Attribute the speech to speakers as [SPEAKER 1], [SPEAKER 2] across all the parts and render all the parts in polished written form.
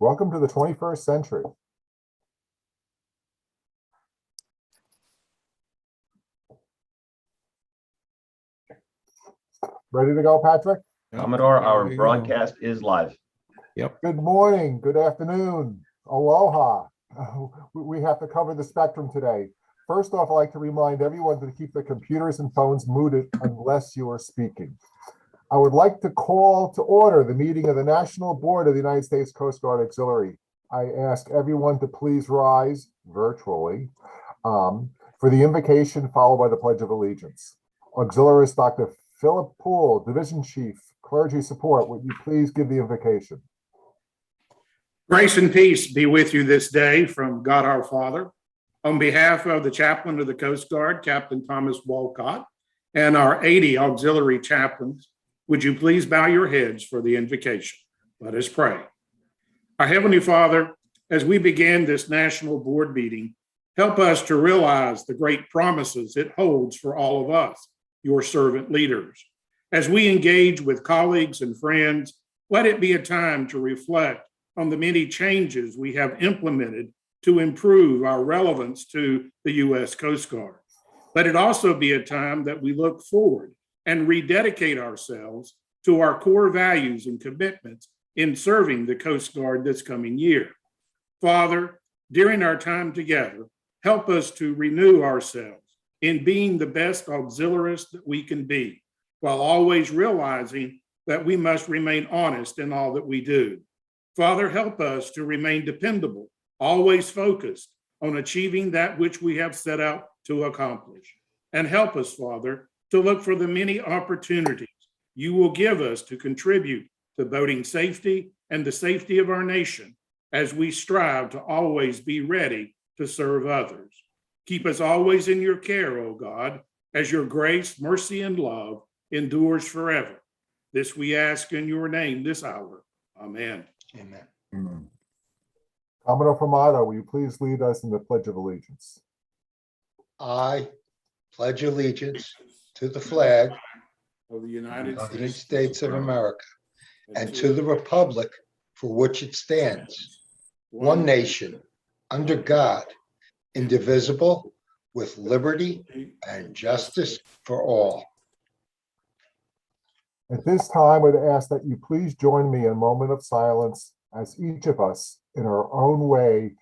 [SPEAKER 1] Welcome to the 21st century. Ready to go, Patrick?
[SPEAKER 2] Commodore, our broadcast is live.
[SPEAKER 3] Yep.
[SPEAKER 1] Good morning, good afternoon, aloha. We have to cover the spectrum today. First off, I'd like to remind everyone to keep their computers and phones muted unless you are speaking. I would like to call to order the meeting of the National Board of the United States Coast Guard Auxiliary. I ask everyone to please rise virtually for the invocation followed by the Pledge of Allegiance. Auxiliarist Dr. Philip Poole, Division Chief, Clergy Support, would you please give the invocation?
[SPEAKER 4] Grace and peace be with you this day from God our Father. On behalf of the Chaplain of the Coast Guard, Captain Thomas Walcott, and our 80 auxiliary chaplains, would you please bow your heads for the invocation? Let us pray. Our Heavenly Father, as we begin this national board meeting, help us to realize the great promises it holds for all of us, your servant leaders. As we engage with colleagues and friends, let it be a time to reflect on the many changes we have implemented to improve our relevance to the U.S. Coast Guard. Let it also be a time that we look forward and rededicate ourselves to our core values and commitments in serving the Coast Guard this coming year. Father, during our time together, help us to renew ourselves in being the best auxiliarist that we can be, while always realizing that we must remain honest in all that we do. Father, help us to remain dependable, always focused on achieving that which we have set out to accomplish. And help us, Father, to look for the many opportunities you will give us to contribute to boating safety and the safety of our nation as we strive to always be ready to serve others. Keep us always in your care, O God, as your grace, mercy, and love endures forever. This we ask in your name this hour. Amen.
[SPEAKER 3] Amen.
[SPEAKER 1] Commodore Famato, will you please lead us in the Pledge of Allegiance?
[SPEAKER 5] I pledge allegiance to the flag
[SPEAKER 4] Of the United
[SPEAKER 5] of the United
[SPEAKER 4] States
[SPEAKER 5] States of America and to the republic for which it stands, one nation, under God, indivisible, with liberty and justice for all.
[SPEAKER 1] At this time, I would ask that you please join me in a moment of silence as each of us, in our own way,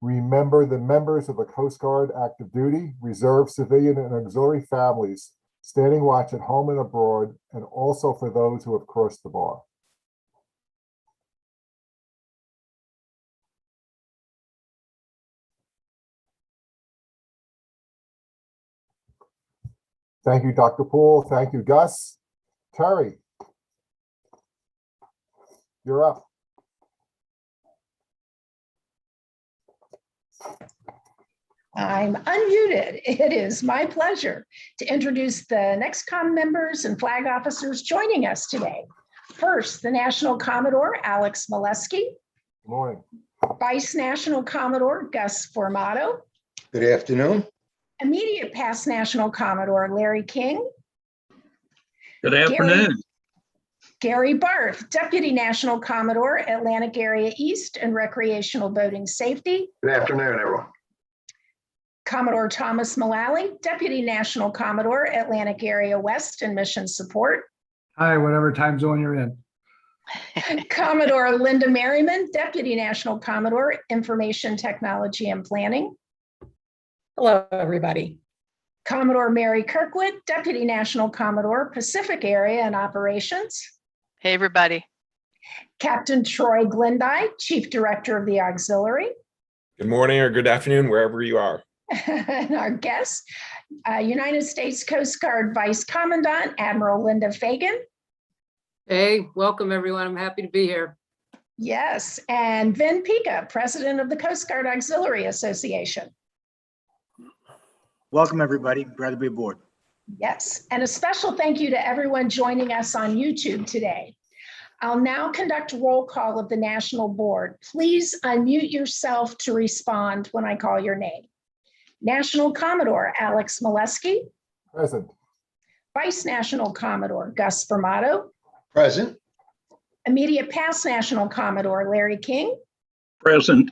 [SPEAKER 1] remember the members of the Coast Guard active duty, reserve, civilian, and auxiliary families standing watch at home and abroad, and also for those who have crossed the bar. Thank you, Dr. Poole. Thank you, Gus. Terry, you're up.
[SPEAKER 6] I'm unmuted. It is my pleasure to introduce the next comm members and flag officers joining us today. First, the National Commodore, Alex Malewski.
[SPEAKER 1] Good morning.
[SPEAKER 6] Vice National Commodore, Gus Formato.
[SPEAKER 5] Good afternoon.
[SPEAKER 6] Immediate Past National Commodore, Larry King.
[SPEAKER 2] Good afternoon.
[SPEAKER 6] Gary Barth, Deputy National Commodore, Atlantic Area East and Recreational Boating Safety.
[SPEAKER 7] Good afternoon, everyone.
[SPEAKER 6] Commodore Thomas Mullally, Deputy National Commodore, Atlantic Area West and Mission Support.
[SPEAKER 8] Hi, whatever time zone you're in.
[SPEAKER 6] Commodore Linda Merriman, Deputy National Commodore, Information Technology and Planning.
[SPEAKER 9] Hello, everybody.
[SPEAKER 6] Commodore Mary Kirkwood, Deputy National Commodore, Pacific Area and Operations.
[SPEAKER 9] Hey, everybody.
[SPEAKER 6] Captain Troy Glendy, Chief Director of the Auxiliary.
[SPEAKER 3] Good morning or good afternoon, wherever you are.
[SPEAKER 6] And our guest, United States Coast Guard Vice Commandant, Admiral Linda Fagan.
[SPEAKER 9] Hey, welcome, everyone. I'm happy to be here.
[SPEAKER 6] Yes, and Vin Pica, President of the Coast Guard Auxiliary Association.
[SPEAKER 10] Welcome, everybody. Glad to be aboard.
[SPEAKER 6] Yes, and a special thank you to everyone joining us on YouTube today. I'll now conduct a roll call of the National Board. Please unmute yourself to respond when I call your name. National Commodore Alex Malewski.
[SPEAKER 1] Present.
[SPEAKER 6] Vice National Commodore Gus Formato.
[SPEAKER 5] Present.
[SPEAKER 6] Immediate Past National Commodore Larry King.
[SPEAKER 2] Present.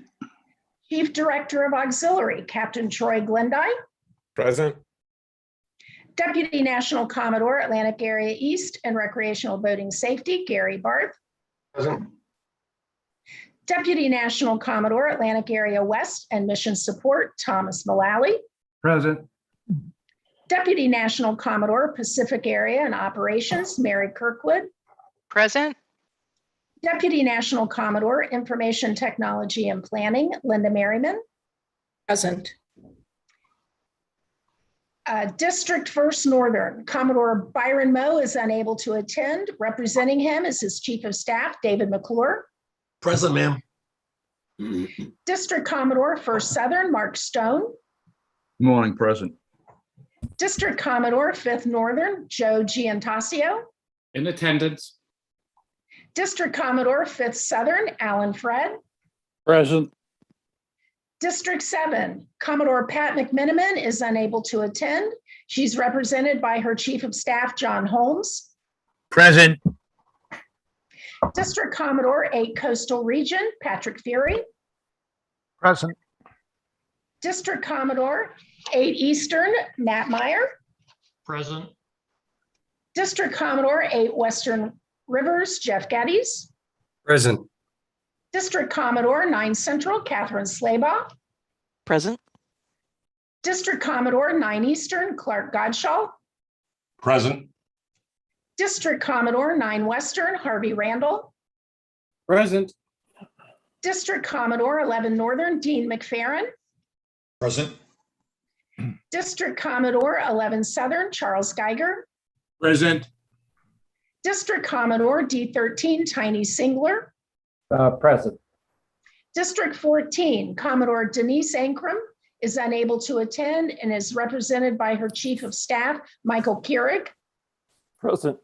[SPEAKER 6] Chief Director of Auxiliary, Captain Troy Glendy.
[SPEAKER 3] Present.
[SPEAKER 6] Deputy National Commodore, Atlantic Area East and Recreational Boating Safety, Gary Barth.
[SPEAKER 5] Present.
[SPEAKER 6] Deputy National Commodore, Atlantic Area West and Mission Support, Thomas Mullally.
[SPEAKER 8] Present.
[SPEAKER 6] Deputy National Commodore, Pacific Area and Operations, Mary Kirkwood.
[SPEAKER 7] Present.
[SPEAKER 6] Deputy National Commodore, Information Technology and Planning, Linda Merriman.
[SPEAKER 7] Present.
[SPEAKER 6] District First Northern, Commodore Byron Moe is unable to attend. Representing him is his Chief of Staff, David McClure.
[SPEAKER 10] Present, ma'am.
[SPEAKER 6] District Commodore First Southern, Mark Stone.
[SPEAKER 10] Morning, present.
[SPEAKER 6] District Commodore Fifth Northern, Joe Giantasio.
[SPEAKER 10] In attendance.
[SPEAKER 6] District Commodore Fifth Southern, Alan Fred.
[SPEAKER 10] Present.
[SPEAKER 6] District 7, Commodore Pat McMiniman is unable to attend. She's represented by her Chief of Staff, John Holmes.
[SPEAKER 10] Present.
[SPEAKER 6] District Commodore 8 Coastal Region, Patrick Fury.
[SPEAKER 8] Present.
[SPEAKER 6] District Commodore 8 Eastern, Matt Meyer.
[SPEAKER 10] Present.
[SPEAKER 6] District Commodore 8 Western Rivers, Jeff Geddes.
[SPEAKER 10] Present.
[SPEAKER 6] District Commodore 9 Central, Catherine Slaybaugh.
[SPEAKER 7] Present.
[SPEAKER 6] District Commodore 9 Eastern, Clark Godshaw.
[SPEAKER 10] Present.
[SPEAKER 6] District Commodore 9 Western, Harvey Randall.
[SPEAKER 10] Present.
[SPEAKER 6] District Commodore 11 Northern, Dean McFerrin.
[SPEAKER 10] Present.
[SPEAKER 6] District Commodore 11 Southern, Charles Geiger.
[SPEAKER 10] Present.
[SPEAKER 6] District Commodore D13, Tiny Singler.
[SPEAKER 8] Present.
[SPEAKER 6] District 14, Commodore Denise Ankrum is unable to attend and is represented by her Chief of Staff, Michael Keurig.
[SPEAKER 8] Present.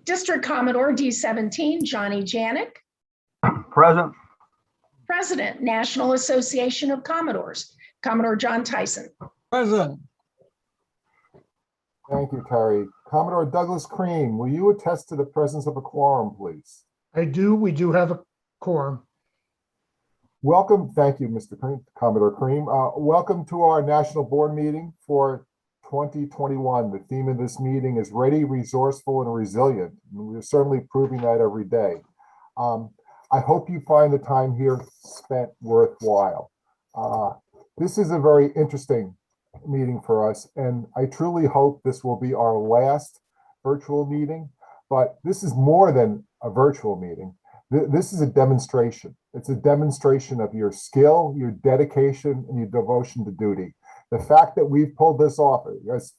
[SPEAKER 6] District Commodore D17, Johnny Janik.
[SPEAKER 8] Present.
[SPEAKER 6] President, National Association of Commodores, Commodore John Tyson.
[SPEAKER 8] Present.
[SPEAKER 1] Thank you, Terry. Commodore Douglas Cream, will you attest to the presence of a quorum, please?
[SPEAKER 11] I do. We do have a quorum.
[SPEAKER 1] Welcome. Thank you, Mr. Cream, Commodore Cream. Welcome to our national board meeting for 2021. The theme of this meeting is ready, resourceful, and resilient. And we're certainly proving that every day. I hope you find the time here spent worthwhile. This is a very interesting meeting for us, and I truly hope this will be our last virtual meeting, but this is more than a virtual meeting. This is a demonstration. It's a demonstration of your skill, your dedication, and your devotion to duty. The fact that we've pulled this off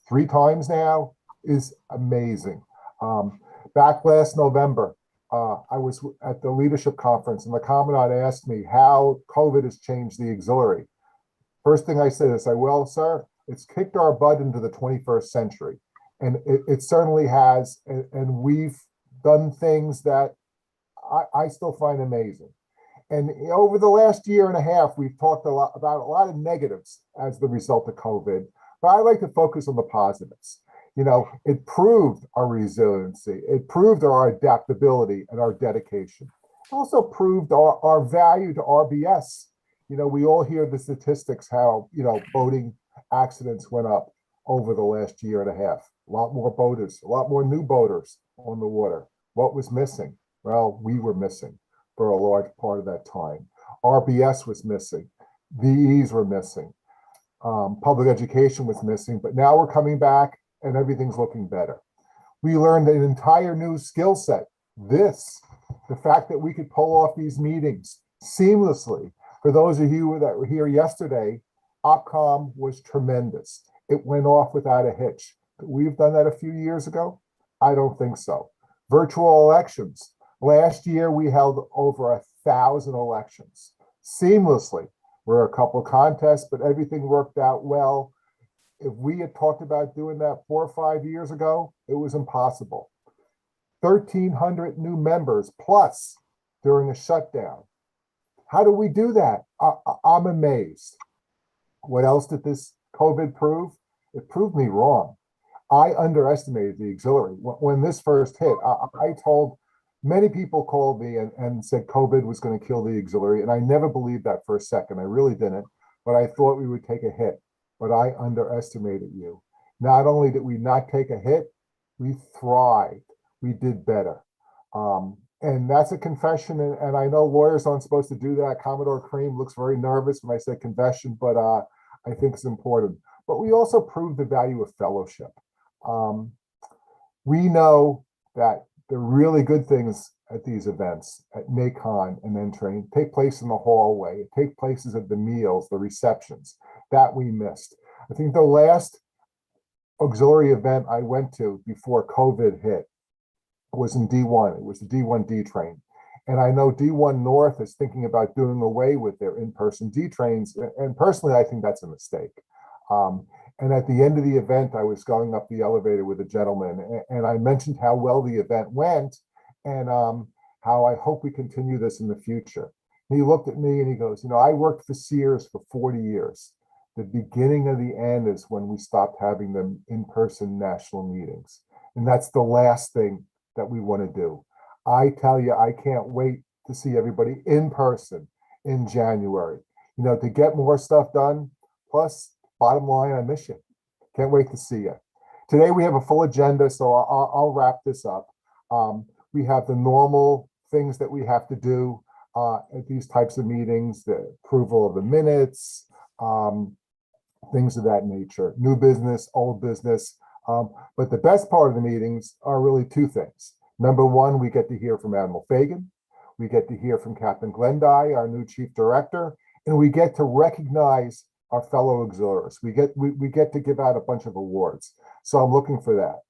[SPEAKER 1] 3 times now is amazing. Back last November, I was at the leadership conference and the Commandant asked me how COVID has changed the auxiliary. First thing I said is, well, sir, it's kicked our butt into the 21st century. And it certainly has, and we've done things that I still find amazing. And over the last year and a half, we've talked about a lot of negatives as the result of COVID, but I like to focus on the positives. You know, it proved our resiliency, it proved our adaptability and our dedication. It also proved our value to RBS. You know, we all hear the statistics, how, boating accidents went up over the last year and a half. A lot more boaters, a lot more new boaters on the water. What was missing? Well, we were missing for a large part of that time. RBS was missing. VEs were missing. Public education was missing, but now we're coming back and everything's looking better. We learned an entire new skill set. The fact that we could pull off these meetings seamlessly. For those of you that were here yesterday, OpCom was tremendous. It went off without a hitch. We've done that a few years ago? I don't think so. Virtual elections. Last year, we held over 1,000 elections seamlessly. There were a couple of contests, but everything worked out well. If we had talked about doing that 4 or 5 years ago, it was impossible. 1,300 new members plus during a shutdown. How do we do that? I'm amazed. What else did this COVID prove? It proved me wrong. I underestimated the auxiliary. When this first hit, I told Many people called me and said COVID was going to kill the auxiliary, and I never believed that for a second. I really didn't, but I thought we would take a hit, but I underestimated you. Not only did we not take a hit, we thrived. We did better. And that's a confession, and I know lawyers aren't supposed to do that. Commodore Cream looks very nervous when I say confession, but I think it's important. But we also proved the value of fellowship. We know that the really good things at these events, at NACON and N-Train, take place in the hallway, take places at the meals, the receptions, that we missed. I think the last auxiliary event I went to before COVID hit was in D1. It was the D1 D train. And I know D1 North is thinking about doing away with their in-person D trains. And personally, I think that's a mistake. And at the end of the event, I was going up the elevator with a gentleman, and I mentioned how well the event went and how I hope we continue this in the future. And he looked at me and he goes, I worked for Sears for 40 years. The beginning of the end is when we stopped having them in-person national meetings. And that's the last thing that we want to do. I tell you, I can't wait to see everybody in person in January, to get more stuff done. Plus, bottom line, I miss you. Can't wait to see you. Today we have a full agenda, so I'll wrap this up. We have the normal things that we have to do at these types of meetings, the approval of the minutes, things of that nature, new business, old business. But the best part of the meetings are really two things. Number one, we get to hear from Admiral Fagan. We get to hear from Captain Glendy, our new chief director, and we get to recognize our fellow auxiliaries. We get to give out a bunch of awards. So I'm looking for that.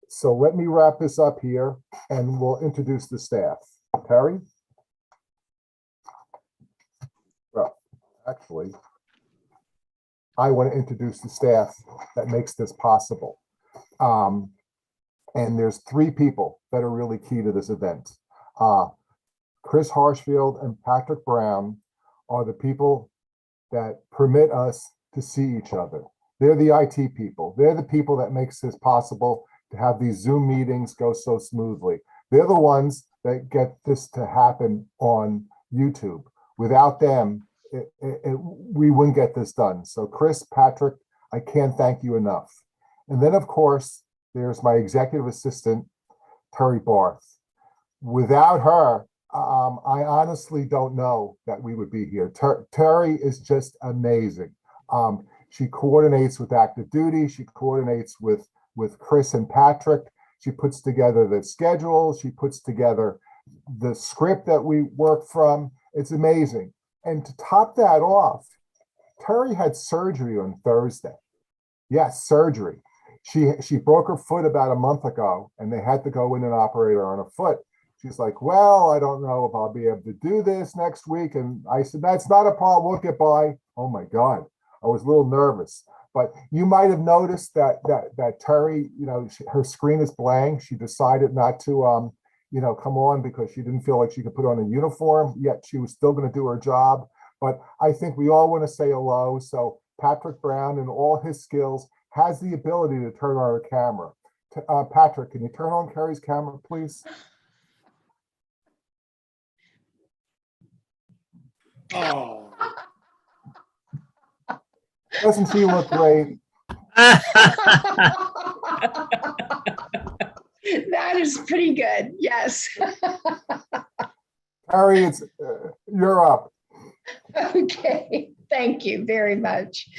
[SPEAKER 1] So let me wrap this up here and we'll introduce the staff. Terry? Well, actually, I want to introduce the staff that makes this possible. And there's three people that are really key to this event. Chris Harshfield and Patrick Brown are the people that permit us to see each other. They're the IT people. They're the people that makes this possible to have these Zoom meetings go so smoothly. They're the ones that get this to happen on YouTube. Without them, we wouldn't get this done. So Chris, Patrick, I can't thank you enough. And then of course, there's my executive assistant, Terry Barth. Without her, I honestly don't know that we would be here. Terry is just amazing. She coordinates with active duty. She coordinates with Chris and Patrick. She puts together the schedule. She puts together the script that we work from. It's amazing. And to top that off, Terry had surgery on Thursday. Yes, surgery. She broke her foot about a month ago, and they had to go in and operate her on her foot. She's like, well, I don't know if I'll be able to do this next week. And I said, that's not a problem. We'll get by. Oh my God. I was a little nervous. But you might have noticed that Terry, her screen is blank. She decided not to, come on because she didn't feel like she could put on a uniform, yet she was still going to do her job. But I think we all want to say hello. So Patrick Brown, and all his skills, has the ability to turn on a camera. Patrick, can you turn on Carrie's camera, please?
[SPEAKER 4] Oh,
[SPEAKER 1] Doesn't she look great?
[SPEAKER 6] That is pretty good. Yes.
[SPEAKER 1] Harry, you're up.
[SPEAKER 6] Okay. Thank you very much.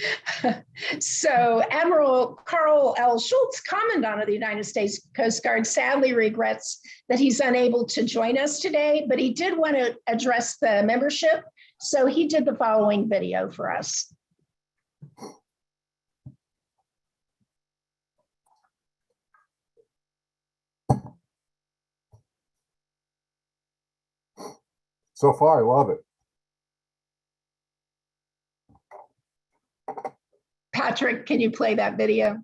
[SPEAKER 6] So Admiral Carl L. Schultz, Commandant of the United States Coast Guard, sadly regrets that he's unable to join us today, but he did want to address the membership. So he did the following video for us.
[SPEAKER 1] So far, I love it.
[SPEAKER 6] Patrick, can you play that video?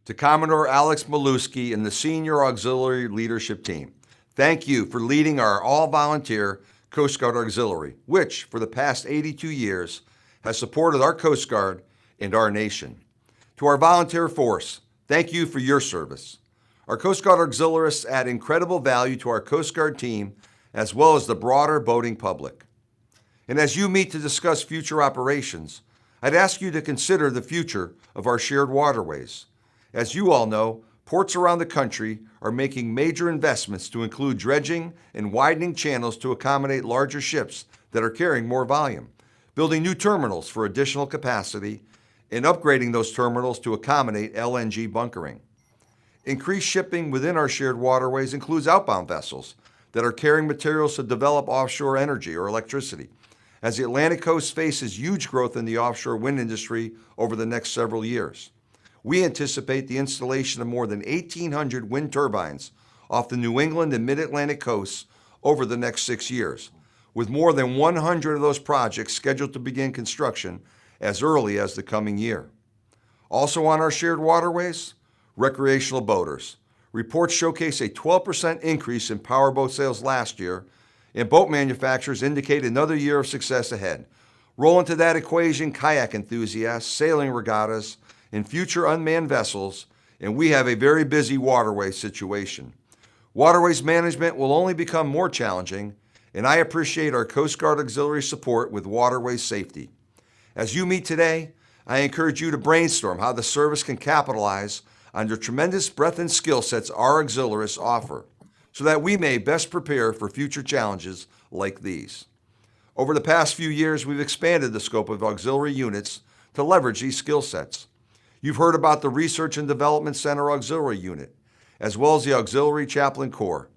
[SPEAKER 12] To Commodore Alex Malewski and the Senior Auxiliary Leadership Team, thank you for leading our all-volunteer Coast Guard Auxiliary, which for the past 82 years has supported our Coast Guard and our nation. To our volunteer force, thank you for your service. Our Coast Guard Auxiliarists add incredible value to our Coast Guard team as well as the broader boating public. And as you meet to discuss future operations, I'd ask you to consider the future of our shared waterways. As you all know, ports around the country are making major investments to include dredging and widening channels to accommodate larger ships that are carrying more volume, building new terminals for additional capacity, and upgrading those terminals to accommodate LNG bunkering. Increased shipping within our shared waterways includes outbound vessels that are carrying materials to develop offshore energy or electricity, as the Atlantic coast faces huge growth in the offshore wind industry over the next several years. We anticipate the installation of more than 1,800 wind turbines off the New England and Mid-Atlantic coasts over the next 6 years, with more than 100 of those projects scheduled to begin construction as early as the coming year. Also on our shared waterways, recreational boaters. Reports showcase a 12% increase in powerboat sales last year, and boat manufacturers indicate another year of success ahead. Roll into that equation kayak enthusiasts, sailing regattas, and future unmanned vessels, and we have a very busy waterway situation. Waterways management will only become more challenging, and I appreciate our Coast Guard Auxiliary support with waterways safety. As you meet today, I encourage you to brainstorm how the service can capitalize on the tremendous breadth and skill sets our auxiliarists offer, so that we may best prepare for future challenges like these. Over the past few years, we've expanded the scope of auxiliary units to leverage these skill sets. You've heard about the Research and Development Center Auxiliary Unit, as well as the Auxiliary Chaplain Corps.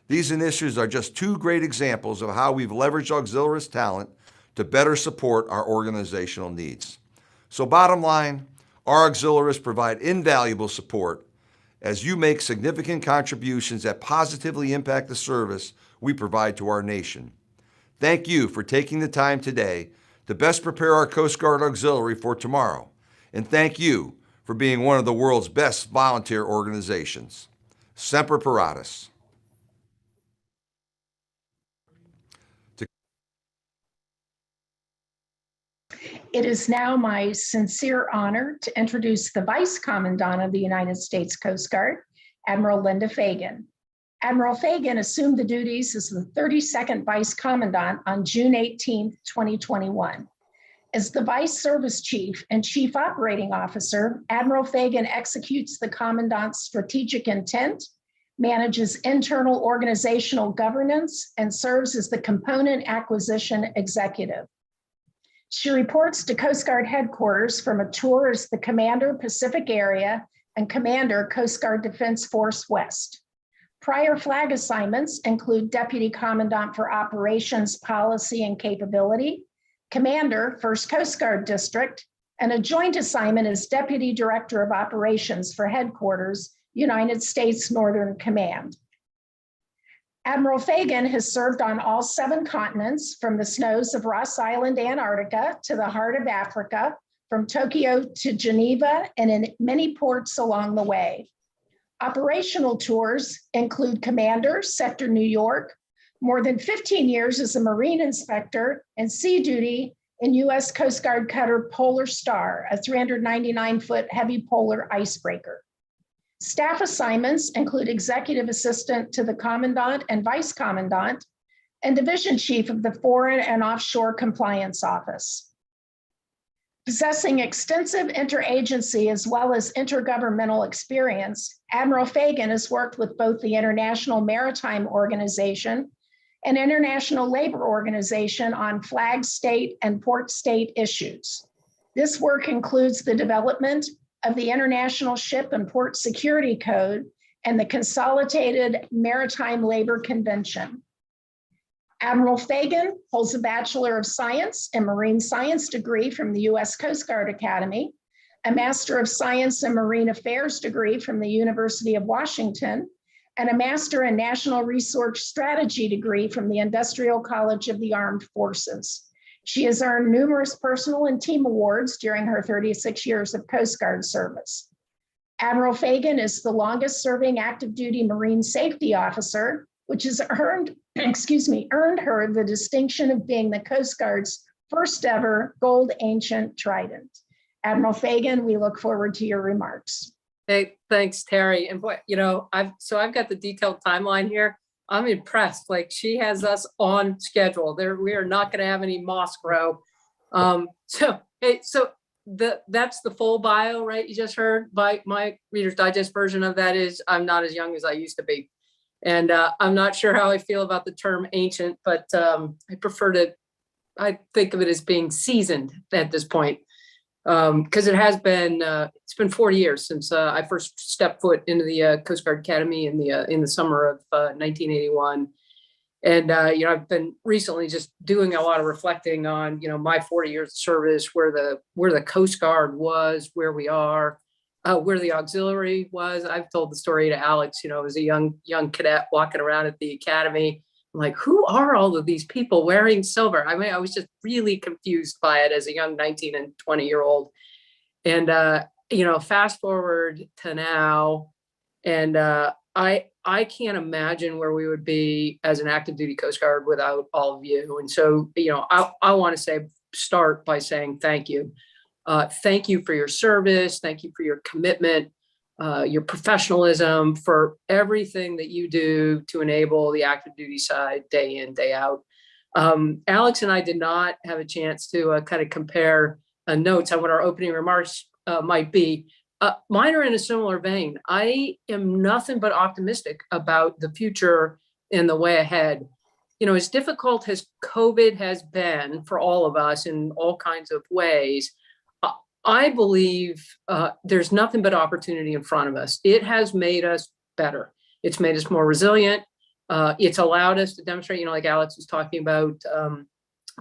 [SPEAKER 12] These initiatives are just two great examples of how we've leveraged auxiliarist talent to better support our organizational needs. So bottom line, our auxiliarists provide invaluable support as you make significant contributions that positively impact the service we provide to our nation. Thank you for taking the time today to best prepare our Coast Guard Auxiliary for tomorrow. And thank you for being one of the world's best volunteer organizations. Semper Paratus.
[SPEAKER 6] It is now my sincere honor to introduce the Vice Commandant of the United States Coast Guard, Admiral Linda Fagan. Admiral Fagan assumed the duties as the 32nd Vice Commandant on June 18, 2021. As the Vice Service Chief and Chief Operating Officer, Admiral Fagan executes the Commandant's strategic intent, manages internal organizational governance, and serves as the component acquisition executive. She reports to Coast Guard headquarters from a tour as the Commander Pacific Area and Commander Coast Guard Defense Force West. Prior flag assignments include Deputy Commandant for Operations, Policy, and Capability, Commander, 1st Coast Guard District, and a joint assignment as Deputy Director of Operations for Headquarters, United States Northern Command. Admiral Fagan has served on all 7 continents, from the snows of Ross Island, Antarctica, to the heart of Africa, from Tokyo to Geneva, and in many ports along the way. Operational tours include Commander, Sector New York, more than 15 years as a Marine inspector, and sea duty in U.S. Coast Guard cutter Polar Star, a 399-foot heavy polar icebreaker. Staff assignments include Executive Assistant to the Commandant and Vice Commandant, and Division Chief of the Foreign and Offshore Compliance Office. Possessing extensive interagency as well as intergovernmental experience, Admiral Fagan has worked with both the International Maritime Organization and International Labor Organization on flag state and port state issues. This work includes the development of the International Ship and Port Security Code and the Consolidated Maritime Labor Convention. Admiral Fagan holds a Bachelor of Science and Marine Science degree from the U.S. Coast Guard Academy, a Master of Science and Marine Affairs degree from the University of Washington, and a Master in National Resource Strategy degree from the Industrial College of the Armed Forces. She has earned numerous personal and team awards during her 36 years of Coast Guard service. Admiral Fagan is the longest serving active duty Marine safety officer, which has earned her the distinction of being the Coast Guard's first ever Gold Ancient Trident. Admiral Fagan, we look forward to your remarks.
[SPEAKER 9] Hey, thanks, Terry. And boy, I've got the detailed timeline here. I'm impressed. Like, she has us on schedule. We are not going to have any moss grow. That's the full bio, right? You just heard. My Reader's Digest version of that is, I'm not as young as I used to be. And I'm not sure how I feel about the term ancient, but I think of it as being seasoned at this point. Because it's been 40 years since I first stepped foot into the Coast Guard Academy in the summer of 1981. And, I've been recently just doing a lot of reflecting on, my 40 years of service, where the Coast Guard was, where we are, where the auxiliary was. I've told the story to Alex, as a young cadet walking around at the academy. I'm like, who are all of these people wearing silver? I mean, I was just really confused by it as a young 19 and 20-year-old. And, fast forward to now, and I can't imagine where we would be as an active duty Coast Guard without all of you. And so, I want to start by saying thank you. Thank you for your service. Thank you for your commitment, your professionalism, for everything that you do to enable the active duty side day in, day out. Alex and I did not have a chance to kind of compare notes on what our opening remarks might be. Mine are in a similar vein. I am nothing but optimistic about the future and the way ahead. As difficult as COVID has been for all of us in all kinds of ways, I believe there's nothing but opportunity in front of us. It has made us better. It's made us more resilient. It's allowed us to demonstrate, like Alex was talking about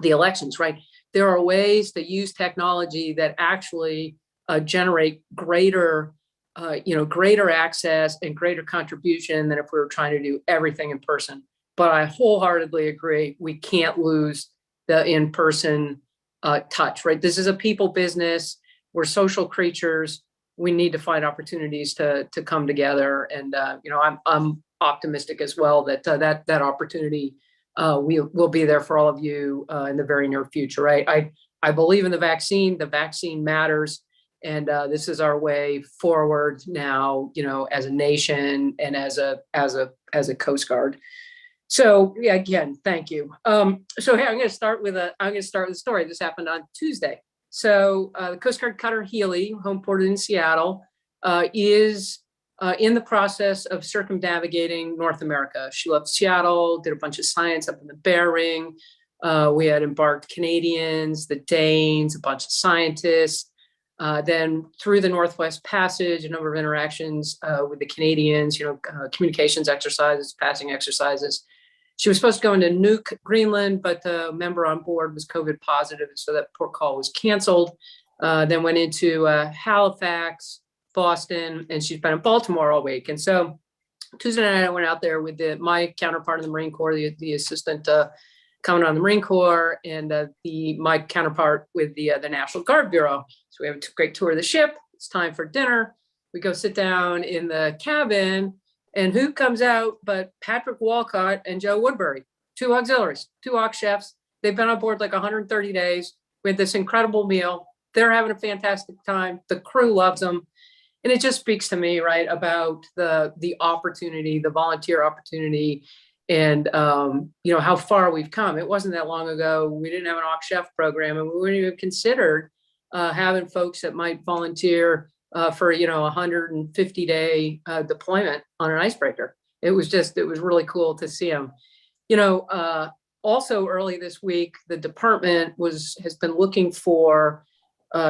[SPEAKER 9] the elections, right? There are ways to use technology that actually generate greater access and greater contribution than if we were trying to do everything in person. But I wholeheartedly agree, we can't lose the in-person touch, right? This is a people business. We're social creatures. We need to find opportunities to come together. And, I'm optimistic as well that that opportunity will be there for all of you in the very near future, right? I believe in the vaccine. The vaccine matters. And this is our way forward now, as a nation and as a Coast Guard. So yeah, again, thank you. So here I'm going to start with a story. This happened on Tuesday. So the Coast Guard cutter Healy, home ported in Seattle, is in the process of circumnavigating North America. She left Seattle, did a bunch of science up in the Bear Ring. We had embarked Canadians, the Danes, a bunch of scientists. Then through the Northwest Passage, a number of interactions with the Canadians, communications exercises, passing exercises. She was supposed to go into Nuuk, Greenland, but the member on board was COVID positive, so that port call was canceled. Then went into Halifax, Boston, and she's been in Baltimore all week. And so Tuesday night, I went out there with my counterpart in the Marine Corps, the assistant Commodore on the Marine Corps, and my counterpart with the National Guard Bureau. So we have a great tour of the ship. It's time for dinner. We go sit down in the cabin, and who comes out but Patrick Walcott and Joe Woodbury, two auxiliaries, two aux chefs. They've been on board like 130 days. We had this incredible meal. They're having a fantastic time. The crew loves them. And it just speaks to me, right, about the opportunity, the volunteer opportunity, and how far we've come. It wasn't that long ago. We didn't have an aux chef program, and we wouldn't even considered having folks that might volunteer for a 150-day deployment on an icebreaker. It was really cool to see them. Also early this week, the department has been looking for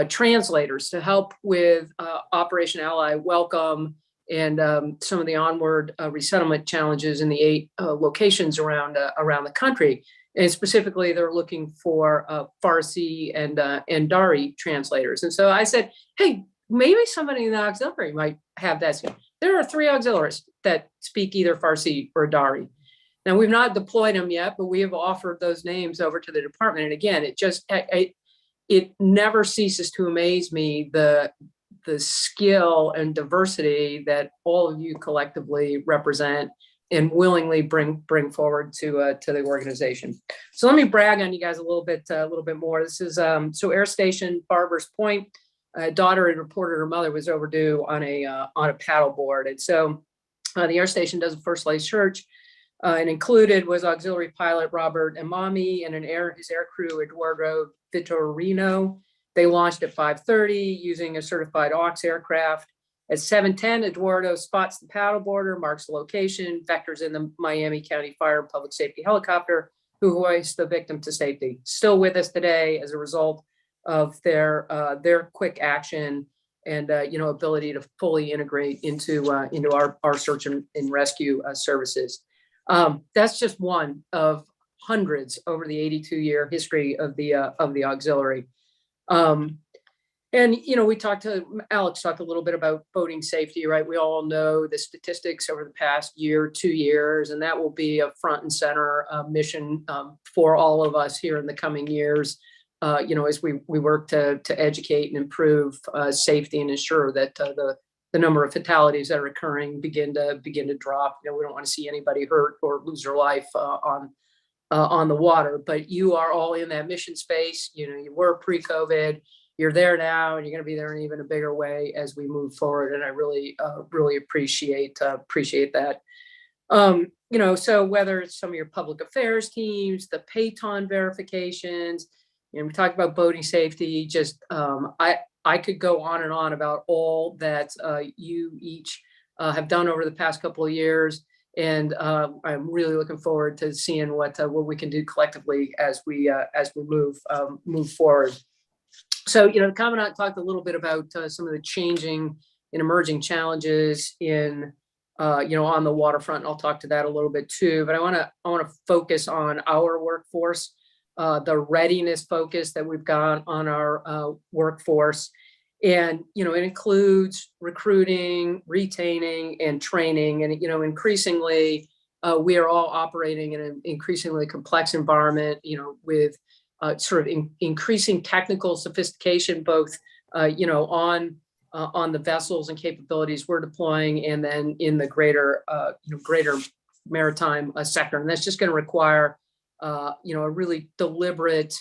[SPEAKER 9] translators to help with Operation Ally Welcome and some of the onward resettlement challenges in the 8 locations around the country. And specifically, they're looking for Farsi and Dari translators. And so I said, hey, maybe somebody in the auxiliary might have that skill. There are 3 auxiliaries that speak either Farsi or Dari. Now, we've not deployed them yet, but we have offered those names over to the department. And again, it never ceases to amaze me the skill and diversity that all of you collectively represent and willingly bring forward to the organization. So let me brag on you guys a little bit more. This is so Air Station Barbers Point. daughter had reported her mother was overdue on a paddle board. And so the air station does a first light search, and included was auxiliary pilot Robert Imami and his air crew, Eduardo Vitorino. They launched at 5:30 using a certified aux aircraft. At 7:10, Eduardo spots the paddleboarder, marks the location, vectors in the Miami County Fire and Public Safety helicopter, who hoists the victim to safety. Still with us today as a result of their quick action and ability to fully integrate into our search and rescue services. That's just one of hundreds over the 82-year history of the auxiliary. And Alex talked a little bit about boating safety, right? We all know the statistics over the past year, 2 years, and that will be a front and center mission for all of us here in the coming years. As we work to educate and improve safety and ensure that the number of fatalities that are occurring begin to drop. We don't want to see anybody hurt or lose their life on the water. But you are all in that mission space. You were pre-COVID. You're there now, and you're going to be there in even a bigger way as we move forward. And I really appreciate that. So whether it's some of your public affairs teams, the PATON verifications, we talked about boating safety. Just I could go on and on about all that you each have done over the past couple of years, and I'm really looking forward to seeing what we can do collectively as we move forward. So, the Commandant talked a little bit about some of the changing and emerging challenges in, on the waterfront. And I'll talk to that a little bit too. But I want to focus on our workforce, the readiness focus that we've got on our workforce, and it includes recruiting, retaining, and training. And increasingly, we are all operating in an increasingly complex environment. With sort of increasing technical sophistication, both on the vessels and capabilities we're deploying, and then in the greater maritime sector, and that's just going to require a really deliberate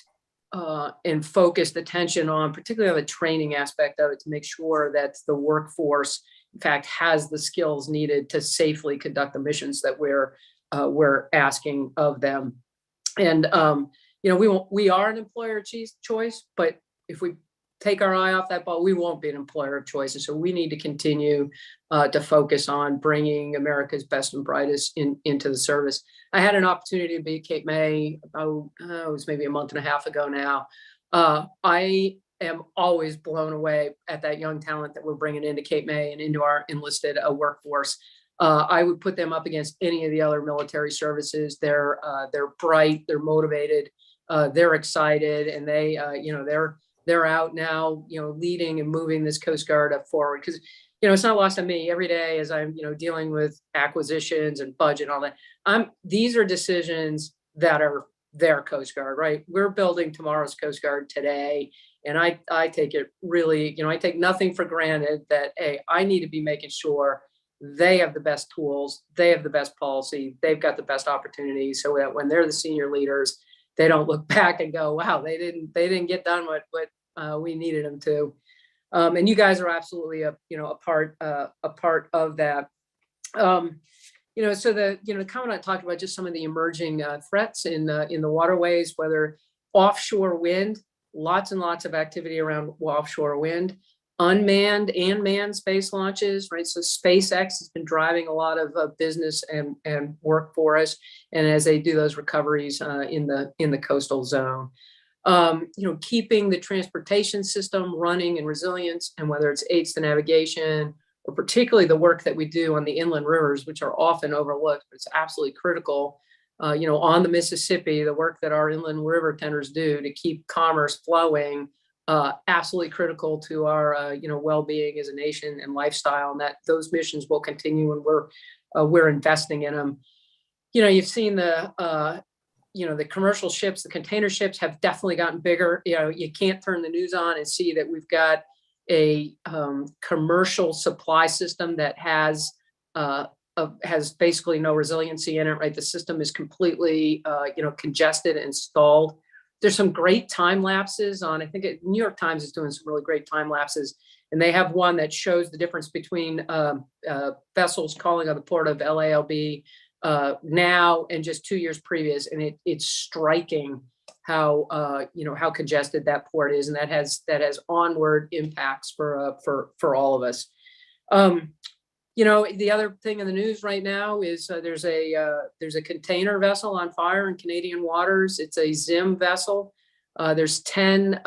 [SPEAKER 9] and focused attention on, particularly on the training aspect of it, to make sure that the workforce, in fact, has the skills needed to safely conduct the missions that we're asking of them. And we are an employer of choice, but if we take our eye off that ball, we won't be an employer of choice. And so we need to continue to focus on bringing America's best and brightest into the service. I had an opportunity to be at Cape May about, it was maybe a month and a half ago now. I am always blown away at that young talent that we're bringing into Cape May and into our enlisted workforce. I would put them up against any of the other military services. They're bright, they're motivated, they're excited, and they're out now, leading and moving this Coast Guard up forward. Because, it's not lost on me every day as I'm, dealing with acquisitions and budget and all that. These are decisions that are their Coast Guard, right? We're building tomorrow's Coast Guard today. And I take it really, I take nothing for granted that, hey, I need to be making sure they have the best tools, they have the best policy, they've got the best opportunities, so that when they're the senior leaders, they don't look back and go, wow, they didn't get done what we needed them to. And you guys are absolutely a part of that. So the Commandant talked about just some of the emerging threats in the waterways, whether offshore wind, lots and lots of activity around offshore wind, unmanned and manned space launches, right? So SpaceX has been driving a lot of business and work for us, and as they do those recoveries in the coastal zone, keeping the transportation system running and resilience, and whether it's aids to navigation, or particularly the work that we do on the inland rivers, which are often overlooked, but it's absolutely critical. On the Mississippi, the work that our inland river tenders do to keep commerce flowing, absolutely critical to our well-being as a nation and lifestyle, and that those missions will continue, and we're investing in them. You've seen the commercial ships, the container ships have definitely gotten bigger. You can't turn the news on and see that we've got a commercial supply system that has basically no resiliency in it, right? The system is completely congested and stalled. There's some great time lapses on, I think New York Times is doing some really great time lapses. And they have one that shows the difference between vessels calling on the port of LALB now and just 2 years previous. And it's striking how how congested that port is, and that has onward impacts for all of us. The other thing in the news right now is there's a container vessel on fire in Canadian waters. It's a ZIM vessel. There's 10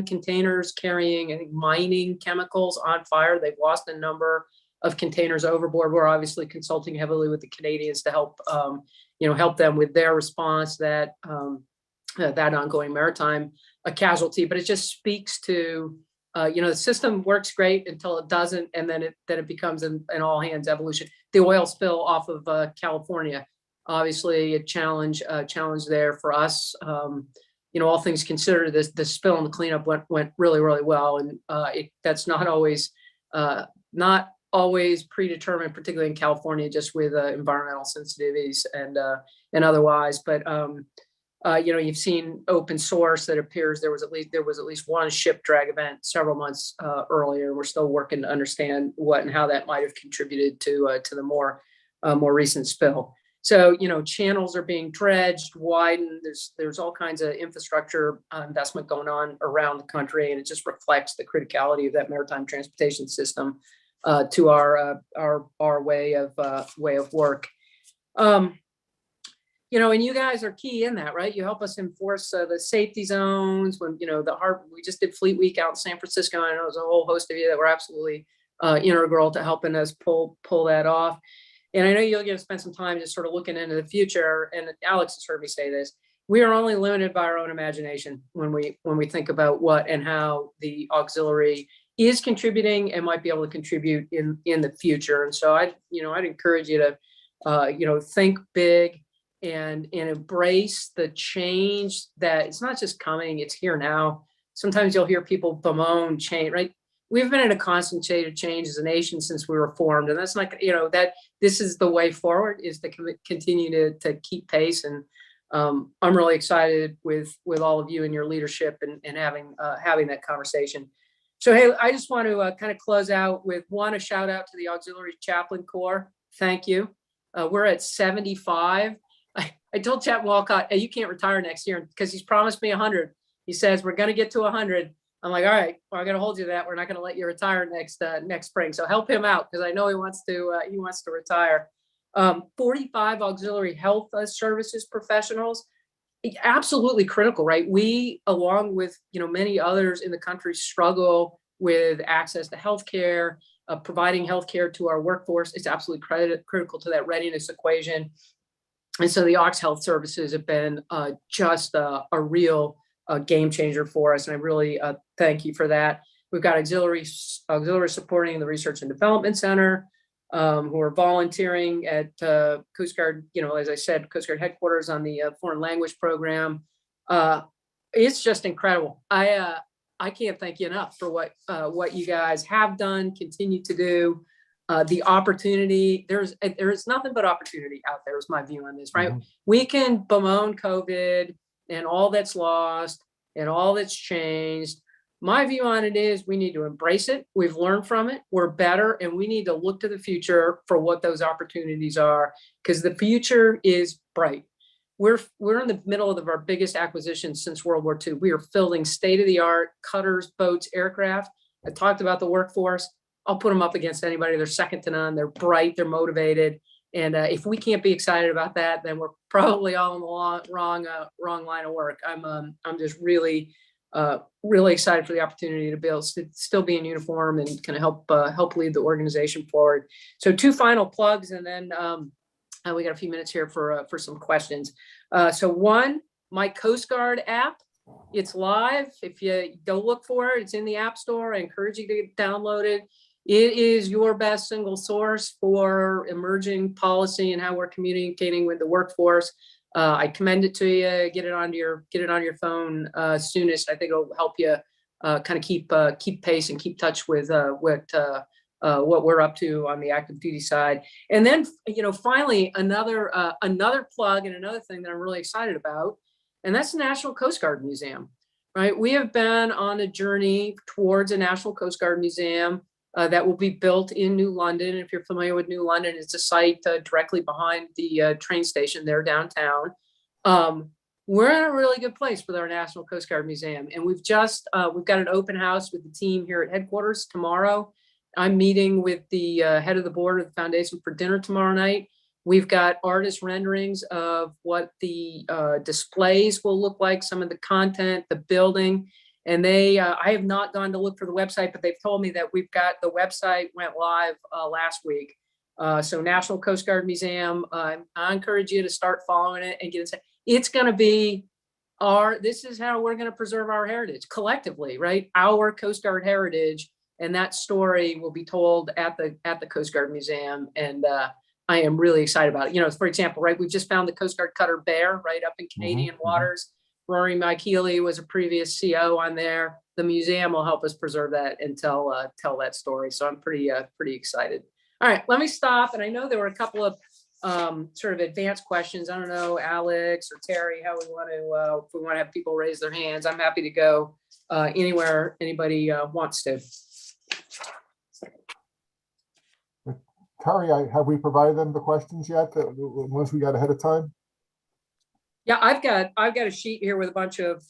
[SPEAKER 9] containers carrying, I think, mining chemicals on fire. They've lost a number of containers overboard. We're obviously consulting heavily with the Canadians to help help them with their response to that ongoing maritime casualty. But it just speaks to the system works great until it doesn't, and then it becomes an all hands evolution. The oil spill off of California, obviously a challenge there for us. All things considered, the spill and the cleanup went really, really well, and that's not always predetermined, particularly in California, just with environmental sensitivities and otherwise. But you've seen open source that appears there was at least one ship drag event several months earlier. We're still working to understand what and how that might have contributed to the more recent spill. So channels are being dredged, widened. There's all kinds of infrastructure investment going on around the country, and it just reflects the criticality of that maritime transportation system to our way of work. And you guys are key in that, right? You help us enforce the safety zones. When we just did Fleet Week out in San Francisco. I know there's a whole host of you that were absolutely integral to helping us pull that off. And I know you're going to spend some time just sort of looking into the future. And Alex has heard me say this: we are only limited by our own imagination when we think about what and how the auxiliary is contributing and might be able to contribute in the future. And so I'd encourage you to think big and embrace the change that it's not just coming, it's here now. Sometimes you'll hear people bemoan change, right? We've been in a constant state of change as a nation since we were formed, and that's not, that this is the way forward, is to continue to keep pace. And I'm really excited with all of you and your leadership and having that conversation. So, hey, I just want to kind of close out with a shout out to the Auxiliary Chaplain Corps. Thank you. We're at 75. I told Chaplain Walcott, hey, you can't retire next year, because he's promised me 100. He says, we're going to get to 100. I'm like, all right, well, I'm going to hold you to that. We're not going to let you retire next spring. So help him out, because I know he wants to retire. 45 auxiliary health services professionals, absolutely critical, right? We, along with many others in the country, struggle with access to healthcare, providing healthcare to our workforce. It's absolutely critical to that readiness equation. And so the Aux Health Services have been just a real game changer for us. And I really thank you for that. We've got auxiliaries supporting the Research and Development Center, who are volunteering at Coast Guard, as I said, Coast Guard headquarters on the foreign language program. It's just incredible. I can't thank you enough for what you guys have done, continue to do. The opportunity, there's nothing but opportunity out there, is my view on this, right? Mm-hmm. We can bemoan COVID and all that's lost and all that's changed. My view on it is we need to embrace it. We've learned from it. We're better, and we need to look to the future for what those opportunities are, because the future is bright. We're in the middle of our biggest acquisition since World War II. We are building state-of-the-art cutters, boats, aircraft. I talked about the workforce. I'll put them up against anybody. They're second to none. They're bright. They're motivated. And if we can't be excited about that, then we're probably all in the wrong line of work. I'm just really excited for the opportunity to be able to still be in uniform and kind of help lead the organization forward. So 2 final plugs, and then we got a few minutes here for some questions. So 1, my Coast Guard app. It's live. If you go look for it, it's in the App Store. I encourage you to download it. It is your best single source for emerging policy and how we're communicating with the workforce. I commend it to you. Get it on your phone soonest. I think it'll help you kind of keep pace and keep touch with what we're up to on the active duty side. And then finally another plug and another thing that I'm really excited about and that's the National Coast Guard Museum, right? We have been on a journey towards a National Coast Guard Museum that will be built in New London. If you're familiar with New London, it's a site directly behind the train station there downtown. We're in a really good place with our National Coast Guard Museum, and we've got an open house with the team here at headquarters tomorrow. I'm meeting with the head of the board of the foundation for dinner tomorrow night. We've got artist renderings of what the displays will look like, some of the content, the building. And I have not gone to look for the website, but they've told me that the website went live last week. So National Coast Guard Museum, I encourage you to start following it and get inside. It's going to be this is how we're going to preserve our heritage collectively, right? Our Coast Guard heritage, and that story will be told at the Coast Guard Museum. And I am really excited about it. You know, for example, right, we've just found the Coast Guard cutter Bear right up in Canadian waters. Rory Mike Healy was a previous CO on there. The museum will help us preserve that and tell that story. So I'm pretty excited. All right, let me stop. And I know there were a couple of sort of advanced questions. I don't know, Alex or Terry, how we want to, if we want to have people raise their hands. I'm happy to go anywhere anybody wants to.
[SPEAKER 1] Terry, have we provided them the questions yet, once we got ahead of time?
[SPEAKER 9] Yeah, I've got a sheet here with a bunch of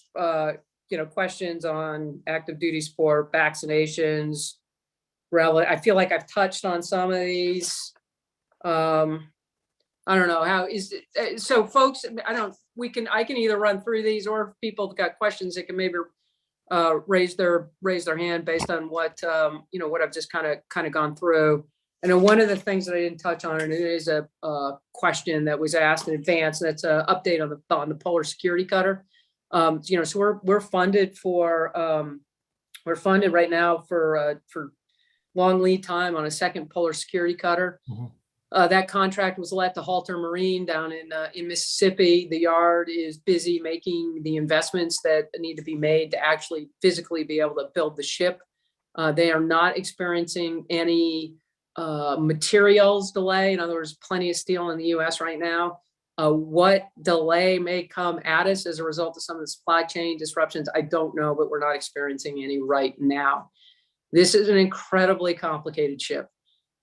[SPEAKER 9] questions on active duty support, vaccinations. I feel like I've touched on some of these. I don't know how is it, so folks. I can either run through these, or if people have got questions, they can maybe raise their hand based on what what I've just kind of gone through. And then one of the things that I didn't touch on, and it is a question that was asked in advance, and that's an update on the Polar Security Cutter. So we're funded right now for long lead time on a second Polar Security Cutter. That contract was let to Halter Marine down in Mississippi. The yard is busy making the investments that need to be made to actually physically be able to build the ship. They are not experiencing any materials delay. In other words, plenty of steel in the US right now. What delay may come at us as a result of some of the supply chain disruptions, I don't know, but we're not experiencing any right now. This is an incredibly complicated ship.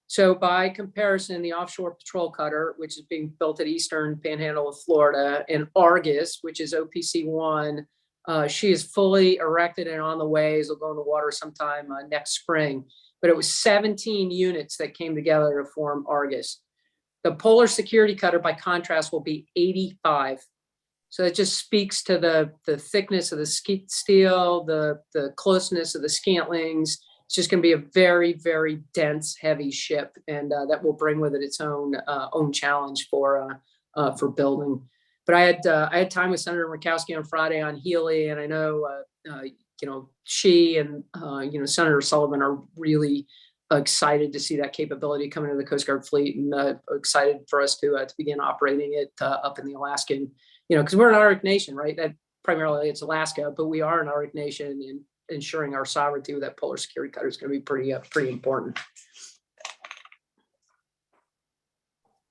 [SPEAKER 9] So by comparison, the Offshore Patrol Cutter, which is being built at Eastern Panhandle of Florida, and Argus, which is OPC-1, she is fully erected and on the way. It'll go in the water sometime next spring. But it was 17 units that came together to form Argus. The Polar Security Cutter, by contrast, will be 85. So it just speaks to the thickness of the steel, the closeness of the scantlings. It's just going to be a very, very dense, heavy ship, and that will bring with it its own challenge for building. But I had time with Senator Murkowski on Friday on Healy, and I know she and Senator Sullivan are really excited to see that capability come into the Coast Guard fleet, and excited for us to begin operating it up in the Alaskan. Because we're an Arctic nation, right? That primarily it's Alaska, but we are an Arctic nation, and ensuring our sovereignty with that Polar Security Cutter is going to be pretty important.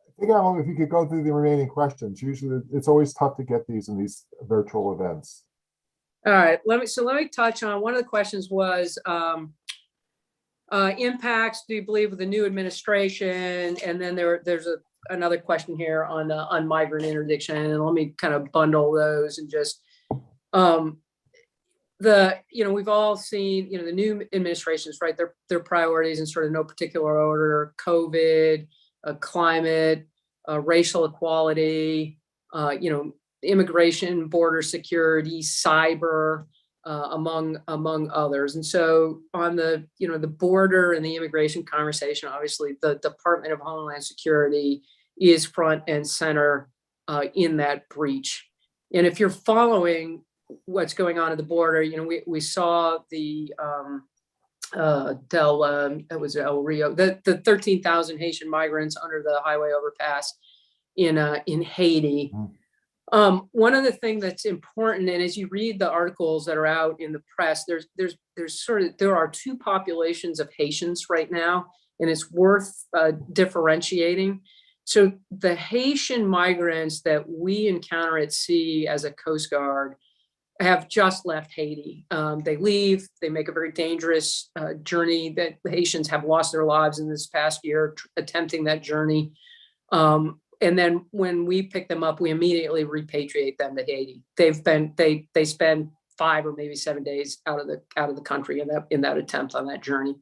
[SPEAKER 1] I think, Alan, if you could go through the remaining questions. Usually it's always tough to get these in these virtual events.
[SPEAKER 9] All right, let me touch on one of the questions was impacts, do you believe, with the new administration? And then there's another question here on migrant interdiction, and let me kind of bundle those and just we've all seen the new administrations, right? Their priorities in sort of no particular order: COVID, climate, racial equality, immigration, border security, cyber, among others. And so on the border and the immigration conversation, obviously the Department of Homeland Security is front and center in that breach. And if you're following what's going on at the border, we saw the El Rio, the 13,000 Haitian migrants under the highway overpass in Haiti. One of the things that's important, and as you read the articles that are out in the press, there are two populations of Haitians right now, and it's worth differentiating. So the Haitian migrants that we encounter at sea as a Coast Guard have just left Haiti. They leave, they make a very dangerous journey that the Haitians have lost their lives in this past year attempting that journey. And then when we pick them up, we immediately repatriate them to Haiti. They spend 5 or maybe 7 days out of the country in that attempt on that journey.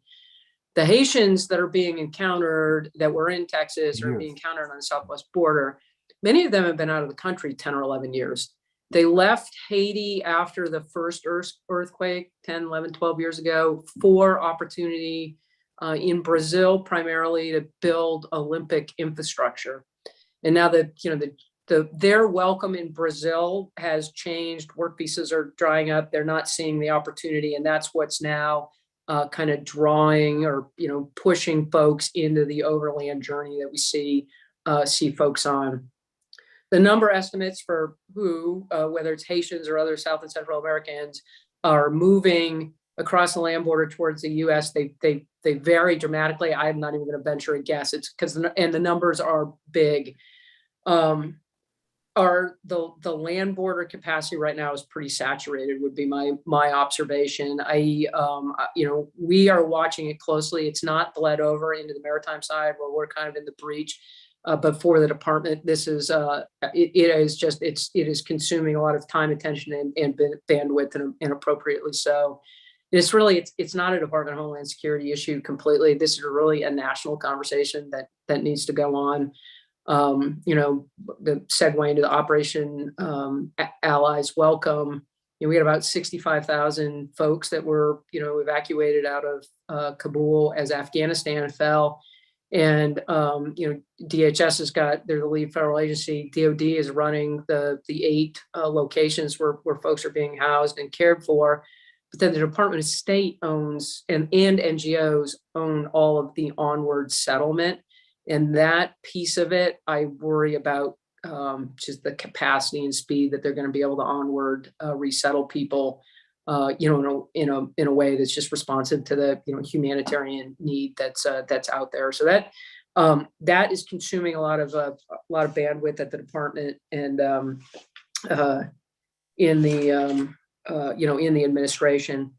[SPEAKER 9] The Haitians that are being encountered that were in Texas or being encountered on the southwest border, many of them have been out of the country 10 or 11 years. They left Haiti after the first earthquake 10, 11, 12 years ago for opportunity in Brazil, primarily to build Olympic infrastructure. And now that, their welcome in Brazil has changed. Work visas are drying up. They're not seeing the opportunity. And that's what's now kind of drawing or, pushing folks into the overland journey that we see folks on. The number estimates for who, whether it's Haitians or other South and Central Americans, are moving across the land border towards the U.S. They vary dramatically. I'm not even going to venture a guess. It's because the numbers are big. The land border capacity right now is pretty saturated, would be my observation. We are watching it closely. It's not bled over into the maritime side where we're kind of in the breach. But for the department, this is it is consuming a lot of time, attention, and bandwidth, and appropriately so. It's really it's not a Department of Homeland Security issue completely. This is really a national conversation that needs to go on. The segue into the Operation Allies Welcome. We had about 65,000 folks that were evacuated out of Kabul as Afghanistan fell. And, DHS has got, they're the lead federal agency. DOD is running the 8 locations where folks are being housed and cared for. But then the Department of State owns and NGOs own all of the onward settlement. And that piece of it, I worry about just the capacity and speed that they're going to be able to onward resettle people. In a way that's just responsive to the humanitarian need that's out there. So that is consuming a lot of bandwidth at the department and in the administration.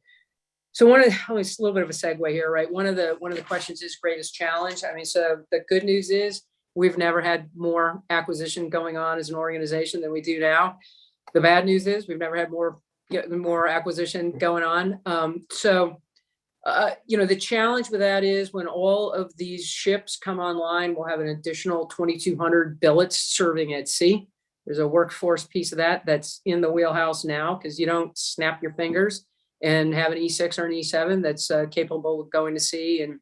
[SPEAKER 9] So it's a little bit of a segue here, right? One of the questions is greatest challenge. So the good news is we've never had more acquisition going on as an organization than we do now. The bad news is we've never had more acquisition going on. The challenge with that is when all of these ships come online, we'll have an additional 2,200 billets serving at sea. There's a workforce piece of that's in the wheelhouse now, because you don't snap your fingers and have an E6 or an E7 that's capable of going to sea and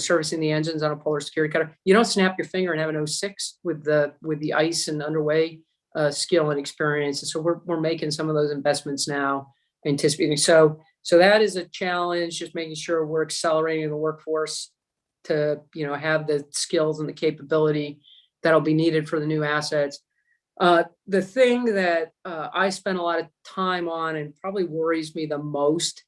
[SPEAKER 9] servicing the engines on a polar security cutter. You don't snap your finger and have an 06 with the ice and underway skill and experience. And so we're making some of those investments now, anticipating. So that is a challenge, just making sure we're accelerating the workforce to, have the skills and the capability that'll be needed for the new assets. The thing that I spend a lot of time on and probably worries me the most,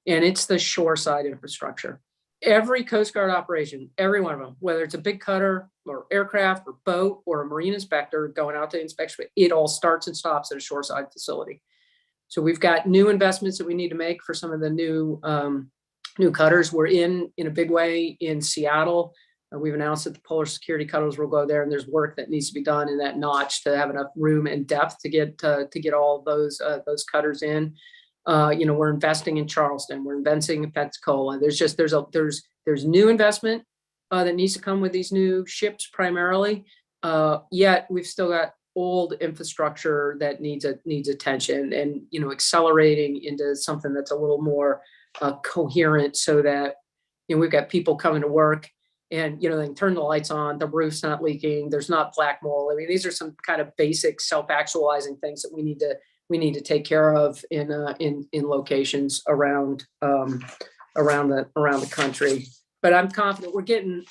[SPEAKER 9] and it's the shoreside infrastructure. Every Coast Guard operation, every one of them, whether it's a big cutter or aircraft or boat or a marine inspector going out to inspection, it all starts and stops at a shoreside facility. So we've got new investments that we need to make for some of the new cutters. We're in a big way in Seattle. We've announced that the polar security cutters will go there, and there's work that needs to be done in that notch to have enough room and depth to get all those cutters in. We're investing in Charleston. We're investing in Pensacola. There's new investment that needs to come with these new ships primarily. Yet we've still got old infrastructure that needs attention, and accelerating into something that's a little more coherent, so that we've got people coming to work and they can turn the lights on, the roof's not leaking, there's not black mold. These are some kind of basic self-actualizing things that we need to take care of in locations around the country. But I'm confident we're getting.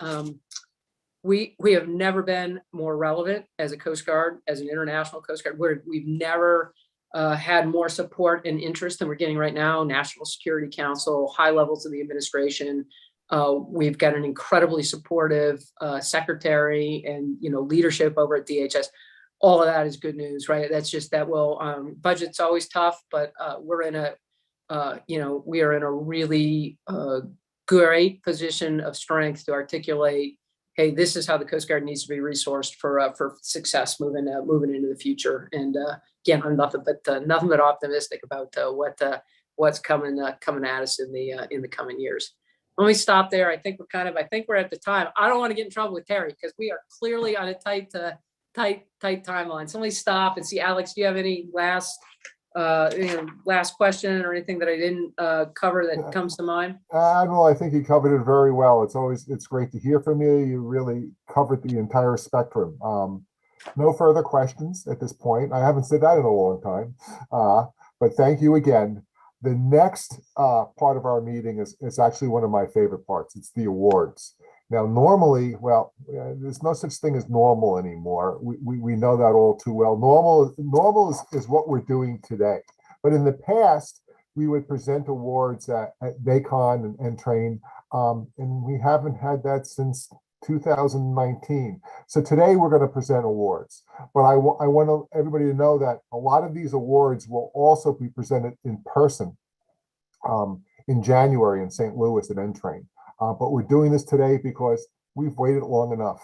[SPEAKER 9] We have never been more relevant as a Coast Guard, as an international Coast Guard. We've never had more support and interest than we're getting right now. National Security Council, high levels of the administration, We've got an incredibly supportive secretary and, leadership over at DHS. All of that is good news, right? That's just that budget's always tough, but we're in we are in a really great position of strength to articulate, hey, this is how the Coast Guard needs to be resourced for success moving into the future. And again, I'm nothing but optimistic about what's coming at us in the coming years. Let me stop there. I think we're at the time. I don't want to get in trouble with Terry because we are clearly on a tight timeline. So let me stop and see, Alex, do you have any last question or anything that I didn't cover that comes to mind?
[SPEAKER 1] Admiral, I think you covered it very well. It's great to hear from you. You really covered the entire spectrum. No further questions at this point. I haven't said that in a long time, but thank you again. The next part of our meeting is actually one of my favorite parts. It's the awards. Now, normally, there's no such thing as normal anymore. We know that all too well. Normal is what we're doing today. But in the past, we would present awards at NACON and train, and we haven't had that since 2019. So today we're going to present awards. But I want everybody to know that a lot of these awards will also be presented in person in January in St. Louis at N-Train. But we're doing this today because we've waited long enough.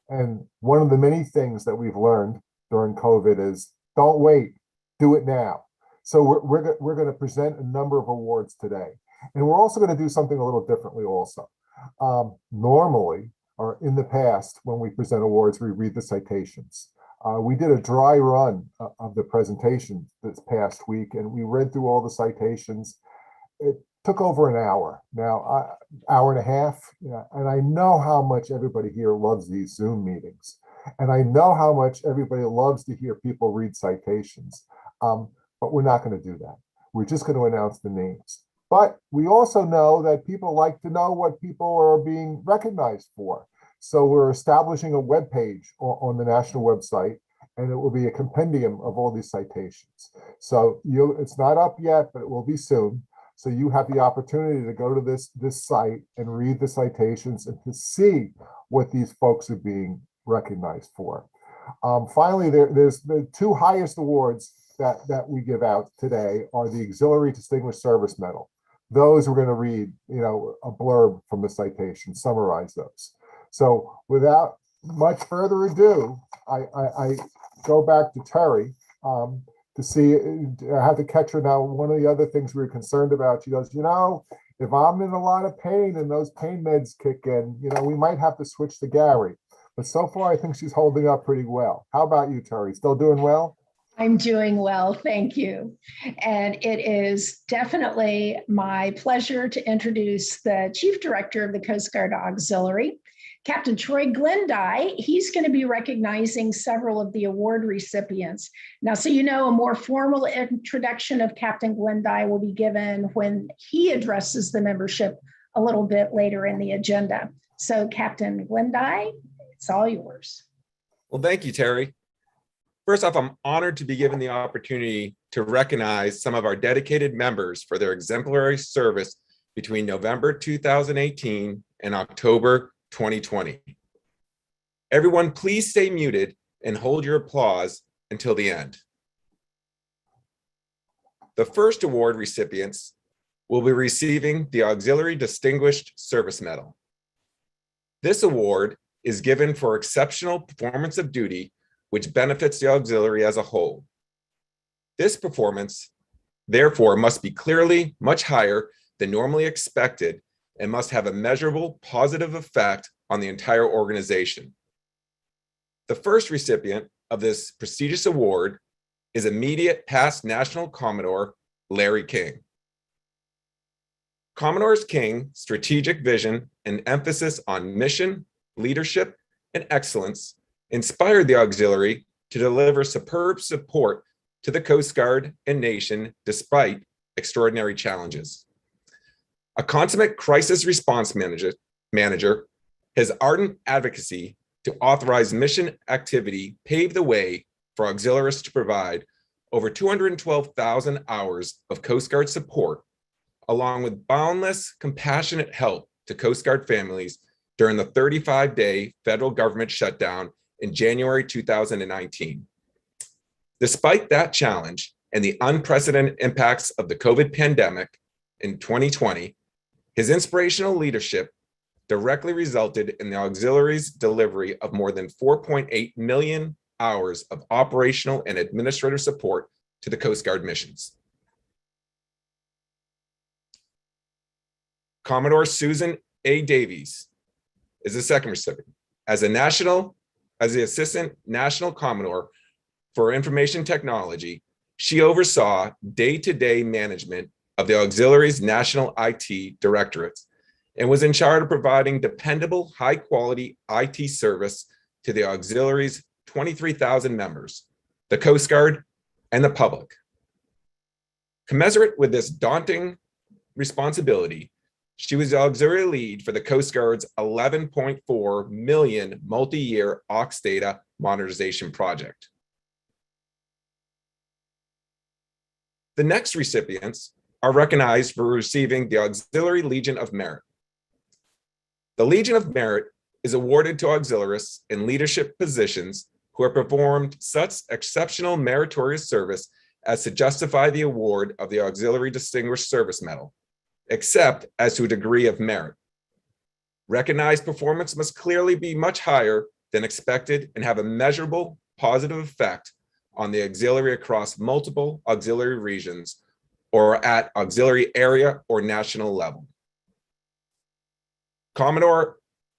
[SPEAKER 1] And one of the many things that we've learned during COVID is don't wait, do it now. So we're going to present a number of awards today. And we're also going to do something a little differently also. Normally, or in the past, when we present awards, we read the citations. We did a dry run of the presentation this past week, and we read through all the citations. It took over an hour, now hour and a half. And I know how much everybody here loves these Zoom meetings. And I know how much everybody loves to hear people read citations. But we're not going to do that. We're just going to announce the names. But we also know that people like to know what people are being recognized for. So we're establishing a web page on the national website, and it will be a compendium of all these citations. So it's not up yet, but it will be soon. So you have the opportunity to go to this site and read the citations and to see what these folks are being recognized for. Finally, there's the two highest awards that we give out today are the Auxiliary Distinguished Service Medal. Those we're going to read, a blurb from the citation, summarize those. So without much further ado, I go back to Terry to see, I have to catch her now. One of the other things we were concerned about, she goes, if I'm in a lot of pain and those pain meds kick in, we might have to switch to Gary. But so far, I think she's holding up pretty well. How about you, Terry? Still doing well?
[SPEAKER 6] I'm doing well, thank you. And it is definitely my pleasure to introduce the Chief Director of the Coast Guard Auxiliary, Captain Troy Glendy. He's going to be recognizing several of the award recipients. Now, so a more formal introduction of Captain Glendy will be given when he addresses the membership a little bit later in the agenda. So Captain Glendy, it's all yours.
[SPEAKER 3] Well, thank you, Terry. First off, I'm honored to be given the opportunity to recognize some of our dedicated members for their exemplary service between November 2018 and October 2020. Everyone, please stay muted and hold your applause until the end. The first award recipients will be receiving the Auxiliary Distinguished Service Medal. This award is given for exceptional performance of duty which benefits the auxiliary as a whole. This performance, therefore, must be clearly much higher than normally expected and must have a measurable positive effect on the entire organization. The first recipient of this prestigious award is immediate past National Commodore Larry King. Commodore King's strategic vision and emphasis on mission, leadership, and excellence inspired the auxiliary to deliver superb support to the Coast Guard and nation despite extraordinary challenges. A consummate crisis response manager, his ardent advocacy to authorize mission activity paved the way for auxiliarists to provide over 212,000 hours of Coast Guard support, along with boundless compassionate help to Coast Guard families during the 35-day federal government shutdown in January 2019. Despite that challenge and the unprecedented impacts of the COVID pandemic in 2020, his inspirational leadership directly resulted in the Auxiliaries' delivery of more than 4.8 million hours of operational and administrative support to the Coast Guard missions. Commodore Susan A. Davies is the second recipient. As the Assistant National Commodore for Information Technology, she oversaw day-to-day management of the Auxiliaries' National IT Directorates and was in charge of providing dependable, high-quality IT service to the Auxiliaries' 23,000 members, the Coast Guard, and the public. Commensurate with this daunting responsibility, she was the auxiliary lead for the Coast Guard's 11.4 million multi-year aux data modernization project. The next recipients are recognized for receiving the Auxiliary Legion of Merit. The Legion of Merit is awarded to auxiliarists in leadership positions who have performed such exceptional meritorious service as to justify the award of the Auxiliary Distinguished Service Medal, except as to a degree of merit. Recognized performance must clearly be much higher than expected and have a measurable positive effect on the auxiliary across multiple auxiliary regions or at auxiliary area or national level. Commodore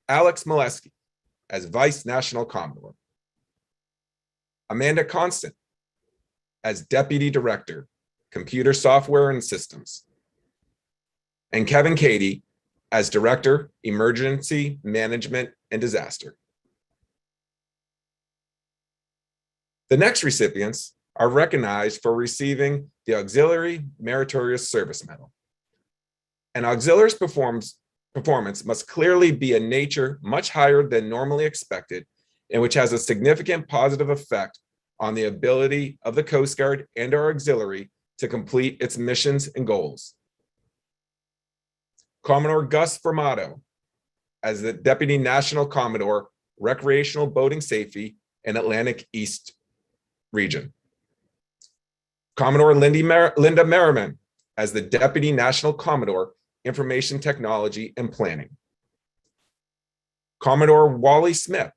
[SPEAKER 3] Alex Malewski as Vice National Commodore. Amanda Constant as Deputy Director, Computer Software and Systems. And Kevin Cady as Director, Emergency Management and Disaster. The next recipients are recognized for receiving the Auxiliary Meritorious Service Medal. An auxiliary's performance must clearly be a nature much higher than normally expected and which has a significant positive effect on the ability of the Coast Guard and our auxiliary to complete its missions and goals. Commodore Gus Formato as the Deputy National Commodore, Recreational Boating Safety in Atlantic East Region. Commodore Linda Merriman as the Deputy National Commodore, Information Technology and Planning. Commodore Wally Smith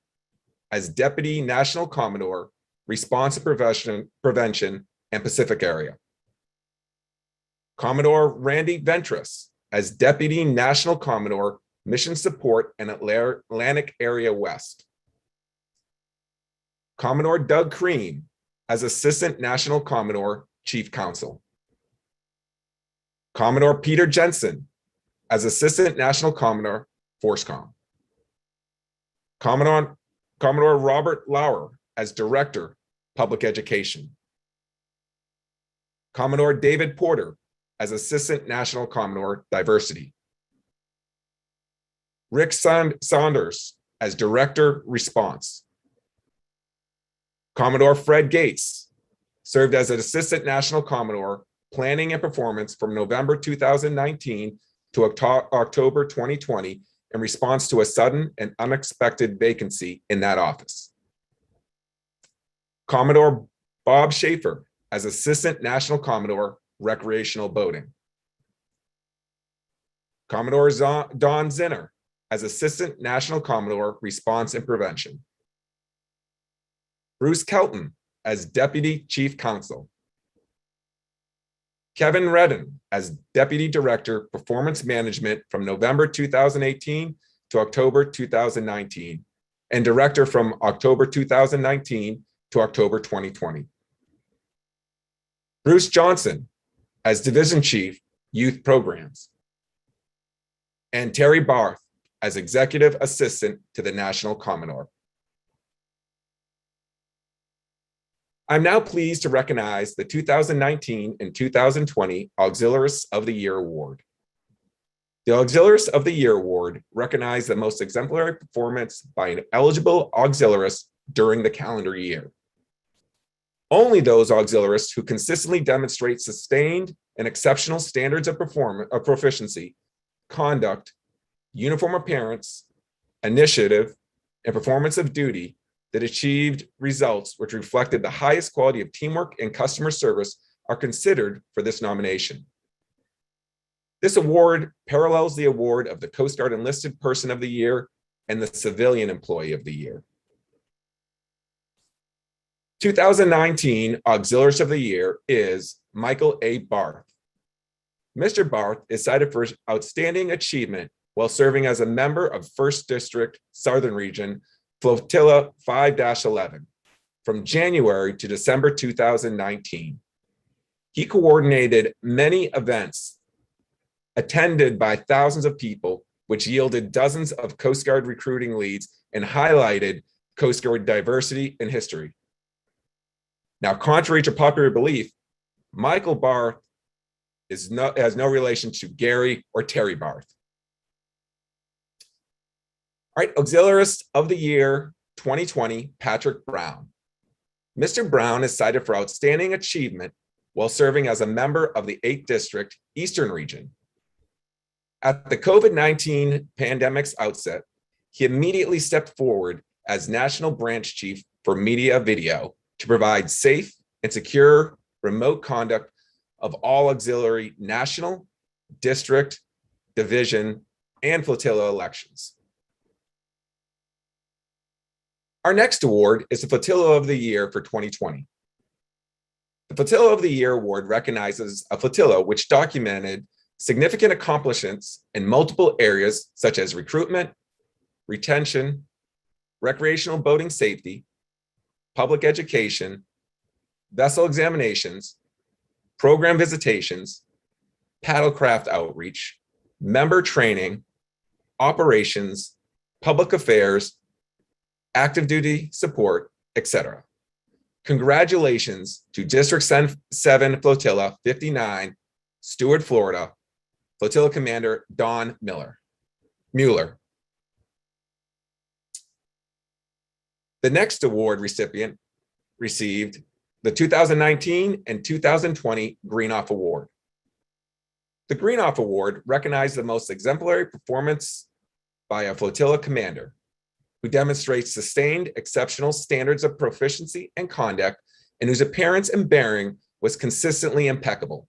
[SPEAKER 3] as Deputy National Commodore, Response and Prevention and Pacific Area. Commodore Randy Ventris as Deputy National Commodore, Mission Support and Atlantic Area West. Commodore Doug Crean as Assistant National Commodore, Chief Counsel. Commodore Peter Jensen as Assistant National Commodore, ForceCom. Commodore Robert Lauer as Director, Public Education. Commodore David Porter as Assistant National Commodore, Diversity. Rick Saunders as Director, Response. Commodore Fred Gates served as an Assistant National Commodore, Planning and Performance from November 2019 to October 2020 in response to a sudden and unexpected vacancy in that office. Commodore Bob Schaefer as Assistant National Commodore, Recreational Boating. Commodore Don Zinner as Assistant National Commodore, Response and Prevention. Bruce Kelton as Deputy Chief Counsel. Kevin Redden as Deputy Director, Performance Management from November 2018 to October 2019, and Director from October 2019 to October 2020. Bruce Johnson as Division Chief, Youth Programs. And Terry Barth as Executive Assistant to the National Commodore. I'm now pleased to recognize the 2019 and 2020 Auxiliarist of the Year Award. The Auxiliarist of the Year Award recognizes the most exemplary performance by an eligible auxiliarist during the calendar year. Only those auxiliarists who consistently demonstrate sustained and exceptional standards of proficiency, conduct, uniform appearance, initiative, and performance of duty that achieved results which reflected the highest quality of teamwork and customer service are considered for this nomination. This award parallels the award of the Coast Guard Enlisted Person of the Year and the Civilian Employee of the Year. 2019 Auxiliarist of the Year is Michael A. Barth. Mr. Barth is cited for outstanding achievement while serving as a member of 1st District Southern Region Flotilla 5-11 from January to December 2019. He coordinated many events attended by thousands of people, which yielded dozens of Coast Guard recruiting leads and highlighted Coast Guard diversity and history. Now, contrary to popular belief, Michael Barth has no relation to Gary or Terry Barth. All right, Auxiliarist of the Year 2020, Patrick Brown. Mr. Brown is cited for outstanding achievement while serving as a member of the 8th District Eastern Region. At the COVID-19 pandemic's outset, he immediately stepped forward as National Branch Chief for Media Video to provide safe and secure remote conduct of all auxiliary national, district, division, and flotilla elections. Our next award is the Flotilla of the Year for 2020. The Flotilla of the Year award recognizes a flotilla which documented significant accomplishments in multiple areas such as recruitment, retention, recreational boating safety, public education, vessel examinations, program visitations, paddlecraft outreach, member training, operations, public affairs, active duty support, etc. Congratulations to District 7 Flotilla 59, Stewart, Florida, Flotilla Commander Don Mueller. The next award recipient received the 2019 and 2020 Greenough Award. The Greenough Award recognized the most exemplary performance by a flotilla commander who demonstrates sustained exceptional standards of proficiency and conduct and whose appearance and bearing was consistently impeccable.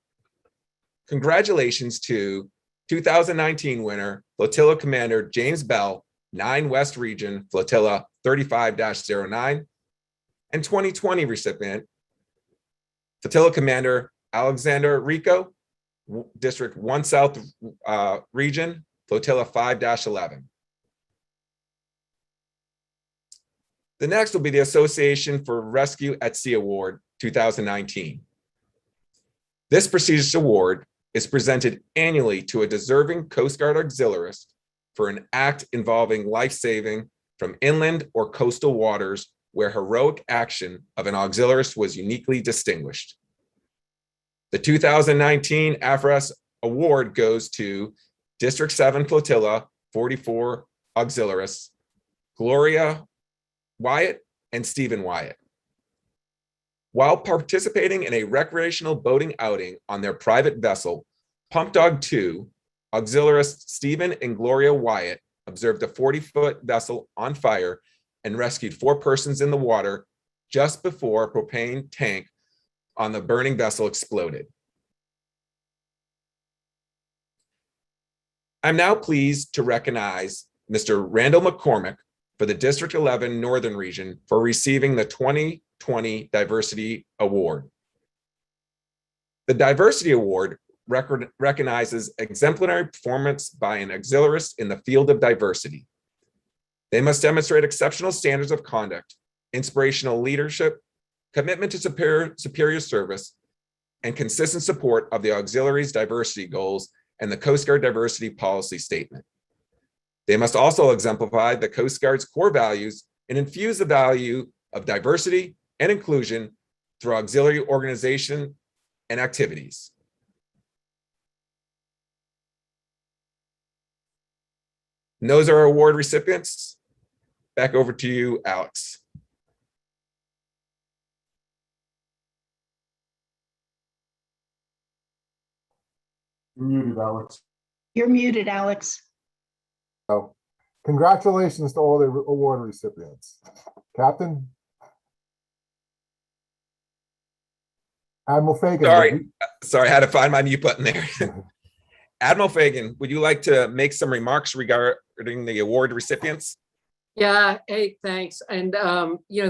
[SPEAKER 3] Congratulations to 2019 winner, Flotilla Commander James Bell, 9 West Region, Flotilla 35-09, and 2020 recipient, Flotilla Commander Alexander Rico, District 1 South Region, Flotilla 5-11. The next will be the Association for Rescue at Sea Award 2019. This prestigious award is presented annually to a deserving Coast Guard auxiliarist for an act involving life-saving from inland or coastal waters where heroic action of an auxiliarist was uniquely distinguished. The 2019 AFRES award goes to District 7 Flotilla 44 auxiliarists, Gloria Wyatt and Stephen Wyatt. While participating in a recreational boating outing on their private vessel, Pump Dog 2, auxiliarists Stephen and Gloria Wyatt observed a 40-foot vessel on fire and rescued 4 persons in the water just before a propane tank on the burning vessel exploded. I'm now pleased to recognize Mr. Randall McCormick for the District 11 Northern Region for receiving the 2020 Diversity Award. The Diversity Award recognizes exemplary performance by an auxiliarist in the field of diversity. They must demonstrate exceptional standards of conduct, inspirational leadership, commitment to superior service, and consistent support of the auxiliaries' diversity goals and the Coast Guard diversity policy statement. They must also exemplify the Coast Guard's core values and infuse the value of diversity and inclusion through auxiliary organization and activities. And those are our award recipients. Back over to you, Alex.
[SPEAKER 1] You're muted, Alex.
[SPEAKER 6] You're muted, Alex.
[SPEAKER 1] So, congratulations to all the award recipients. Captain? Admiral Fagan.
[SPEAKER 3] Sorry, I had to find my mute button there. Admiral Fagan, would you like to make some remarks regarding the award recipients?
[SPEAKER 9] Yeah, hey, thanks. And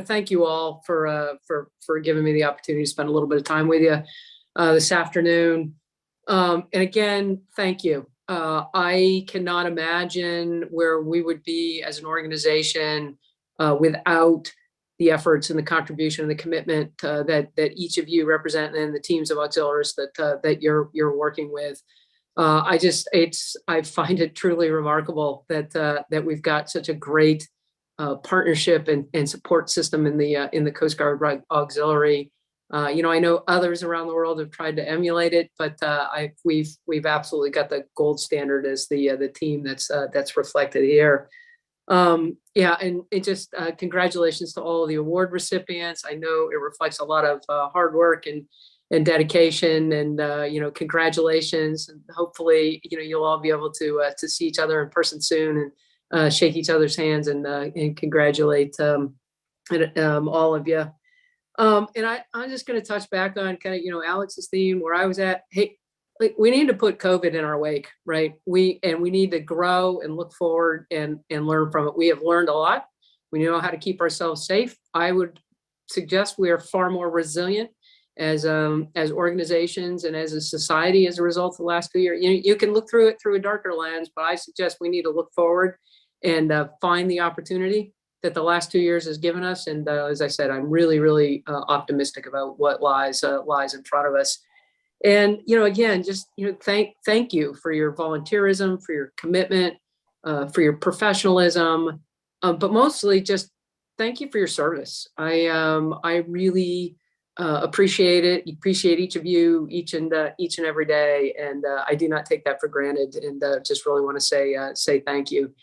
[SPEAKER 9] thank you all for giving me the opportunity to spend a little bit of time with you this afternoon. And again, thank you. I cannot imagine where we would be as an organization without the efforts and the contribution and the commitment that each of you represent and the teams of Auxiliarists that you're working with. I find it truly remarkable that we've got such a great partnership and support system in the Coast Guard Auxiliary. I know others around the world have tried to emulate it, but we've absolutely got the gold standard as the team that's reflected here. And it just congratulations to all of the award recipients. I know it reflects a lot of hard work and dedication, and congratulations. And hopefully, you'll all be able to see each other in person soon and shake each other's hands and congratulate all of you. And I'm just going to touch back on kind of, Alex's theme where I was at. Hey, we need to put COVID in our wake, right? We need to grow and look forward and learn from it. We have learned a lot. We know how to keep ourselves safe. I would suggest we are far more resilient as organizations and as a society as a result of the last few years. You can look through it through a darker lens, but I suggest we need to look forward and find the opportunity that the last 2 years has given us. And as I said, I'm really, really optimistic about what lies in front of us. And, again, just, thank you for your volunteerism, for your commitment, for your professionalism, but mostly just thank you for your service. I really appreciate it. Appreciate each of you each and every day. And I do not take that for granted, and just really want to say thank you.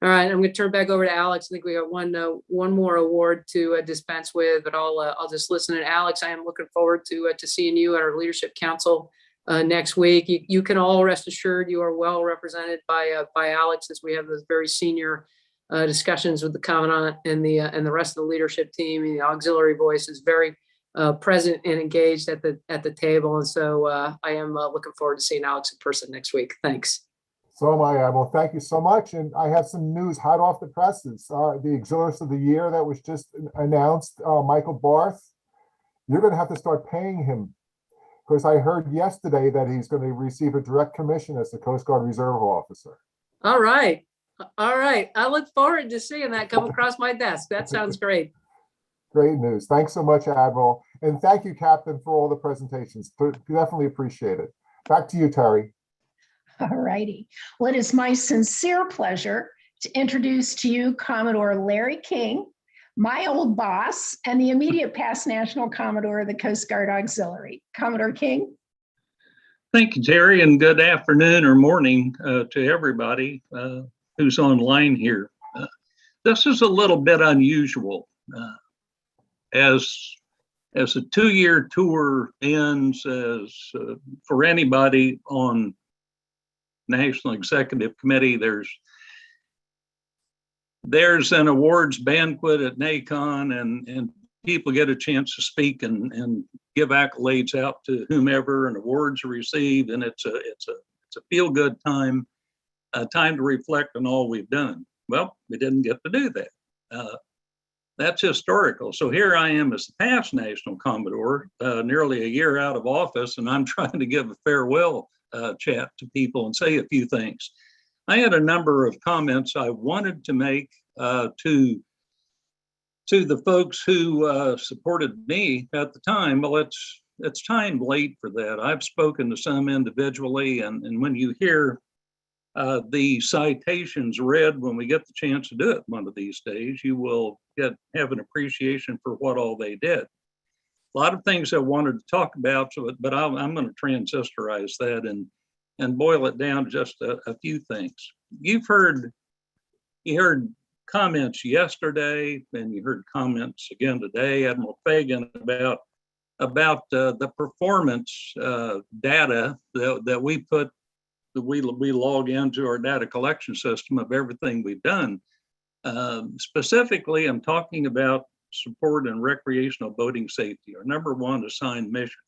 [SPEAKER 9] All right, I'm going to turn back over to Alex. I think we got one more award to dispense with, but I'll just listen. And Alex, I am looking forward to seeing you at our Leadership Council next week. You can all rest assured you are well represented by Alex, as we have those very senior discussions with the Commandant and the rest of the leadership team. And the auxiliary voice is very present and engaged at the table, and so I am looking forward to seeing Alex in person next week. Thanks.
[SPEAKER 1] So am I, Admiral. Thank you so much. And I have some news hot off the presses. The Auxiliarist of the Year that was just announced, Michael Barth, you're going to have to start paying him, because I heard yesterday that he's going to receive a direct commission as the Coast Guard Reserve Officer.
[SPEAKER 9] All right. I look forward to seeing that come across my desk. That sounds great.
[SPEAKER 1] Great news. Thanks so much, Admiral. And thank you, Captain, for all the presentations. Definitely appreciate it. Back to you, Terry.
[SPEAKER 6] All righty. Well, it is my sincere pleasure to introduce to you Commodore Larry King, my old boss, and the immediate past National Commodore of the Coast Guard Auxiliary. Commodore King.
[SPEAKER 2] Thank you, Terry, and good afternoon or morning to everybody who's online here. This is a little bit unusual. As a 2-year tour ends, as for anybody on National Executive Committee, there's an awards banquet at NACON, and people get a chance to speak and give accolades out to whomever, and awards are received, and it's a feel-good time, a time to reflect on all we've done. Well, we didn't get to do that. That's historical. So here I am as the past National Commodore, nearly a year out of office, and I'm trying to give a farewell chat to people and say a few things. I had a number of comments I wanted to make to the folks who supported me at the time. Well, it's time late for that. Have spoken to some individually, and when you hear the citations read when we get the chance to do it one of these days, you will have an appreciation for what all they did. A lot of things I wanted to talk about, but I'm going to transistorize that and boil it down to just a few things. You heard comments yesterday, and you heard comments again today, Admiral Fagan, about the performance data that we put we log into our data collection system of everything we've done. Specifically, I'm talking about support and recreational boating safety, our #1 assigned mission.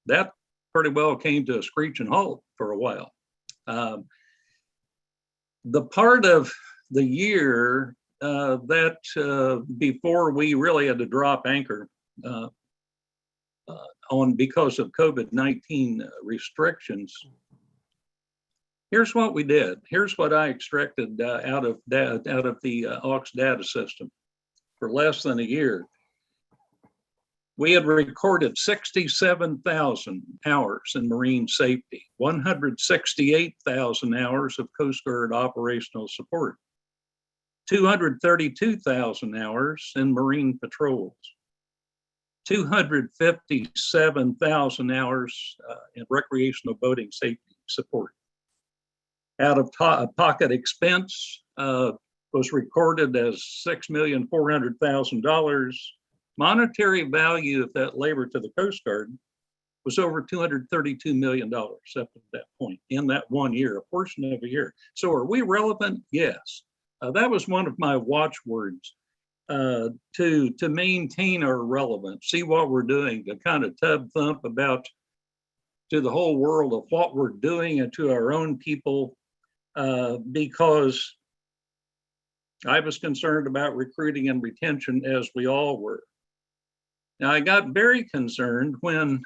[SPEAKER 2] That pretty well came to a screeching halt for a while. The part of the year that before we really had to drop anchor on because of COVID-19 restrictions, here's what we did. Here's what I extracted out of the AUX data system for less than a year. We had recorded 67,000 hours in marine safety, 168,000 hours of Coast Guard operational support, 232,000 hours in marine patrols, 257,000 hours in recreational boating safety support. Out of pocket expense was recorded as $6,400,000. Monetary value of that labor to the Coast Guard was over $232 million up at that point in that 1 year, a portion of a year. So are we relevant? Yes. That was one of my watchwords to maintain our relevance, see what we're doing, to kind of tub thump about to the whole world of what we're doing and to our own people, because I was concerned about recruiting and retention, as we all were. Now, I got very concerned when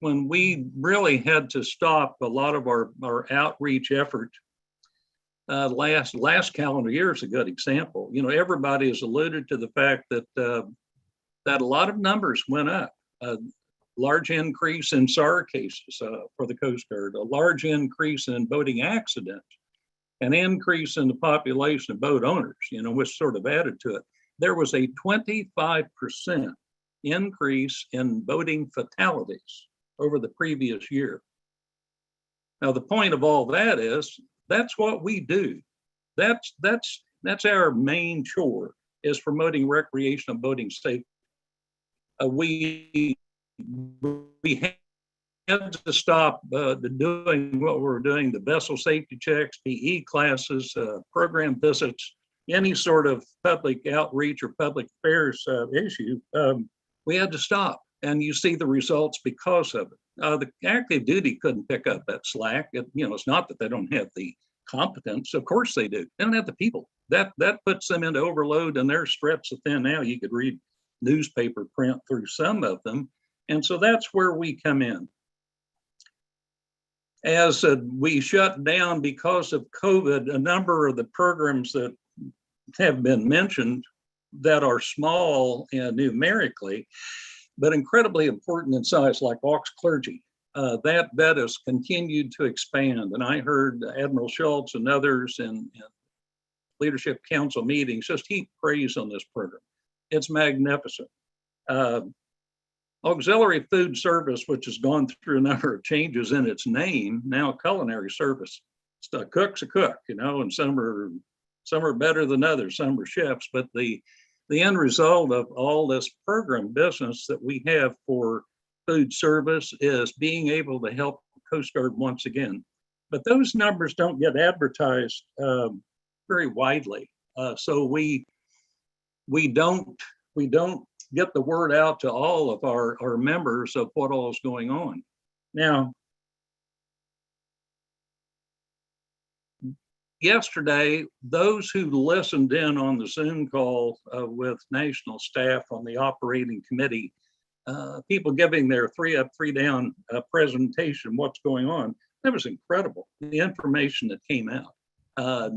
[SPEAKER 2] we really had to stop a lot of our outreach effort. Last calendar year is a good example. You know, everybody has alluded to the fact that that a lot of numbers went up. Large increase in SAR cases for the Coast Guard, a large increase in boating accidents, an increase in the population of boat owners, you know, which sort of added to it. There was a 25% increase in boating fatalities over the previous year. Now, the point of all that is, that's what we do. That's our main chore, is promoting recreational boating safety. We had to stop doing what we're doing, the vessel safety checks, PE classes, program visits, any sort of public outreach or public affairs issue. We had to stop, and you see the results because of it. The active duty couldn't pick up that slack. It's not that they don't have the competence. Of course they do. They don't have the people. That puts them into overload, and they're stretched so thin now you could read newspaper print through some of them. And so that's where we come in. As we shut down because of COVID, a number of the programs that have been mentioned that are small numerically, but incredibly important in size, like Aux Clergy, that has continued to expand. And I heard Admiral Schultz and others in Leadership Council meetings just heap praise on this program. It's magnificent. Auxiliary Food Service, which has gone through a number of changes in its name, now culinary service. A cook's a cook, and some are better than others, some are chefs, but the end result of all this program business that we have for food service is being able to help Coast Guard once again. But those numbers don't get advertised very widely. So we don't get the word out to all of our members of what all is going on. Now, yesterday, those who listened in on the Zoom call with national staff on the operating committee, people giving their 3 up, 3 down presentation, what's going on, that was incredible, the information that came out.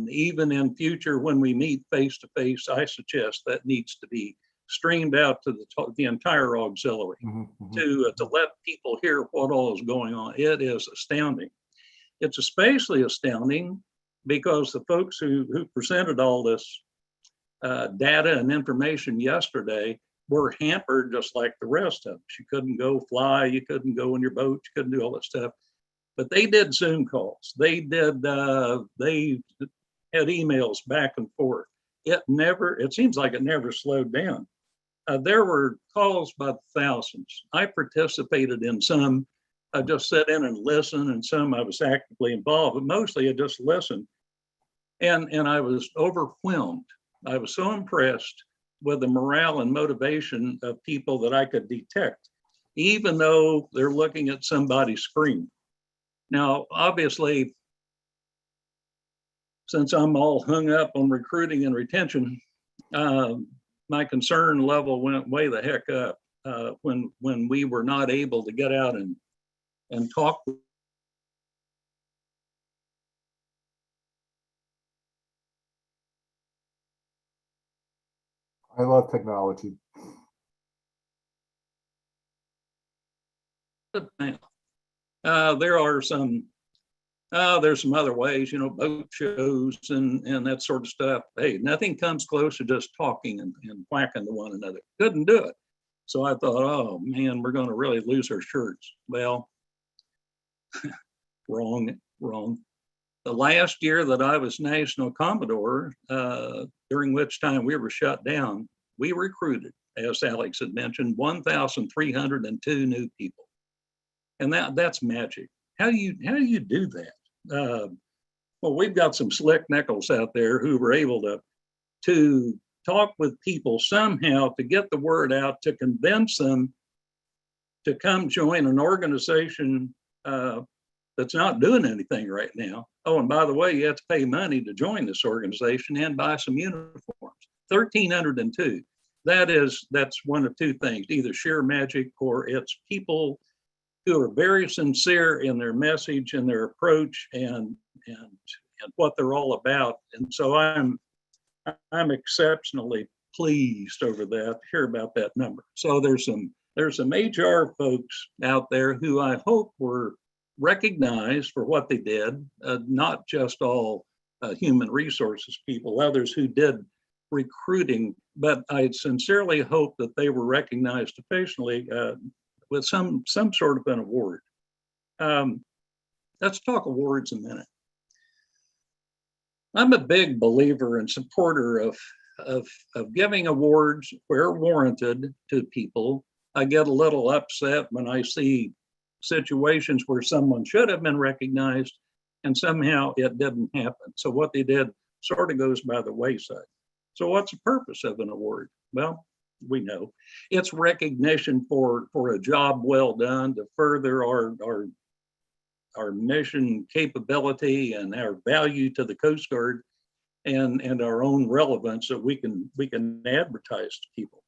[SPEAKER 2] Even in future, when we meet face to face, I suggest that needs to be streamed out to the entire auxiliary to let people hear what all is going on. It is astounding. It's especially astounding because the folks who presented all this data and information yesterday were hampered just like the rest of us. You couldn't go fly, you couldn't go in your boat, you couldn't do all that stuff. But they did Zoom calls. They had emails back and forth. It seems like it never slowed down. There were calls by the thousands. I participated in some I just sit in and listen, and some I was actively involved, but mostly I just listened. And I was overwhelmed. I was so impressed with the morale and motivation of people that I could detect, even though they're looking at somebody's screen. Now, obviously, since I'm all hung up on recruiting and retention, my concern level went way the heck up when we were not able to get out and talk.
[SPEAKER 1] I love technology.
[SPEAKER 2] There are some, there's some other ways, boat shows and that sort of stuff. Hey, nothing comes close to just talking and whacking to one another. Couldn't do it. So I thought, oh man, we're going to really lose our shirts. Well, wrong. The last year that I was National Commodore, during which time we were shut down, we recruited, as Alex had mentioned, 1,302 new people. And that's magic. How do you do that? Well, we've got some slick nickels out there who were able to talk with people somehow to get the word out, to convince them to come join an organization that's not doing anything right now. Oh, and by the way, you have to pay money to join this organization and buy some uniforms. 1,302. That's one of two things, either sheer magic or it's people who are very sincere in their message and their approach and what they're all about. And so I'm exceptionally pleased over that, hear about that number. So there's some HR folks out there who I hope were recognized for what they did, not just all human resources people, others who did recruiting, but I sincerely hope that they were recognized officially with some sort of an award. Let's talk awards a minute. I'm a big believer and supporter of giving awards where warranted to people. I get a little upset when I see situations where someone should have been recognized and somehow it didn't happen. So what they did sort of goes by the wayside. So what's the purpose of an award? Well, we know it's recognition for a job well done to further our mission capability and our value to the Coast Guard and our own relevance that we can advertise to people.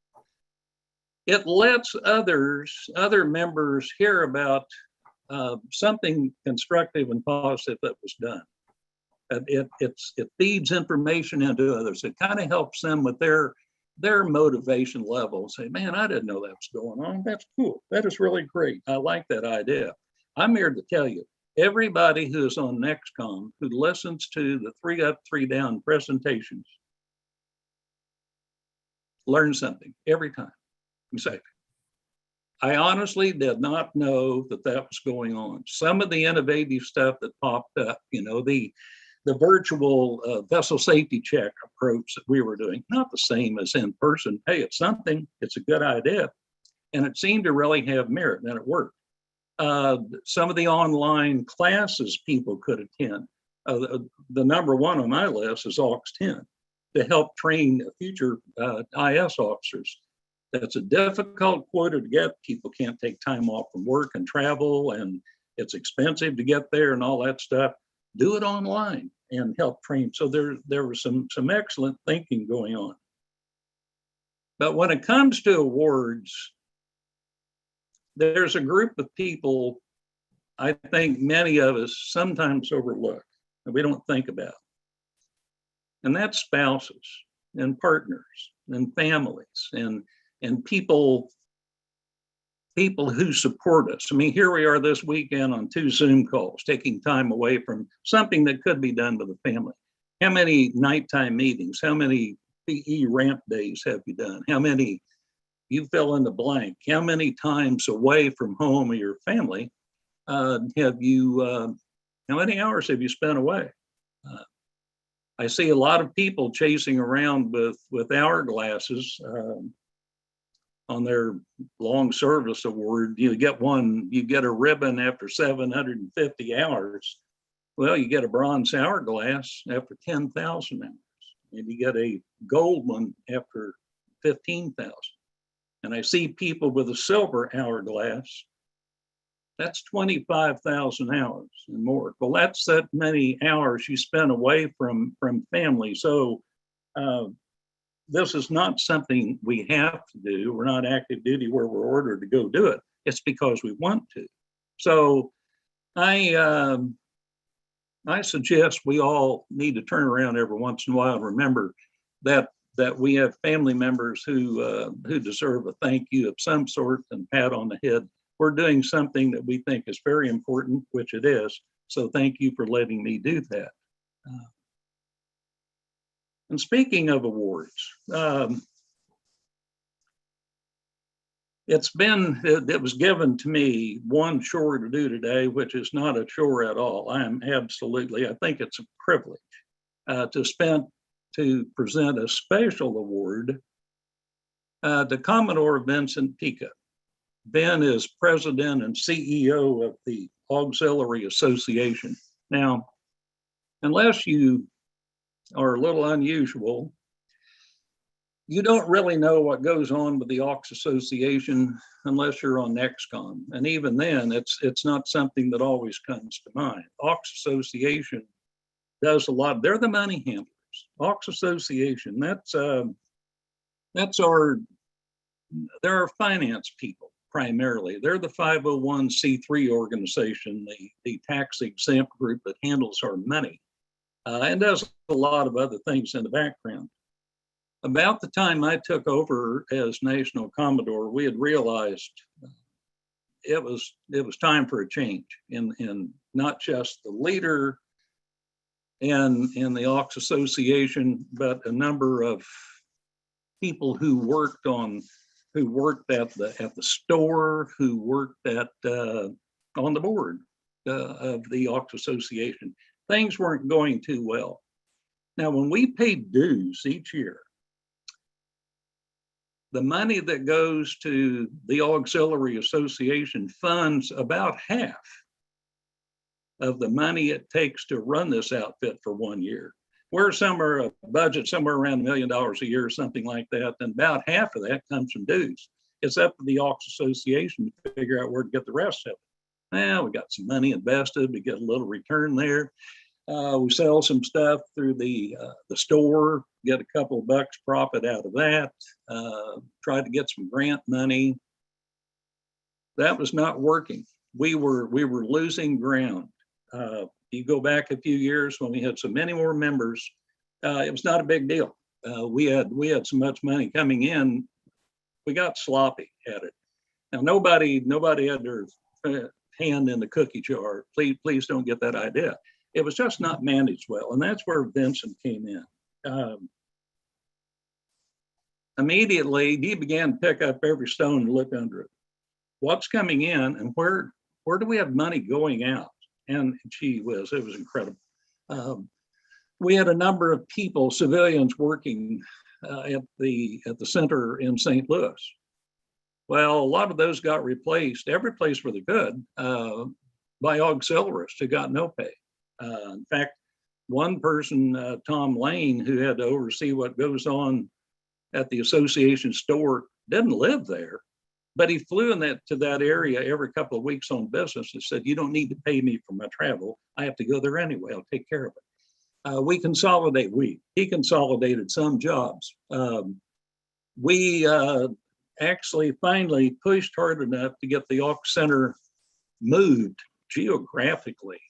[SPEAKER 2] It lets other members hear about something constructive and positive that was done. It feeds information into others. It kind of helps them with their motivation level. Say, man, I didn't know that was going on. That's cool. That is really great. I like that idea. I'm here to tell you, everybody who is on NextCom who listens to the 3 Up, 3 Down presentations learns something every time. You say, I honestly did not know that was going on. Some of the innovative stuff that popped up, the virtual vessel safety check approach that we were doing, not the same as in person. Hey, it's something, it's a good idea. And it seemed to really have merit and it worked. Some of the online classes people could attend. The number one on my list is Aux 10 to help train future IS officers. That's a difficult quota to get. People can't take time off from work and travel, and it's expensive to get there and all that stuff. Do it online and help train. So there was some excellent thinking going on. But when it comes to awards, there's a group of people I think many of us sometimes overlook and we don't think about. And that's spouses and partners and families and people who support us. I mean, here we are this weekend on 2 Zoom calls, taking time away from something that could be done with the family. How many nighttime meetings? How many PE ramp days have you done? How many, you fill in the blank, how many times away from home or your family have you, how many hours have you spent away? I see a lot of people chasing around with hourglasses, on their long service award. You get a ribbon after 750 hours. Well, you get a bronze hourglass after 10,000 hours, and you get a gold one after 15,000. And I see people with a silver hourglass. That's 25,000 hours and more. Well, that's that many hours you spend away from family. So this is not something we have to do. We're not active duty where we're ordered to go do it. It's because we want to. So I suggest we all need to turn around every once in a while and remember that we have family members who deserve a thank you of some sort and pat on the head. We're doing something that we think is very important, which it is. So thank you for letting me do that. And speaking of awards, it was given to me one chore to do today, which is not a chore at all. I think it's a privilege to present a special award to Commodore Vincent Pica. Ben is president and CEO of the Auxiliary Association. Now, unless you are a little unusual, you don't really know what goes on with the Aux Association unless you're on NextCom. And even then, it's not something that always comes to mind. Aux Association does a lot. They're the money handlers. Aux Association, they're our finance people primarily. They're the 501c3 organization, the tax exempt group that handles our money and does a lot of other things in the background. About the time I took over as National Commodore, we had realized it was time for a change in not just the leader in the Aux Association, but a number of people who worked at the store, who worked on the board of the Aux Association. Things weren't going too well. Now, when we paid dues each year, the money that goes to the Auxiliary Association funds about half of the money it takes to run this outfit for 1 year. We're a budget somewhere around $1 million a year, something like that, and about half of that comes from dues. It's up to the Aux Association to figure out where to get the rest of it. Well, we got some money invested, we get a little return there. We sell some stuff through the store, get a couple of bucks profit out of that, tried to get some grant money. That was not working. We were losing ground. You go back a few years when we had so many more members, it was not a big deal. We had so much money coming in, we got sloppy at it. Now nobody had their hand in the cookie jar. Please don't get that idea. It was just not managed well, and that's where Vincent came in. Immediately, he began to pick up every stone and look under it. What's coming in, and where do we have money going out? And gee whiz, it was incredible. We had a number of people, civilians, working at the center in St. Louis. Well, a lot of those got replaced, every place where they could, by auxiliarists who got no pay. In fact, one person, Tom Lane, who had to oversee what goes on at the association store, didn't live there, but he flew to that area every couple of weeks on business and said, "You don't need to pay me for my travel. I have to go there anyway. I'll take care of it." He consolidated some jobs. We actually finally pushed hard enough to get the Aux Center moved geographically.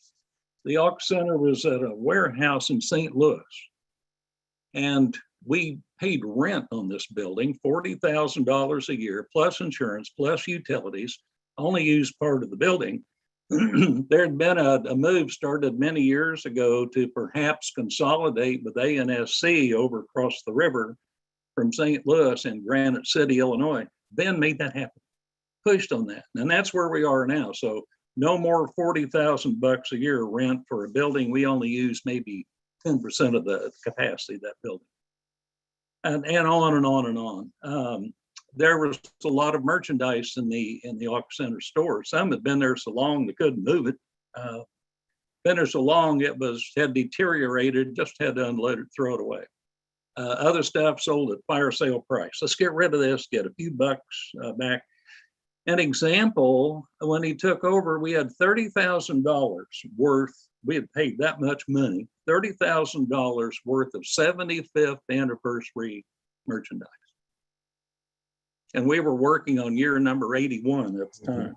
[SPEAKER 2] The Aux Center was at a warehouse in St. Louis, and we paid rent on this building, $40,000 a year, plus insurance, plus utilities, only used part of the building. There had been a move started many years ago to perhaps consolidate with ANSC over across the river from St. Louis in Granite City, Illinois. Ben made that happen, pushed on that. And that's where we are now. So no more $40,000 a year rent for a building. We only use maybe 10% of the capacity of that building. And on and on and on. there was a lot of merchandise in the Aux Center store. Some had been there so long they couldn't move it. Been there so long it had deteriorated, just had to unload it, throw it away. Other stuff sold at fire sale price. Let's get rid of this, get a few bucks back. An example, when he took over, we had $30,000 worth, we had paid that much money, $30,000 worth of 75th anniversary merchandise. And we were working on year number 81 at the time.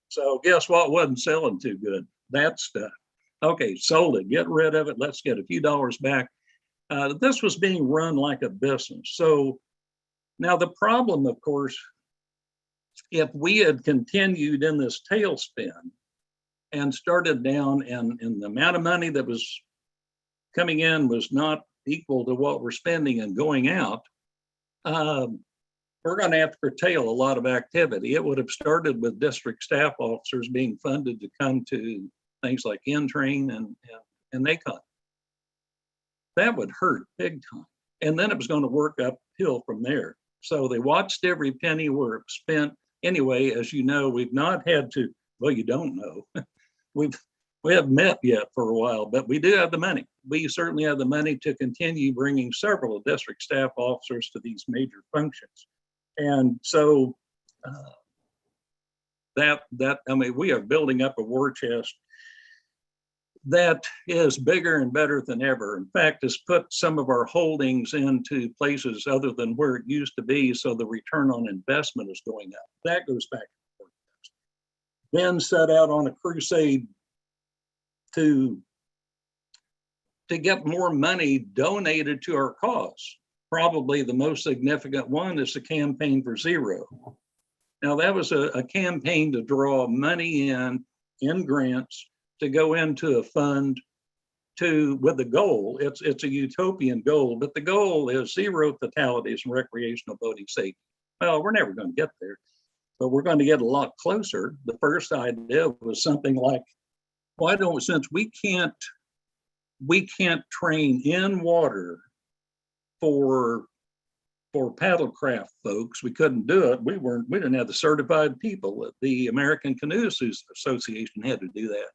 [SPEAKER 2] So guess what wasn't selling too good? That stuff. Okay, sold it, get rid of it, let's get a few dollars back. This was being run like a business. So now the problem, of course, if we had continued in this tailspin and started down and the amount of money that was coming in was not equal to what we're spending and going out, we're going to have to curtail a lot of activity. It would have started with district staff officers being funded to come to things like N-Train and NACON. That would hurt big time. And then it was going to work uphill from there. So they watched every penny where it spent. Anyway, as you know, we've not had to, well, you don't know. we haven't met yet for a while, but we do have the money. We certainly have the money to continue bringing several district staff officers to these major functions. And so I mean, we are building up a war chest that is bigger and better than ever. In fact, has put some of our holdings into places other than where it used to be, so the return on investment is going up. That goes back to the then set out on a crusade to get more money donated to our cause. Probably the most significant one is the Campaign for Zero. Now that was a campaign to draw money in grants to go into a fund with the goal, it's a utopian goal, but the goal is 0 fatalities and recreational boating safety. Well, we're never going to get there, but we're going to get a lot closer. The first idea was something like, why don't, since we can't train in water for paddlecraft folks, we couldn't do it. We didn't have the certified people. The American Canoe Association had to do that.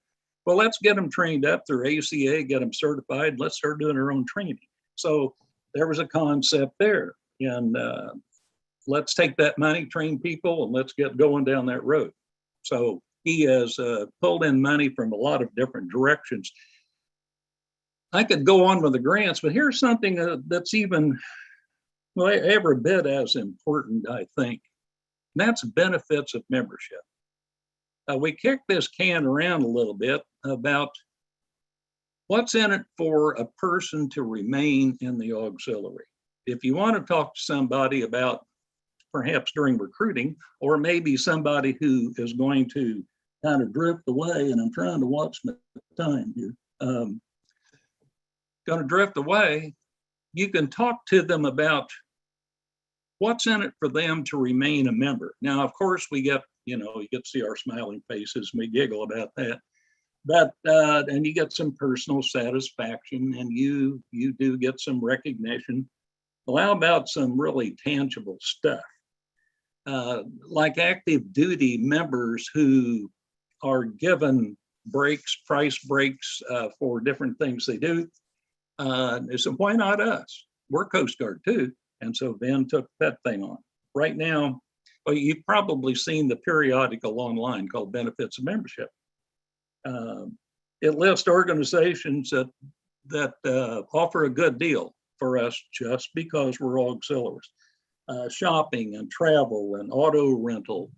[SPEAKER 2] Well, let's get them trained up through ACA, get them certified. Let's start doing our own training. So there was a concept there, and let's take that money, train people, and let's get going down that road. So he has pulled in money from a lot of different directions. I could go on with the grants, but here's something that's even, well, every bit as important, I think. And that's benefits of membership. We kicked this can around a little bit about what's in it for a person to remain in the auxiliary. If you want to talk to somebody about perhaps during recruiting, or maybe somebody who is going to kind of drift away, and I'm trying to watch my time here, going to drift away, you can talk to them about what's in it for them to remain a member. Now, of course, we get, you get to see our smiling faces and we giggle about that. But, and you get some personal satisfaction, and you do get some recognition. Well, how about some really tangible stuff? Like active duty members who are given breaks, price breaks for different things they do. So why not us? We're Coast Guard too. And so Ben took that thing on. Right now, well, you've probably seen the periodical online called Benefits of Membership. It lists organizations that offer a good deal for us just because we're auxiliaries. Shopping and travel and auto rental,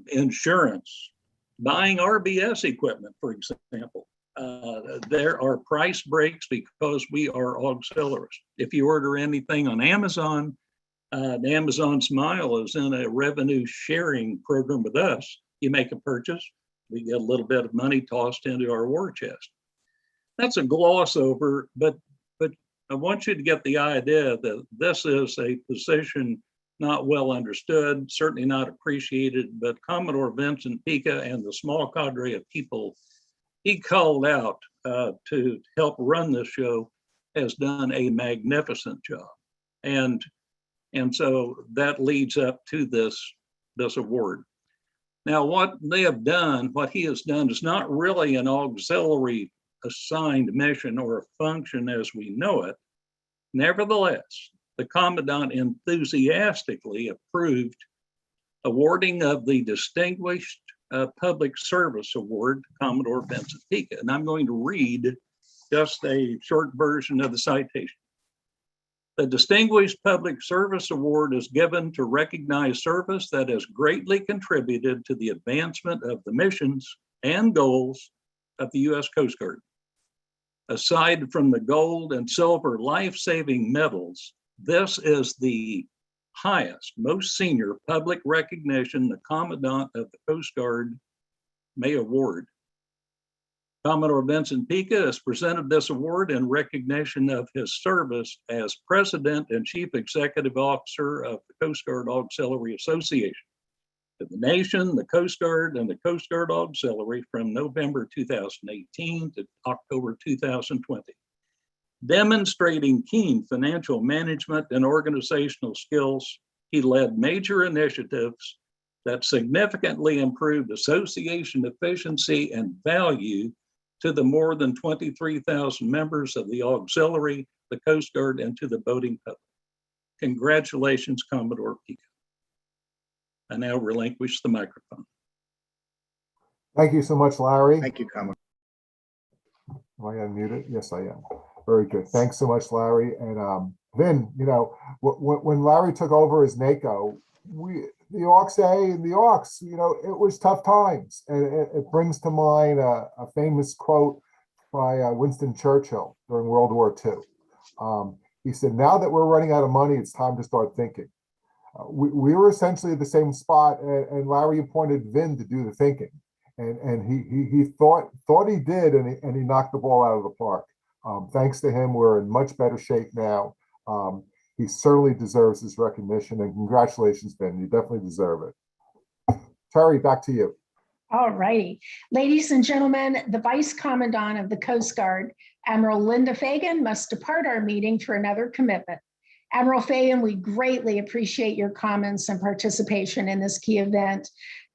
[SPEAKER 2] insurance, buying RBS equipment, for example. There are price breaks because we are auxiliaries. If you order anything on Amazon, the Amazon Smile is in a revenue sharing program with us. You make a purchase, we get a little bit of money tossed into our war chest. That's a gloss over, but I want you to get the idea that this is a position not well understood, certainly not appreciated, but Commodore Vincent Pica and the small cadre of people he called out to help run this show has done a magnificent job. And And so that leads up to this award. Now, what they have done, what he has done is not really an auxiliary assigned mission or a function as we know it. Nevertheless, the Commandant enthusiastically approved awarding of the Distinguished Public Service Award to Commodore Vincent Pica. And I'm going to read just a short version of the citation. The Distinguished Public Service Award is given to recognize service that has greatly contributed to the advancement of the missions and goals of the U.S. Coast Guard. Aside from the gold and silver life-saving medals, this is the highest, most senior public recognition the Commandant of the Coast Guard may award. Commodore Vincent Pica has presented this award in recognition of his service as President and Chief Executive Officer of the Coast Guard Auxiliary Association to the nation, the Coast Guard, and the Coast Guard Auxiliary from November 2018 to October 2020. Demonstrating keen financial management and organizational skills, he led major initiatives that significantly improved association efficiency and value to the more than 23,000 members of the Auxiliary, the Coast Guard, and to the boating public. Congratulations, Commodore Pica. I now relinquish the microphone.
[SPEAKER 1] Thank you so much, Larry.
[SPEAKER 4] Thank you, Commodore.
[SPEAKER 1] Am I unmuted? Yes, I am. Very good. Thanks so much, Larry. And Vin, you know, when Larry took over as NACO, the Aux and the Aux, you know, it was tough times. And it brings to mind a famous quote by Winston Churchill during World War II. He said, now that we're running out of money, it's time to start thinking. We were essentially at the same spot, and Larry appointed Vin to do the thinking. And he thought he did, and he knocked the ball out of the park. Thanks to him, we're in much better shape now. He certainly deserves his recognition, and congratulations, Ben. You definitely deserve it. Terry, back to you.
[SPEAKER 6] All righty. Ladies and gentlemen, the Vice Commandant of the Coast Guard, Admiral Linda Fagan, must depart our meeting for another commitment. Admiral Fagan, we greatly appreciate your comments and participation in this key event.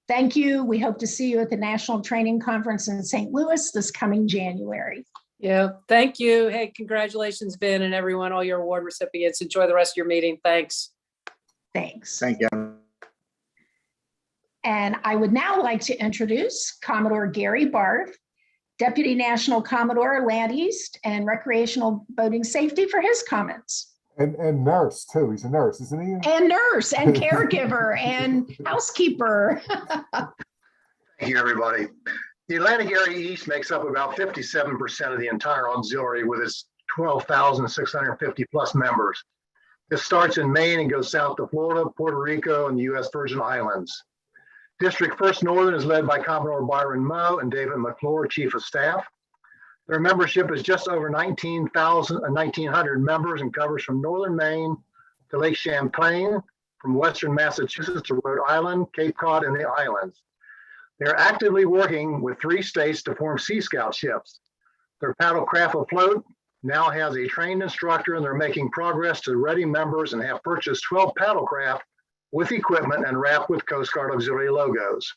[SPEAKER 6] Thank you. We hope to see you at the National Training Conference in St. Louis this coming January.
[SPEAKER 9] Yeah, thank you. Hey, congratulations, Vin, and everyone, all your award recipients. Enjoy the rest of your meeting. Thanks.
[SPEAKER 6] Thanks.
[SPEAKER 4] Thank you.
[SPEAKER 6] And I would now like to introduce Commodore Gary Barth, Deputy National Commodore, Land East and Recreational Boating Safety, for his comments.
[SPEAKER 1] And nurse, too. He's a nurse, isn't he?
[SPEAKER 6] And nurse and caregiver and housekeeper.
[SPEAKER 13] Thank you, everybody. The Atlantic Area East makes up about 57% of the entire auxiliary with its 12,650 plus members. This starts in Maine and goes south to Florida, Puerto Rico, and the U.S. Virgin Islands. District 1st Northern is led by Commodore Byron Moe and David McClure, Chief of Staff. Their membership is just over 1,900 members and covers from northern Maine to Lake Champlain, from western Massachusetts to Rhode Island, Cape Cod, and the islands. They're actively working with 3 states to form Sea Scout ships. Their paddle craft afloat now has a trained instructor, and they're making progress to ready members and have purchased 12 paddle craft with equipment and wrapped with Coast Guard auxiliary logos.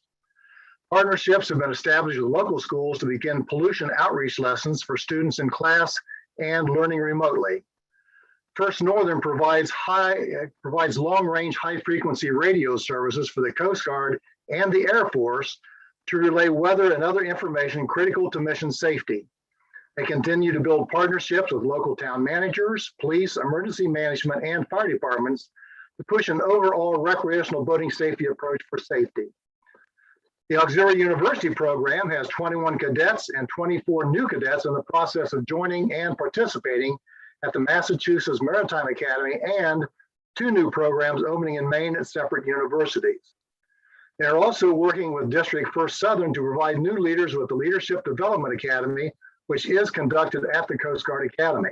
[SPEAKER 13] Partnerships have been established with local schools to begin pollution outreach lessons for students in class and learning remotely. First Northern provides long-range, high-frequency radio services for the Coast Guard and the Air Force to relay weather and other information critical to mission safety. They continue to build partnerships with local town managers, police, emergency management, and fire departments to push an overall recreational boating safety approach for safety. The Auxiliary University program has 21 cadets and 24 new cadets in the process of joining and participating at the Massachusetts Maritime Academy, and 2 new programs opening in Maine at separate universities. They're also working with District 1st Southern to provide new leaders with the Leadership Development Academy, which is conducted at the Coast Guard Academy.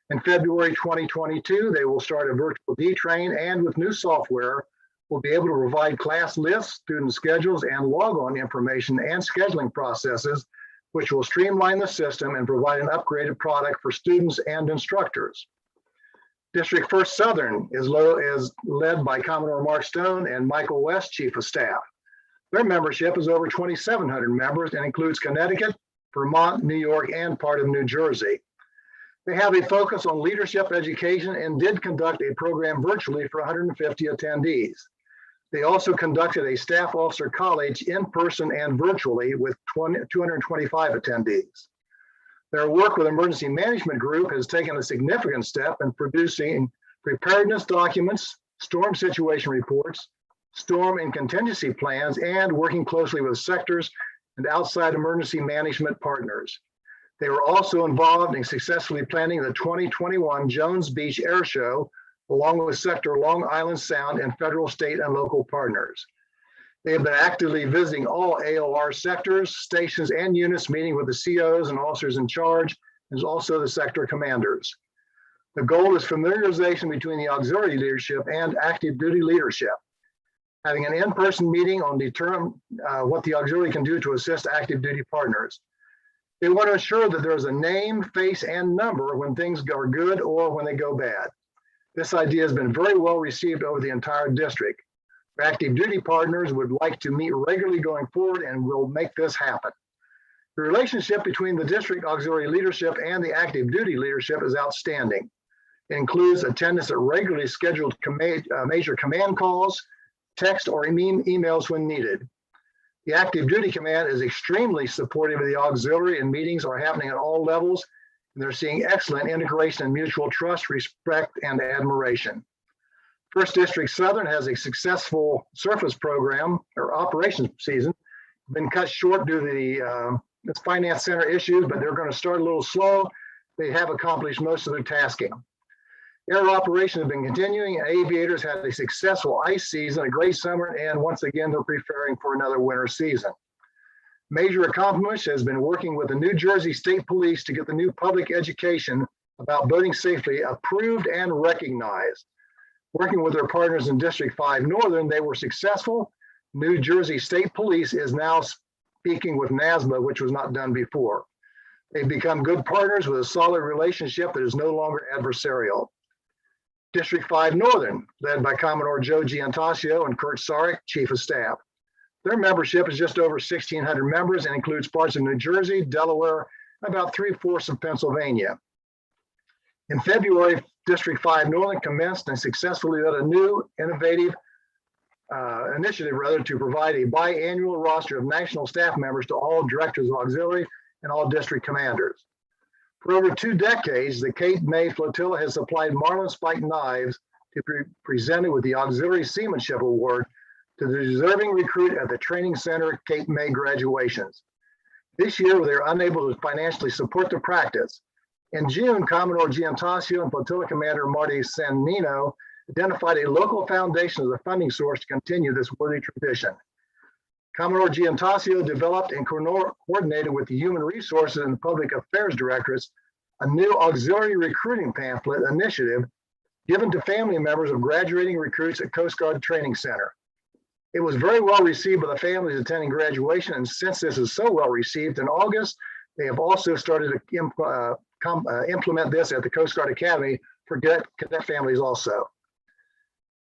[SPEAKER 13] In February 2022, they will start a virtual D-Train, and with new software, will be able to provide class lists, student schedules, and log-on information and scheduling processes, which will streamline the system and provide an upgraded product for students and instructors. District 1st Southern is led by Commodore Mark Stone and Michael West, Chief of Staff. Their membership is over 2,700 members and includes Connecticut, Vermont, New York, and part of New Jersey. They have a focus on leadership education and did conduct a program virtually for 150 attendees. They also conducted a staff officer college in person and virtually with 225 attendees. Their work with Emergency Management Group has taken a significant step in producing preparedness documents, storm situation reports, storm and contingency plans, and working closely with sectors and outside emergency management partners. They were also involved in successfully planning the 2021 Jones Beach Air Show, along with Sector Long Island Sound and federal, state, and local partners. They have been actively visiting all AOR sectors, stations, and units, meeting with the COs and officers in charge, and also the sector commanders. The goal is familiarization between the auxiliary leadership and active duty leadership. Having an in-person meeting on determine what the auxiliary can do to assist active duty partners. They want to ensure that there is a name, face, and number when things are good or when they go bad. This idea has been very well received over the entire district. Active duty partners would like to meet regularly going forward, and will make this happen. The relationship between the district auxiliary leadership and the active duty leadership is outstanding. It includes attendance at regularly scheduled major command calls, text or emails when needed. The active duty command is extremely supportive of the auxiliary, and meetings are happening at all levels, and they're seeing excellent integration and mutual trust, respect, and admiration. First District Southern has a successful surface program or operations season, been cut short due to the finance center issues, but they're going to start a little slow. They have accomplished most of their tasking. Air operations have been continuing. Aviators had a successful ice season, a great summer, and once again, they're preparing for another winter season. Major accomplishment has been working with the New Jersey State Police to get the new public education about boating safely approved and recognized. Working with their partners in District 5 Northern, they were successful. New Jersey State Police is now speaking with NASBA, which was not done before. They've become good partners with a solid relationship that is no longer adversarial. District 5 Northern, led by Commodore Joe Giantasio and Kurt Sarek, Chief of Staff. Their membership is just over 1,600 members and includes parts of New Jersey, Delaware, and about 3/4 of Pennsylvania. In February, District 5 Northern commenced and successfully led a new innovative initiative to provide a biannual roster of national staff members to all directors of auxiliary and all district commanders. For over 2 decades, the Cape May Flotilla has supplied marlin spike knives to be presented with the Auxiliary Seamanship Award to the deserving recruit at the Training Center Cape May graduations. This year, they were unable to financially support the practice. In June, Commodore Giantasio and Flotilla Commander Marty Sanino identified a local foundation as a funding source to continue this worthy tradition. Commodore Giantasio developed and coordinated with the Human Resources and Public Affairs Directorates a new auxiliary recruiting pamphlet initiative given to family members of graduating recruits at Coast Guard Training Center. It was very well received by the families attending graduation, and since this is so well received, in August, they have also started to implement this at the Coast Guard Academy for cadet families also.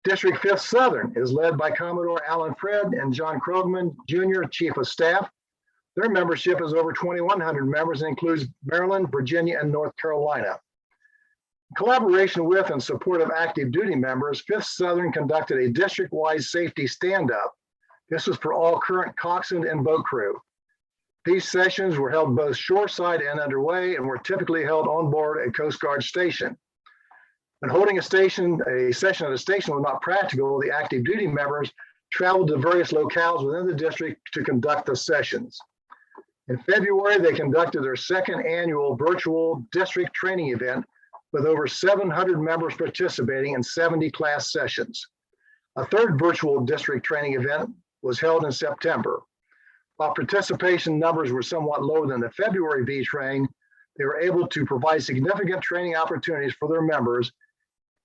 [SPEAKER 13] District 5th Southern is led by Commodore Alan Fred and John Krogman, Jr., Chief of Staff. Their membership is over 2,100 members and includes Maryland, Virginia, and North Carolina. In collaboration with and support of active duty members, 5th Southern conducted a district-wide safety stand-up. This was for all current coxswain and boat crew. These sessions were held both shoreside and underway and were typically held on board a Coast Guard station. When holding a session at a station was not practical, the active duty members traveled to various locales within the district to conduct the sessions. In February, they conducted their second annual virtual district training event with over 700 members participating in 70 class sessions. A third virtual district training event was held in September. While participation numbers were somewhat lower than the February V-Train, they were able to provide significant training opportunities for their members,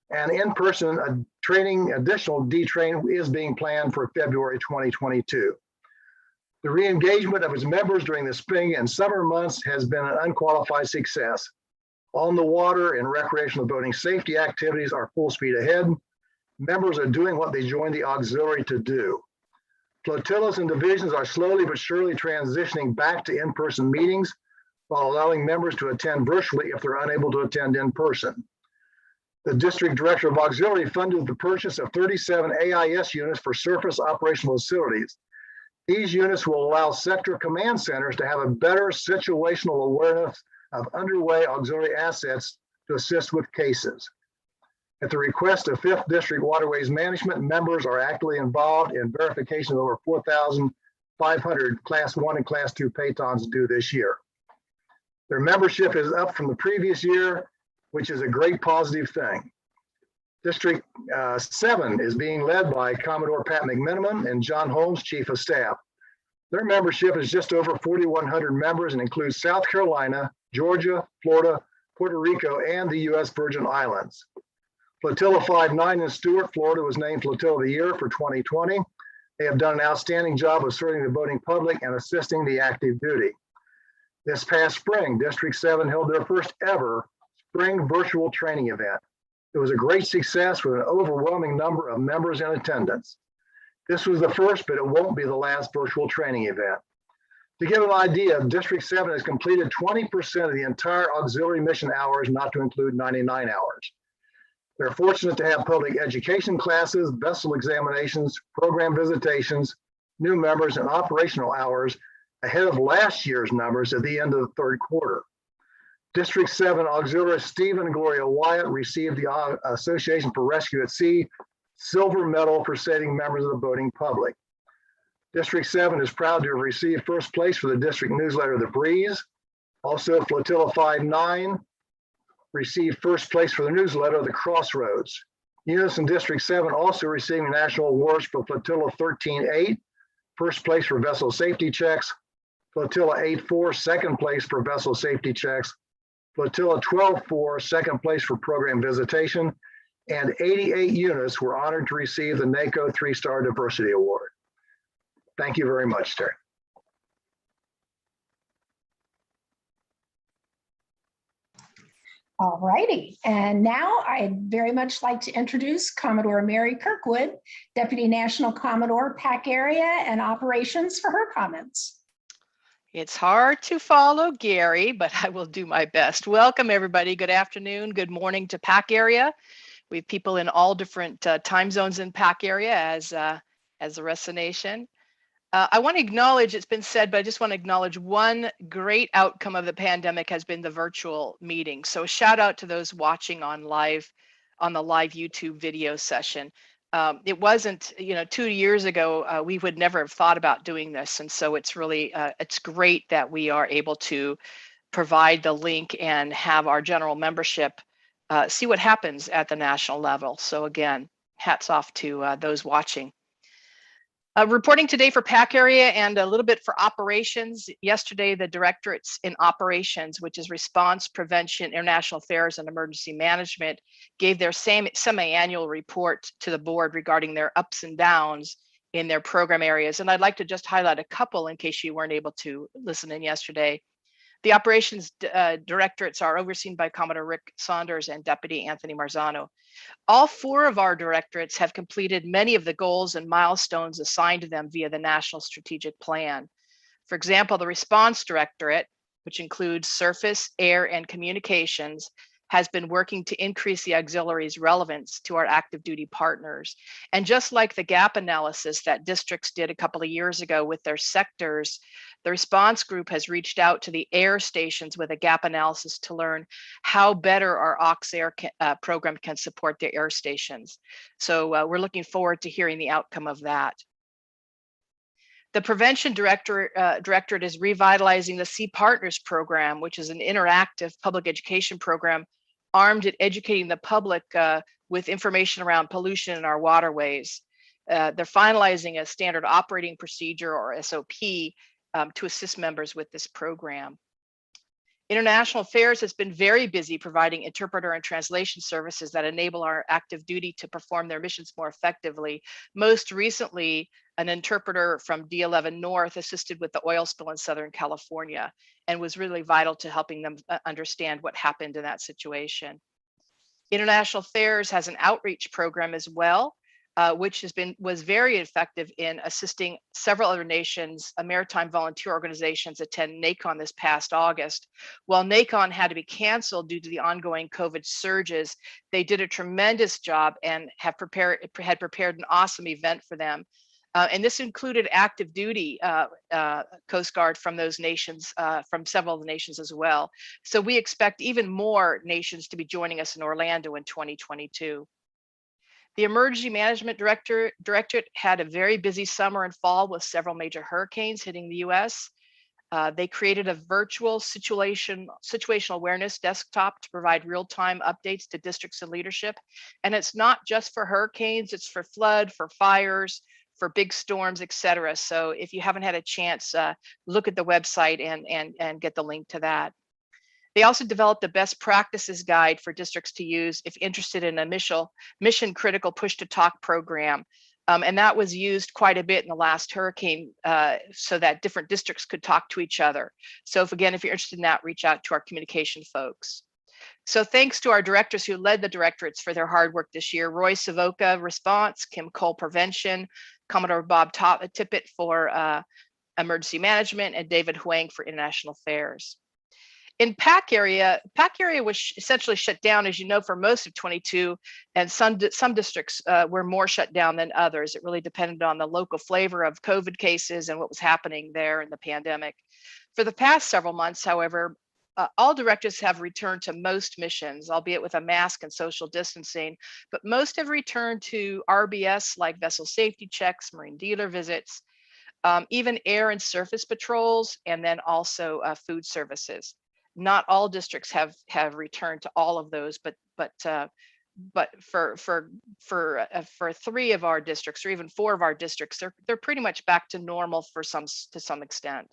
[SPEAKER 13] and in-person training, additional D-Train is being planned for February 2022. The re-engagement of its members during the spring and summer months has been an unqualified success. On the water and recreational boating safety activities are full speed ahead. Members are doing what they joined the auxiliary to do. Flotillas and divisions are slowly but surely transitioning back to in-person meetings while allowing members to attend virtually if they're unable to attend in person. The District Director of Auxiliary funded the purchase of 37 AIS units for surface operational facilities. These units will allow sector command centers to have a better situational awareness of underway auxiliary assets to assist with cases. At the request of 5th District Waterways Management, members are actively involved in verification of over 4,500 Class 1 and Class 2 pitons due this year. Their membership is up from the previous year, which is a great positive thing. District 7 is being led by Commodore Pat McMiniman and John Holmes, Chief of Staff. Their membership is just over 4,100 members and includes South Carolina, Georgia, Florida, Puerto Rico, and the U.S. Virgin Islands. Flotilla 59 in Stewart, Florida was named Flotilla of the Year for 2020. They have done an outstanding job of serving the boating public and assisting the active duty. This past spring, District 7 held their first ever spring virtual training event. It was a great success with an overwhelming number of members in attendance. This was the first, but it won't be the last virtual training event. To give an idea, District 7 has completed 20% of the entire auxiliary mission hours, not to include 99 hours. They're fortunate to have public education classes, vessel examinations, program visitations, new members, and operational hours ahead of last year's numbers at the end of the third quarter. District 7 Auxiliarist Stephen and Gloria Wyatt received the Association for Rescue at Sea Silver Medal for saving members of the boating public. District 7 is proud to have received first place for the district newsletter, The Breeze. Also, Flotilla 59 received first place for the newsletter, The Crossroads. Units in District 7 also receiving national awards for Flotilla 13-8, first place for vessel safety checks, Flotilla 8-4, second place for vessel safety checks, Flotilla 12-4, second place for program visitation, and 88 units were honored to receive the NACO 3-Star Diversity Award. Thank you very much, Terry.
[SPEAKER 6] All righty, and now I'd very much like to introduce Commodore Mary Kirkwood, Deputy National Commodore, PAC Area and Operations, for her comments.
[SPEAKER 7] It's hard to follow Gary, but I will do my best. Welcome, everybody. Good afternoon, good morning to PAC Area. We have people in all different time zones in PAC Area as the rest of the nation. I want to acknowledge, it's been said, but I just want to acknowledge one great outcome of the pandemic has been the virtual meeting. So a shout out to those watching on the live YouTube video session. It wasn't, 2 years ago, we would never have thought about doing this. And so it's really, it's great that we are able to provide the link and have our general membership see what happens at the national level. So again, hats off to those watching. Reporting today for PAC Area and a little bit for operations. Yesterday, the Directorates in Operations, which is Response, Prevention, International Affairs, and Emergency Management, gave their semi-annual report to the board regarding their ups and downs in their program areas. And I'd like to just highlight a couple in case you weren't able to listen in yesterday. The operations directorates are overseen by Commodore Rick Saunders and Deputy Anthony Marzano. All 4 of our directorates have completed many of the goals and milestones assigned to them via the National Strategic Plan. For example, the Response Directorate, which includes surface, air, and communications, has been working to increase the auxiliaries' relevance to our active duty partners. And just like the gap analysis that districts did a couple of years ago with their sectors, the response group has reached out to the air stations with a gap analysis to learn how better our AUX-AIR program can support their air stations. So we're looking forward to hearing the outcome of that. The Prevention Directorate is revitalizing the Sea Partners program, which is an interactive public education program armed at educating the public with information around pollution in our waterways. They're finalizing a standard operating procedure, or SOP, to assist members with this program. International Affairs has been very busy providing interpreter and translation services that enable our active duty to perform their missions more effectively. Most recently, an interpreter from D11 North assisted with the oil spill in Southern California and was really vital to helping them understand what happened in that situation. International Affairs has an outreach program as well, which was very effective in assisting several other nations, maritime volunteer organizations attend NACON this past August. While NACON had to be canceled due to the ongoing COVID surges, they did a tremendous job and had prepared an awesome event for them. And this included active duty Coast Guard from those nations, from several of the nations as well. So we expect even more nations to be joining us in Orlando in 2022. The Emergency Management Directorate had a very busy summer and fall with several major hurricanes hitting the US. They created a virtual situational awareness desktop to provide real-time updates to districts and leadership. And it's not just for hurricanes, it's for flood, for fires, for big storms, etc. So if you haven't had a chance, look at the website and get the link to that. They also developed a best practices guide for districts to use if interested in a mission critical push to talk program. And that was used quite a bit in the last hurricane so that different districts could talk to each other. So if you're interested in that, reach out to our communication folks. So thanks to our directors who led the directorates for their hard work this year: Roy Savoca, Response; Kim Cole, Prevention; Commodore Bob Tippett for Emergency Management; and David Huang for International Affairs. In PAC area was essentially shut down, as you know, for most of 22, and some districts were more shut down than others. It really depended on the local flavor of COVID cases and what was happening there in the pandemic. For the past several months, however, all directors have returned to most missions, albeit with a mask and social distancing, but most have returned to RBS like vessel safety checks, marine dealer visits, even air and surface patrols, and then also food services. Not all districts have returned to all of those, but for 3 of our districts, or even 4 of our districts, they're pretty much back to normal to some extent.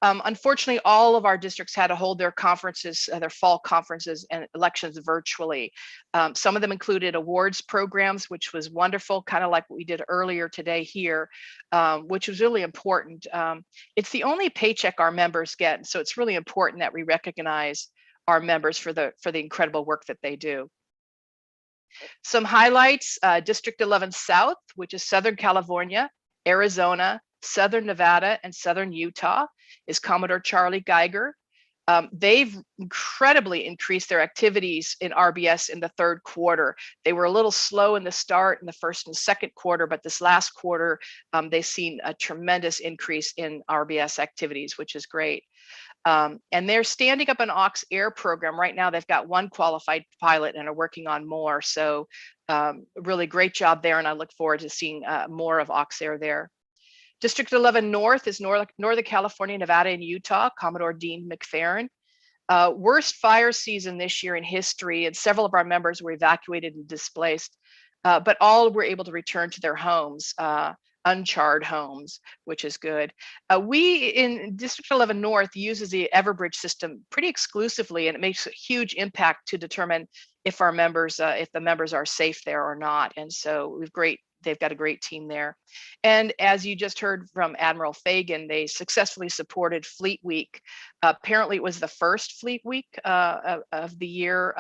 [SPEAKER 7] Unfortunately, all of our districts had to hold their conferences, their fall conferences and elections virtually. Some of them included awards programs, which was wonderful, kind of like what we did earlier today here, which was really important. It's the only paycheck our members get, so it's really important that we recognize our members for the incredible work that they do. Some highlights: District 11 South, which is Southern California, Arizona, Southern Nevada, and Southern Utah, is Commodore Charlie Geiger. They've incredibly increased their activities in RBS in the 3rd quarter. They were a little slow in the start in the 1st and 2nd quarter, but this last quarter, they've seen a tremendous increase in RBS activities, which is great. And they're standing up an Aux Air program. Right now, they've got 1 qualified pilot and are working on more. So really great job there, and I look forward to seeing more of Aux Air there. District 11 North is Northern California, Nevada, and Utah, Commodore Dean McFerrin. Worst fire season this year in history, and several of our members were evacuated and displaced, but all were able to return to their homes, uncharred homes, which is good. We in District 11 North uses the Everbridge system pretty exclusively, and it makes a huge impact to determine if our members, if the members are safe there or not. And so they've got a great team there. And as you just heard from Admiral Fagan, they successfully supported Fleet Week. Apparently it was the first Fleet Week of the year.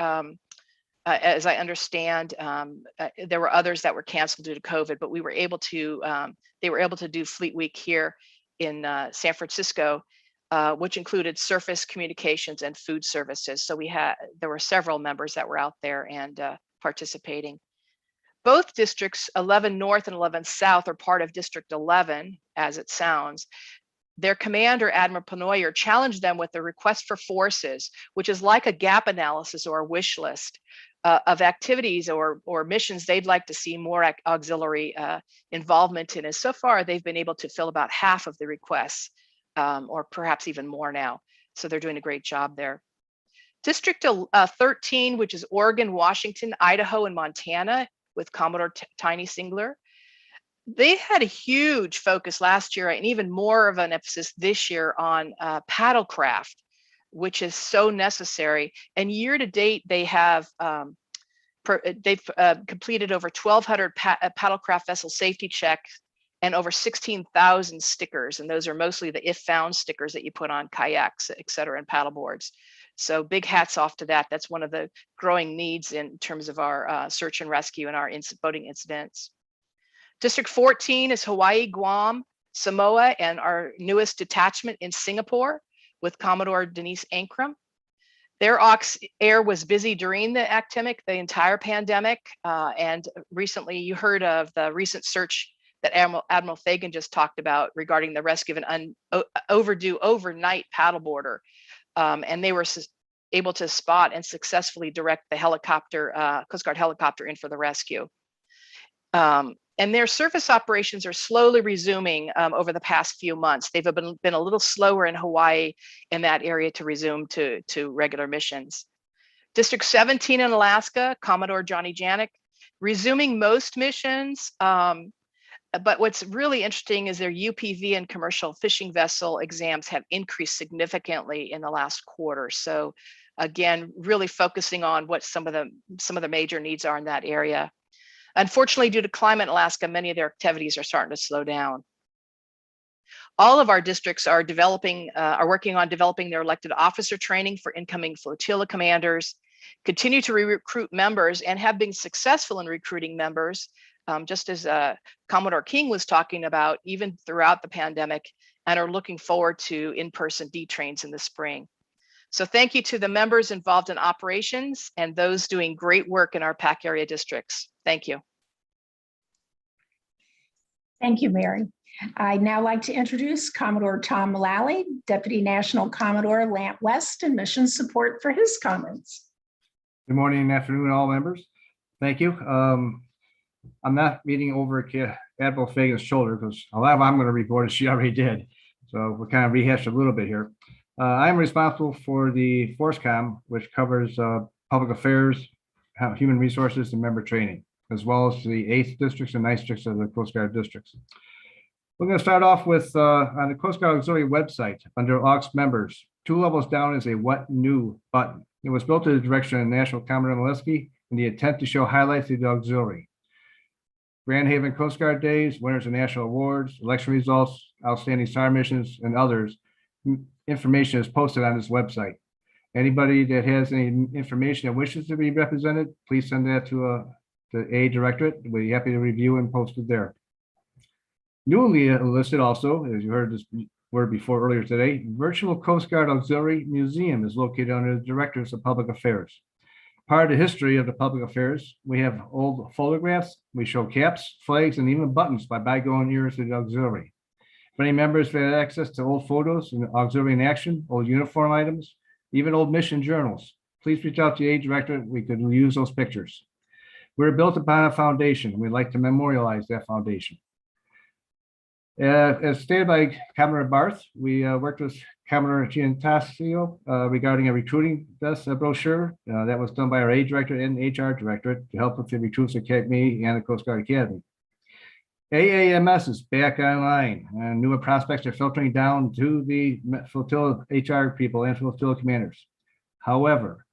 [SPEAKER 7] As I understand, there were others that were canceled due to COVID, but they were able to do Fleet Week here in San Francisco, which included surface communications and food services. So there were several members that were out there and participating. Both districts, 11 North and 11 South, are part of District 11, as it sounds. Their commander, Admiral Penoyer, challenged them with a request for forces, which is like a gap analysis or a wish list of activities or missions they'd like to see more auxiliary involvement in. And so far, they've been able to fill about half of the requests, or perhaps even more now. So they're doing a great job there. District 13, which is Oregon, Washington, Idaho, and Montana, with Commodore Tiny Singler. They had a huge focus last year, and even more of an emphasis this year on paddlecraft. which is so necessary. And year to date, they have they've completed over 1,200 paddlecraft vessel safety checks and over 16,000 stickers. And those are mostly the if found stickers that you put on kayaks, et cetera, and paddle boards. So big hats off to that. That's one of the growing needs in terms of our search and rescue and our boating incidents. District 14 is Hawaii, Guam, Samoa, and our newest detachment in Singapore with Commodore Denise Ankrum. Their Air was busy during the entire pandemic. And recently you heard of the recent search that Admiral Fagan just talked about regarding the rescue of an overdue overnight paddleboarder. And they were able to spot and successfully direct the helicopter, Coast Guard helicopter in for the rescue. And their surface operations are slowly resuming over the past few months. They've been a little slower in Hawaii in that area to resume to regular missions. District 17 in Alaska, Commodore Johnny Janik, resuming most missions. But what's really interesting is their UPV and commercial fishing vessel exams have increased significantly in the last quarter. So again, really focusing on what some of the major needs are in that area. Unfortunately, due to climate in Alaska, many of their activities are starting to slow down. All of our districts are working on developing their elected officer training for incoming flotilla commanders, continue to recruit members and have been successful in recruiting members, just as Commodore King was talking about, even throughout the pandemic, and are looking forward to in-person D-trains in the spring. So thank you to the members involved in operations and those doing great work in our PAC area districts. Thank you.
[SPEAKER 6] Thank you, Mary. I'd now like to introduce Commodore Tom Mullally, Deputy National Commodore, Lant West, and Mission Support for his comments.
[SPEAKER 8] Good morning and afternoon, all members. Thank you. I'm not meeting over at Admiral Fagan's shoulder because a lot of I'm going to report as she already did. So we'll kind of rehash a little bit here. I'm responsible for the ForceCom, which covers public affairs, human resources, and member training, as well as the 8th districts and 9th districts of the Coast Guard districts. We're going to start off with on the Coast Guard Auxiliary website under Aux members. 2 levels down is a What New button. It was built to the direction of National Commodore Malewski and the intent to show highlights of the auxiliary. Grand Haven Coast Guard Days, winners of national awards, election results, outstanding SAR missions, and others. Information is posted on this website. Anybody that has any information that wishes to be represented, please send that to a Directorate. We'll be happy to review and post it there. Newly listed also, as you heard this word before earlier today, Virtual Coast Guard Auxiliary Museum is located under the Directors of Public Affairs. Part of the history of the public affairs, we have old photographs, we show caps, flags, and even buttons by bygone eras of the auxiliary. If any members have access to old photos and auxiliary in action, old uniform items, even old mission journals, please reach out to the Directorate. We could use those pictures. We're built upon a foundation, and we'd like to memorialize that foundation. As stated by Commodore Barth, we worked with Commodore Giantasio regarding a recruiting brochure that was done by our Aid Director and HR Directorate to help with the Recruits Academy and the Coast Guard Academy. AAMS is back online, and newer prospects are filtering down to the flotilla HR people and flotilla commanders. However,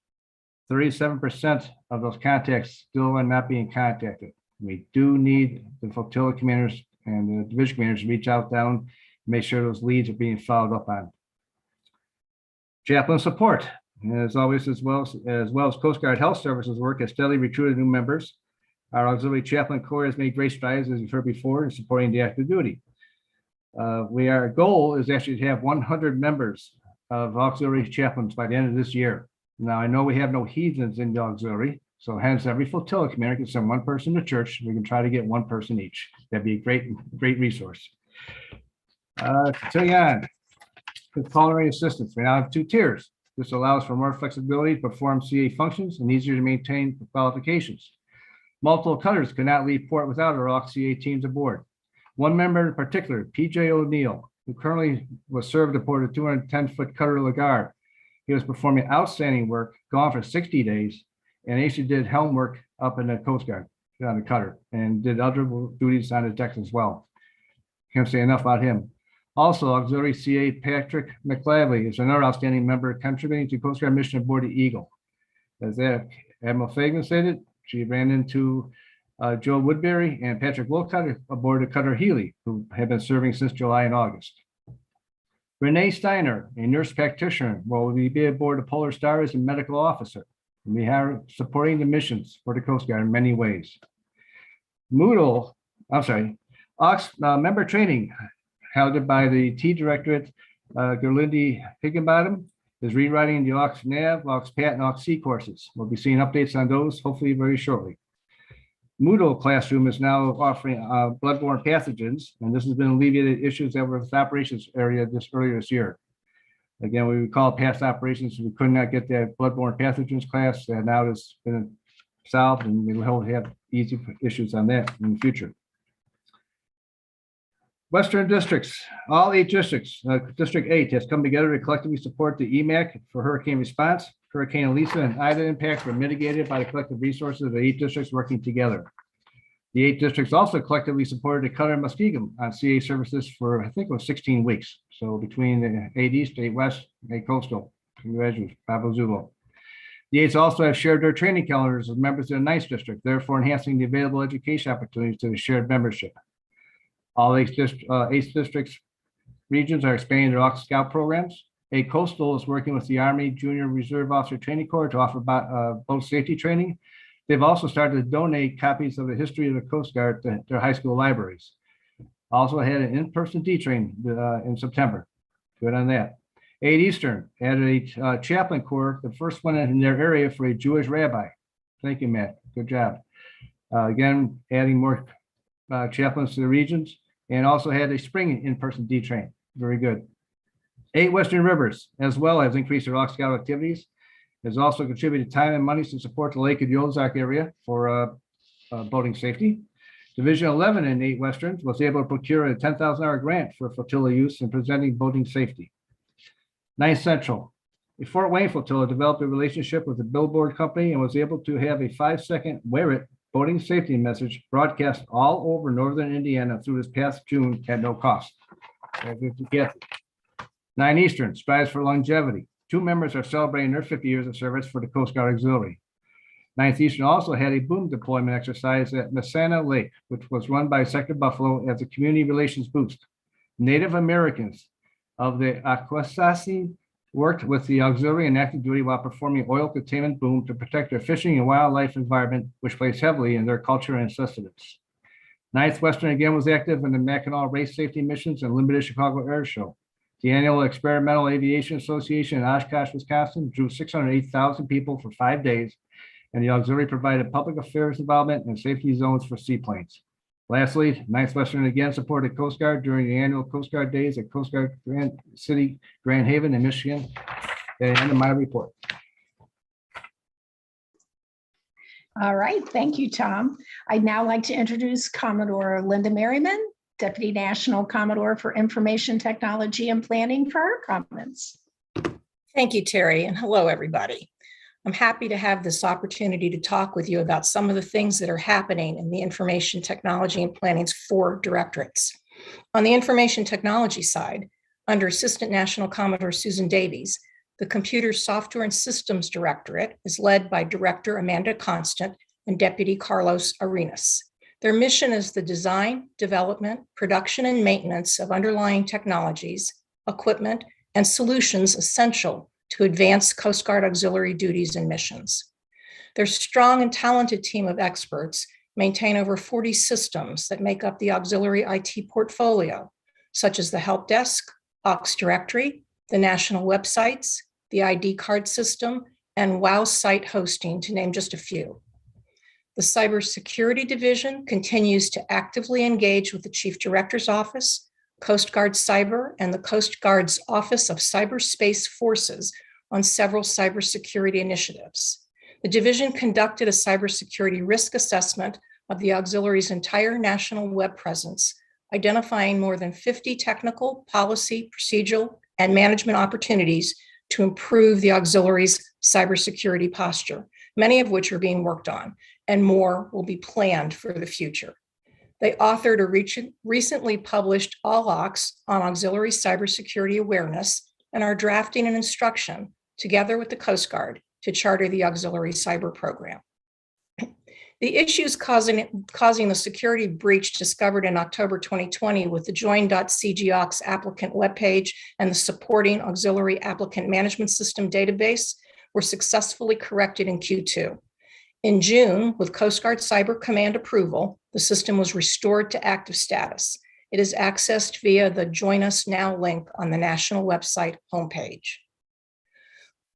[SPEAKER 8] 37% of those contacts still are not being contacted. We do need the flotilla commanders and the division commanders to reach out down and make sure those leads are being followed up on. Chaplain support, as always, as well as Coast Guard Health Services work has steadily recruited new members. Our Auxiliary Chaplain Corps has made great strides, as you've heard before, in supporting the active duty. Our goal is actually to have 100 members of Auxiliary Chaplains by the end of this year. Now, I know we have no heathens in the Auxiliary, so hence every flotilla commander can send 1 person to church. We can try to get 1 person each. That'd be a great resource. Continuing on, with culinary assistance, we now have 2 tiers. This allows for more flexibility to perform CA functions and easier to maintain qualifications. Multiple cutters cannot leave port without our AUX-CA teams aboard. 1 member in particular, PJ O'Neill, who currently was served aboard a 210-foot cutter Lagarde. He was performing outstanding work, gone for 60 days, and actually did helm work up in the Coast Guard on the cutter and did other duties on the deck as well. Can't say enough about him. Also, Auxiliary CA Patrick McLavely is another outstanding member contributing to Coast Guard mission aboard the Eagle. As Admiral Fagan stated, she ran into Joe Woodbury and Patrick Wilcott aboard the cutter Healy, who have been serving since July and August. Renee Steiner, a nurse practitioner, will be aboard the Polar Star as a medical officer. We have supporting the missions for the Coast Guard in many ways. Member training held by the T Directorate, Gerlinde Higginbottom, is rewriting the Aux Nav, Aux Pat, and Aux C courses. We'll be seeing updates on those hopefully very shortly. Moodle classroom is now offering bloodborne pathogens, and this has been alleviated issues that were with the operations area earlier this year. Again, we recall past operations, we could not get that bloodborne pathogens class, and now it's been solved, and we hope to have easy issues on that in the future. Western districts, all 8 districts, District 8 has come together to collectively support the EMAC for hurricane response. Hurricane Elisa and Ida impacts were mitigated by the collective resources of the 8 districts working together. The 8 districts also collectively supported the Cutter Muskegon on CA services for, I think it was 16 weeks. So between the 8 East, 8 West, 8 Coastal, congratulations, Bravo Zulu. The 8s also have shared their training calendars with members of the 9th district, therefore enhancing the available education opportunities to the shared membership. All 8 districts regions are expanding their Aux Scout programs. 8 Coastal is working with the Army Junior Reserve Officer Training Corps to offer boat safety training. They've also started to donate copies of the history of the Coast Guard to their high school libraries. Also had an in-person D-train in September. Good on that. 8 Eastern added a chaplain corps, the first one in their area for a Jewish rabbi. Thank you, Matt. Good job. Again, adding more chaplains to the regions, and also had a spring in-person D-train. Very good. 8 Western Rivers, as well as increased their Aux Scout activities, has also contributed time and money to support the Lake of the Ozark area for boating safety. Division 11 in 8 Westerns was able to procure a $10,000 grant for flotilla use in presenting boating safety. 9th Central, the Fort Wayne flotilla developed a relationship with the billboard company and was able to have a 5-second wear it boating safety message broadcast all over northern Indiana through this past June at no cost. 9 Eastern strives for longevity. 2 members are celebrating their 50 years of service for the Coast Guard Auxiliary. 9th Eastern also had a boom deployment exercise at Messana Lake, which was run by Sector Buffalo as a community relations boost. Native Americans of the Akwesasne worked with the auxiliary in active duty while performing oil containment boom to protect their fishing and wildlife environment, which plays heavily in their culture and sustenance. 9th Western again was active in the Mackinac race safety missions and limited Chicago Air Show. The annual Experimental Aviation Association in Oshkosh, Wisconsin drew 608,000 people for 5 days, and the auxiliary provided public affairs involvement and safety zones for seaplanes. Lastly, 9th Western again supported Coast Guard during the annual Coast Guard Days at Coast Guard Grand City, Grand Haven in Michigan. At the end of my report.
[SPEAKER 6] All right, thank you, Tom. I'd now like to introduce Commodore Linda Merriman, Deputy National Commodore for Information Technology and Planning, for her comments.
[SPEAKER 14] Thank you, Terry, and hello, everybody. I'm happy to have this opportunity to talk with you about some of the things that are happening in the information technology and planning's 4 directorates. On the information technology side, under Assistant National Commodore Susan Davies, the Computer Software and Systems Directorate is led by Director Amanda Constant and Deputy Carlos Arenas. Their mission is the design, development, production, and maintenance of underlying technologies, equipment, and solutions essential to advance Coast Guard auxiliary duties and missions. Their strong and talented team of experts maintain over 40 systems that make up the auxiliary IT portfolio, such as the help desk, Aux Directory, the national websites, the ID card system, and WOW site hosting, to name just a few. The Cybersecurity Division continues to actively engage with the Chief Director's Office, Coast Guard Cyber, and the Coast Guard's Office of Cyberspace Forces on several cybersecurity initiatives. The division conducted a cybersecurity risk assessment of the auxiliary's entire national web presence, identifying more than 50 technical, policy, procedural, and management opportunities to improve the auxiliary's cybersecurity posture, many of which are being worked on, and more will be planned for the future. They authored a recently published All Aux on auxiliary cybersecurity awareness and are drafting an instruction together with the Coast Guard to charter the auxiliary cyber program. The issues causing the security breach discovered in October 2020 with the join.cgaux applicant webpage and the supporting auxiliary applicant management system database were successfully corrected in Q2. In June, with Coast Guard Cyber Command approval, the system was restored to active status. It is accessed via the Join Us Now link on the national website homepage.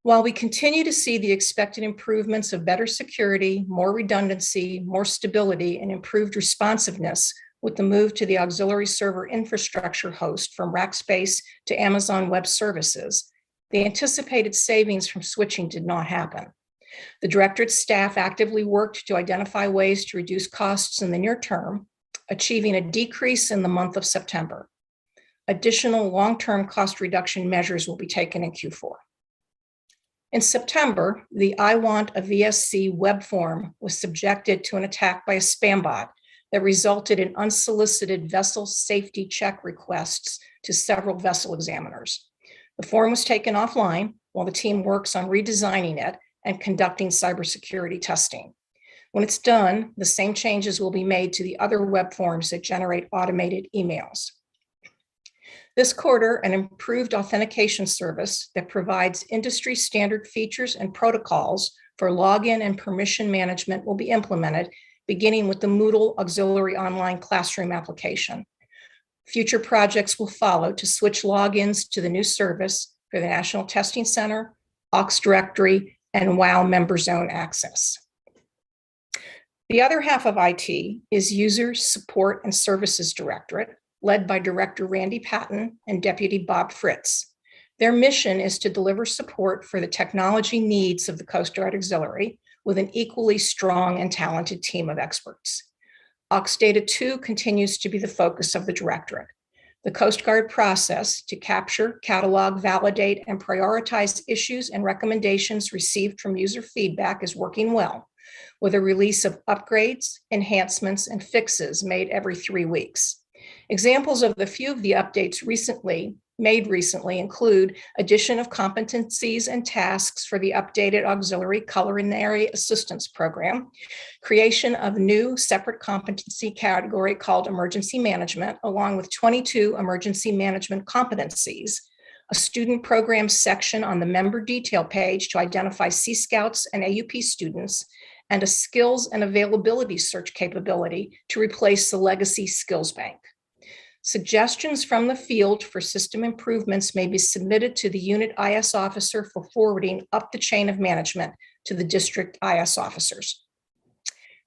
[SPEAKER 14] While we continue to see the expected improvements of better security, more redundancy, more stability, and improved responsiveness with the move to the auxiliary server infrastructure host from Rackspace to Amazon Web Services, the anticipated savings from switching did not happen. The Directorate staff actively worked to identify ways to reduce costs in the near term, achieving a decrease in the month of September. Additional long-term cost reduction measures will be taken in Q4. In September, the I Want a VSC web form was subjected to an attack by a spam bot that resulted in unsolicited vessel safety check requests to several vessel examiners. The form was taken offline while the team works on redesigning it and conducting cybersecurity testing. When it's done, the same changes will be made to the other web forms that generate automated emails. This quarter, an improved authentication service that provides industry standard features and protocols for login and permission management will be implemented, beginning with the Moodle Auxiliary Online Classroom application. Future projects will follow to switch logins to the new service for the National Testing Center, Aux Directory, and WOW Member Zone access. The other half of IT is User Support and Services Directorate, led by Director Randy Patton and Deputy Bob Fritz. Their mission is to deliver support for the technology needs of the Coast Guard Auxiliary with an equally strong and talented team of experts. Auxdata 2 continues to be the focus of the Directorate. The Coast Guard process to capture, catalog, validate, and prioritize issues and recommendations received from user feedback is working well, with a release of upgrades, enhancements, and fixes made every 3 weeks. Examples of the few of the updates made recently include addition of competencies and tasks for the updated Auxiliary Culinary Assistance Program, creation of new separate competency category called Emergency Management, along with 22 emergency management competencies, a student program section on the member detail page to identify Sea Scouts and AUP students, and a skills and availability search capability to replace the legacy skills bank. Suggestions from the field for system improvements may be submitted to the unit IS officer for forwarding up the chain of management to the district IS officers.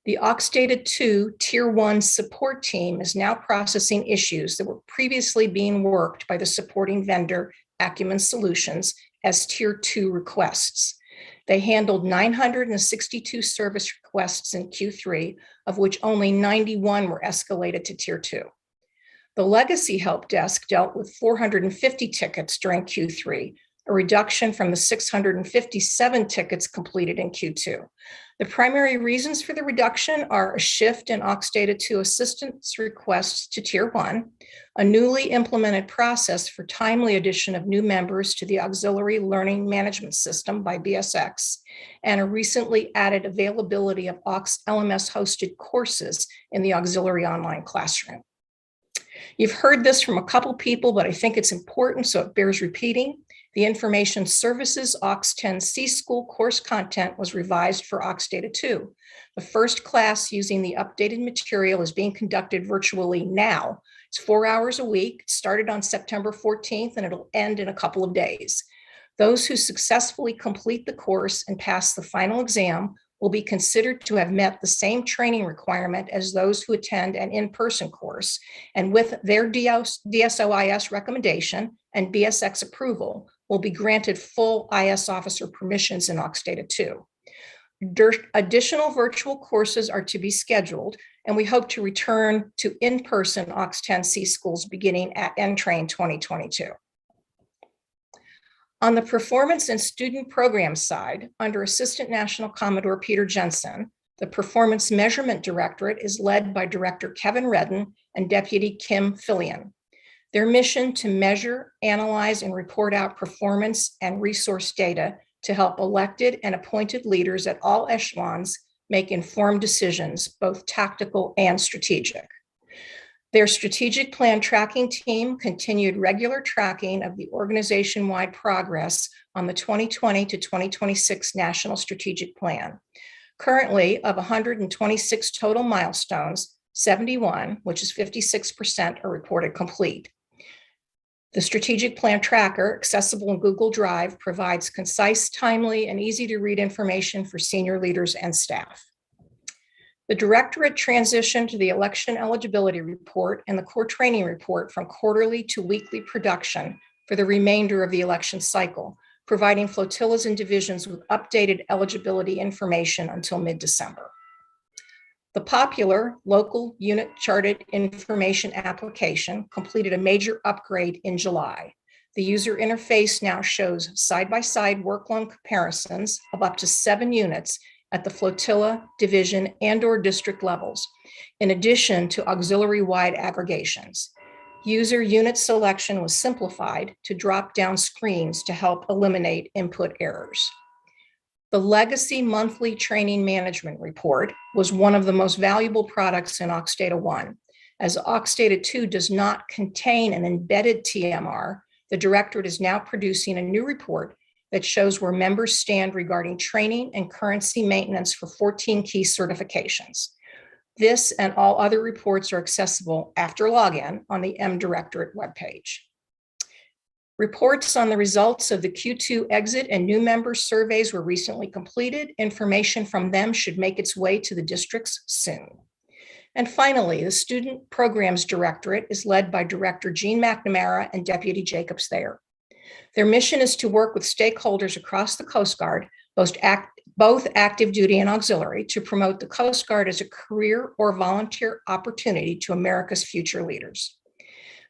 [SPEAKER 14] The Auxdata 2 Tier 1 support team is now processing issues that were previously being worked by the supporting vendor, Acumen Solutions, as Tier 2 requests. They handled 962 service requests in Q3, of which only 91 were escalated to Tier 2. The legacy help desk dealt with 450 tickets during Q3, a reduction from the 657 tickets completed in Q2. The primary reasons for the reduction are a shift in Auxdata 2 assistance requests to Tier 1, a newly implemented process for timely addition of new members to the Auxiliary Learning Management System by BSX, and a recently added availability of Aux LMS hosted courses in the Auxiliary Online Classroom. You've heard this from a couple people, but I think it's important, so it bears repeating. The Information Services Aux 10 C-School course content was revised for Auxdata 2. The first class using the updated material is being conducted virtually now. It's 4 hours a week. It started on September 14th, and it'll end in a couple of days. Those who successfully complete the course and pass the final exam will be considered to have met the same training requirement as those who attend an in-person course, and with their DSOIS recommendation and BSX approval, will be granted full IS officer permissions in Auxdata 2. Additional virtual courses are to be scheduled, and we hope to return to in-person Aux 10 C schools beginning at NTrain 2022. On the performance and student program side, under Assistant National Commodore Peter Jensen, The Performance Measurement Directorate is led by Director Kevin Redden and Deputy Kim Fillion. Their mission to measure, analyze, and report out performance and resource data to help elected and appointed leaders at all echelons make informed decisions, both tactical and strategic. Their strategic plan tracking team continued regular tracking of the organization-wide progress on the 2020 to 2026 National Strategic Plan. Currently, of 126 total milestones, 71, which is 56%, are reported complete. The strategic plan tracker, accessible in Google Drive, provides concise, timely, and easy-to-read information for senior leaders and staff. The Directorate transitioned to the election eligibility report and the core training report from quarterly to weekly production for the remainder of the election cycle, providing flotillas and divisions with updated eligibility information until mid-December. The popular local unit charted information application completed a major upgrade in July. The user interface now shows side-by-side workload comparisons of up to 7 units at the flotilla, division, and/or district levels, in addition to auxiliary-wide aggregations. User unit selection was simplified to drop down screens to help eliminate input errors. The Legacy Monthly Training Management Report was one of the most valuable products in Auxdata 1. As Auxdata 2 does not contain an embedded TMR, the Directorate is now producing a new report that shows where members stand regarding training and currency maintenance for 14 key certifications. This and all other reports are accessible after login on the Directorate webpage. Reports on the results of the Q2 exit and new member surveys were recently completed. Information from them should make its way to the districts soon. And finally, the Student Programs Directorate is led by Director Jean McNamara and Deputy Jacobs Thayer. Their mission is to work with stakeholders across the Coast Guard, both active duty and auxiliary, to promote the Coast Guard as a career or volunteer opportunity to America's future leaders.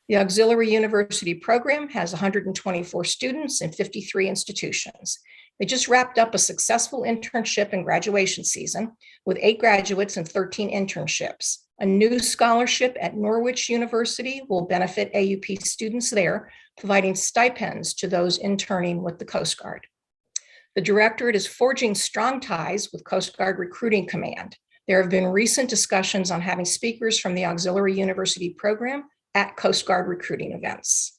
[SPEAKER 14] The Auxiliary University program has 124 students in 53 institutions. They just wrapped up a successful internship and graduation season with 8 graduates and 13 internships. A new scholarship at Norwich University will benefit AUP students there, providing stipends to those interning with the Coast Guard. The Directorate is forging strong ties with Coast Guard Recruiting Command. There have been recent discussions on having speakers from the Auxiliary University program at Coast Guard recruiting events.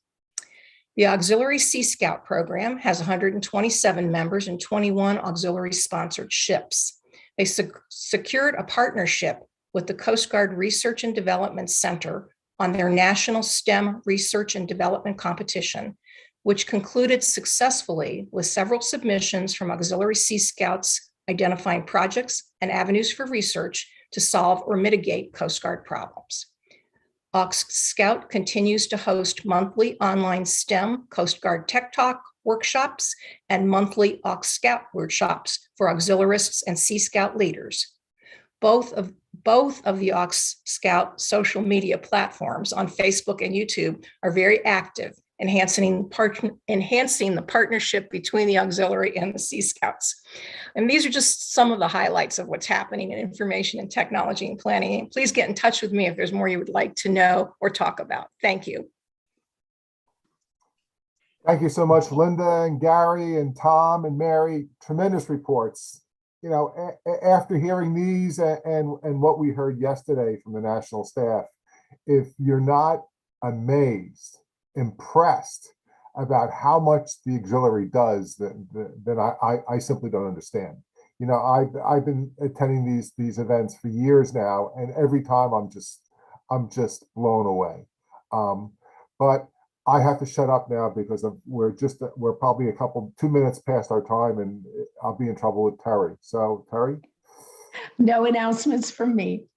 [SPEAKER 14] The Auxiliary Sea Scout program has 127 members and 21 auxiliary sponsored ships. They secured a partnership with the Coast Guard Research and Development Center on their National STEM Research and Development Competition, which concluded successfully with several submissions from Auxiliary Sea Scouts identifying projects and avenues for research to solve or mitigate Coast Guard problems. Aux Scout continues to host monthly online STEM Coast Guard Tech Talk workshops and monthly Aux Scout workshops for auxiliarists and Sea Scout leaders. Both of the Aux Scout social media platforms on Facebook and YouTube are very active, enhancing the partnership between the auxiliary and the Sea Scouts. And these are just some of the highlights of what's happening in information and technology and planning. And please get in touch with me if there's more you would like to know or talk about. Thank you.
[SPEAKER 1] Thank you so much, Linda and Gary and Tom and Mary. Tremendous reports. You know, after hearing these and what we heard yesterday from the national staff, if you're not amazed, impressed about how much the auxiliary does, then I simply don't understand. You know, I've been attending these events for years now, and every time I'm just blown away. But I have to shut up now because we're probably 2 minutes past our time, and I'll be in trouble with Terry. So Terry?
[SPEAKER 6] No announcements from me.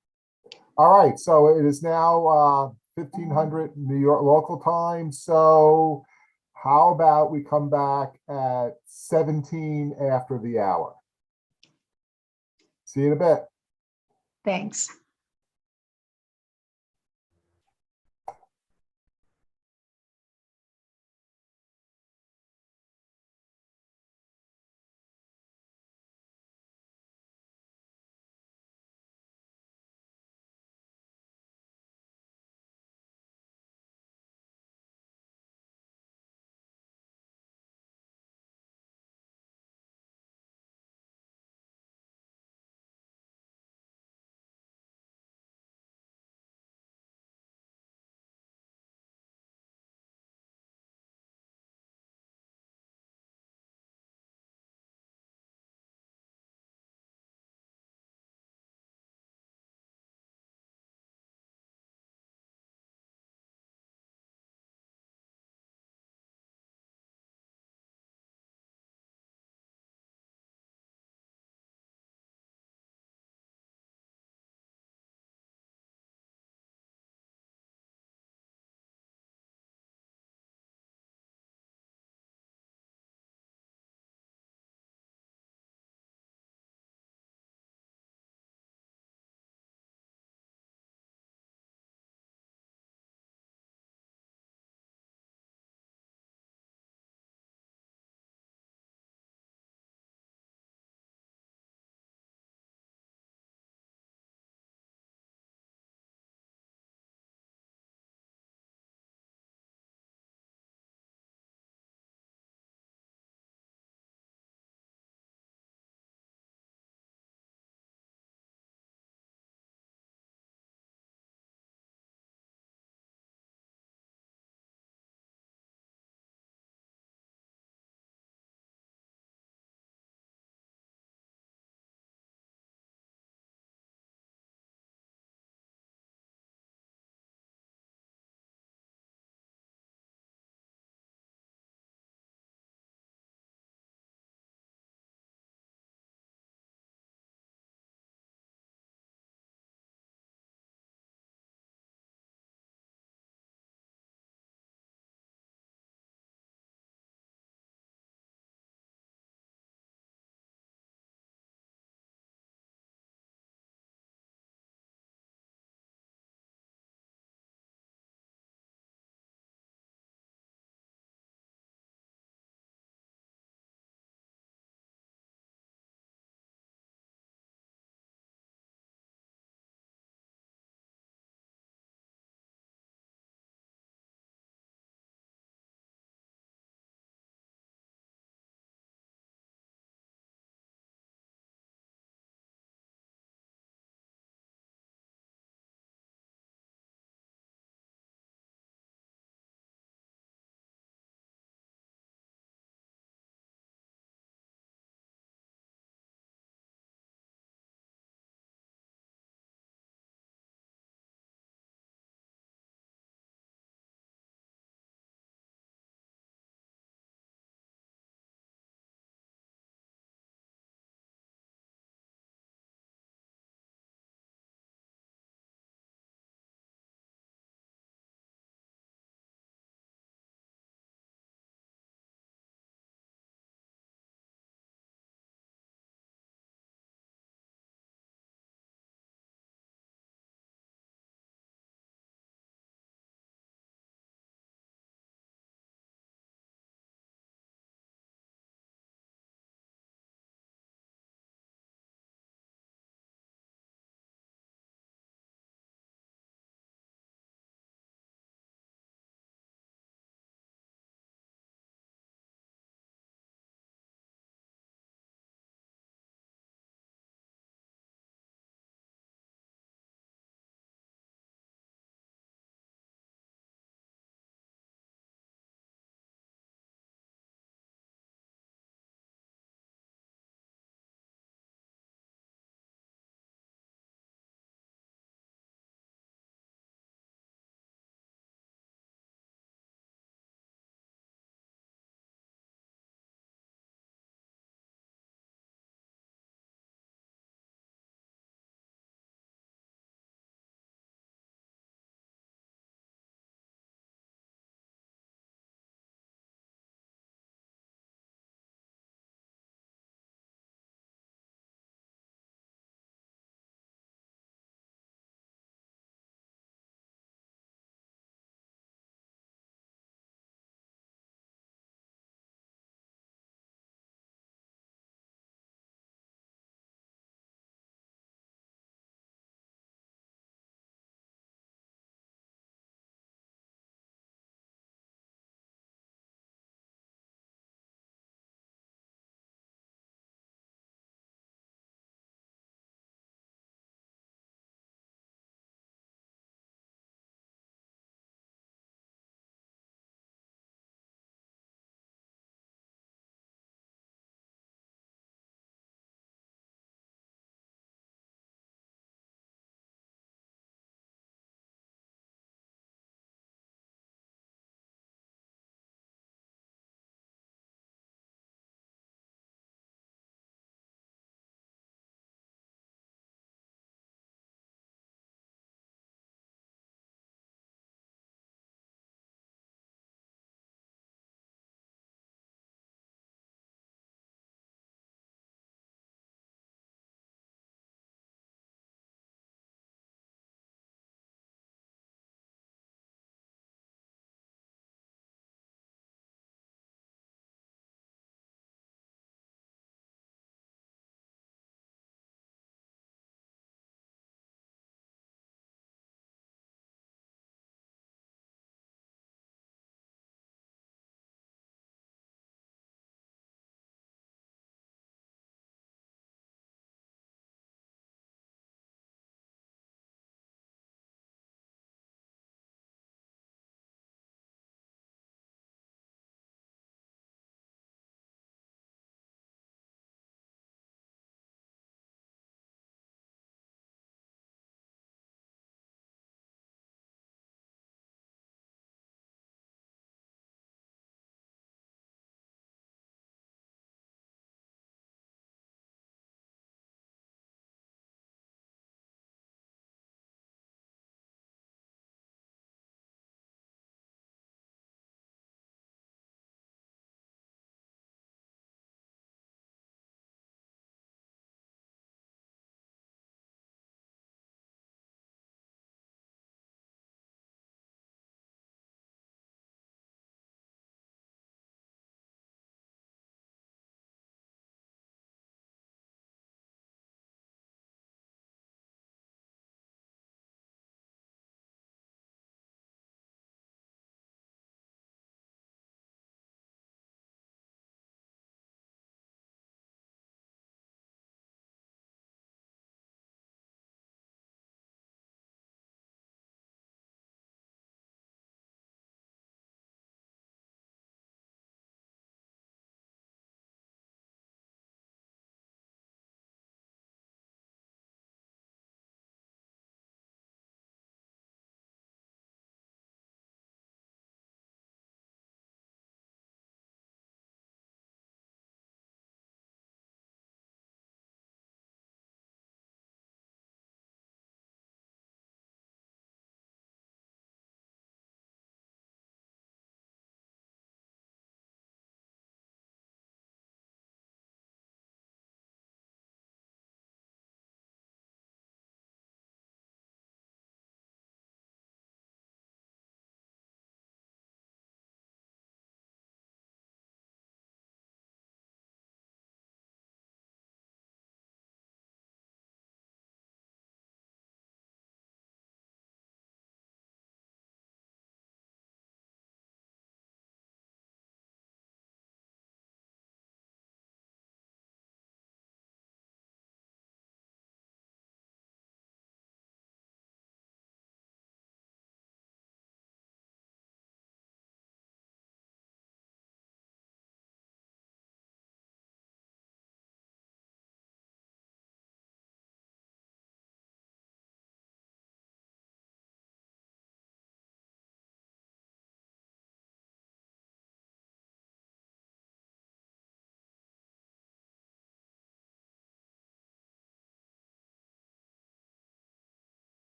[SPEAKER 1] All right, so it is now 1500 New York local time. So how about we come back at 17 after the hour? See you in a bit.
[SPEAKER 6] Thanks.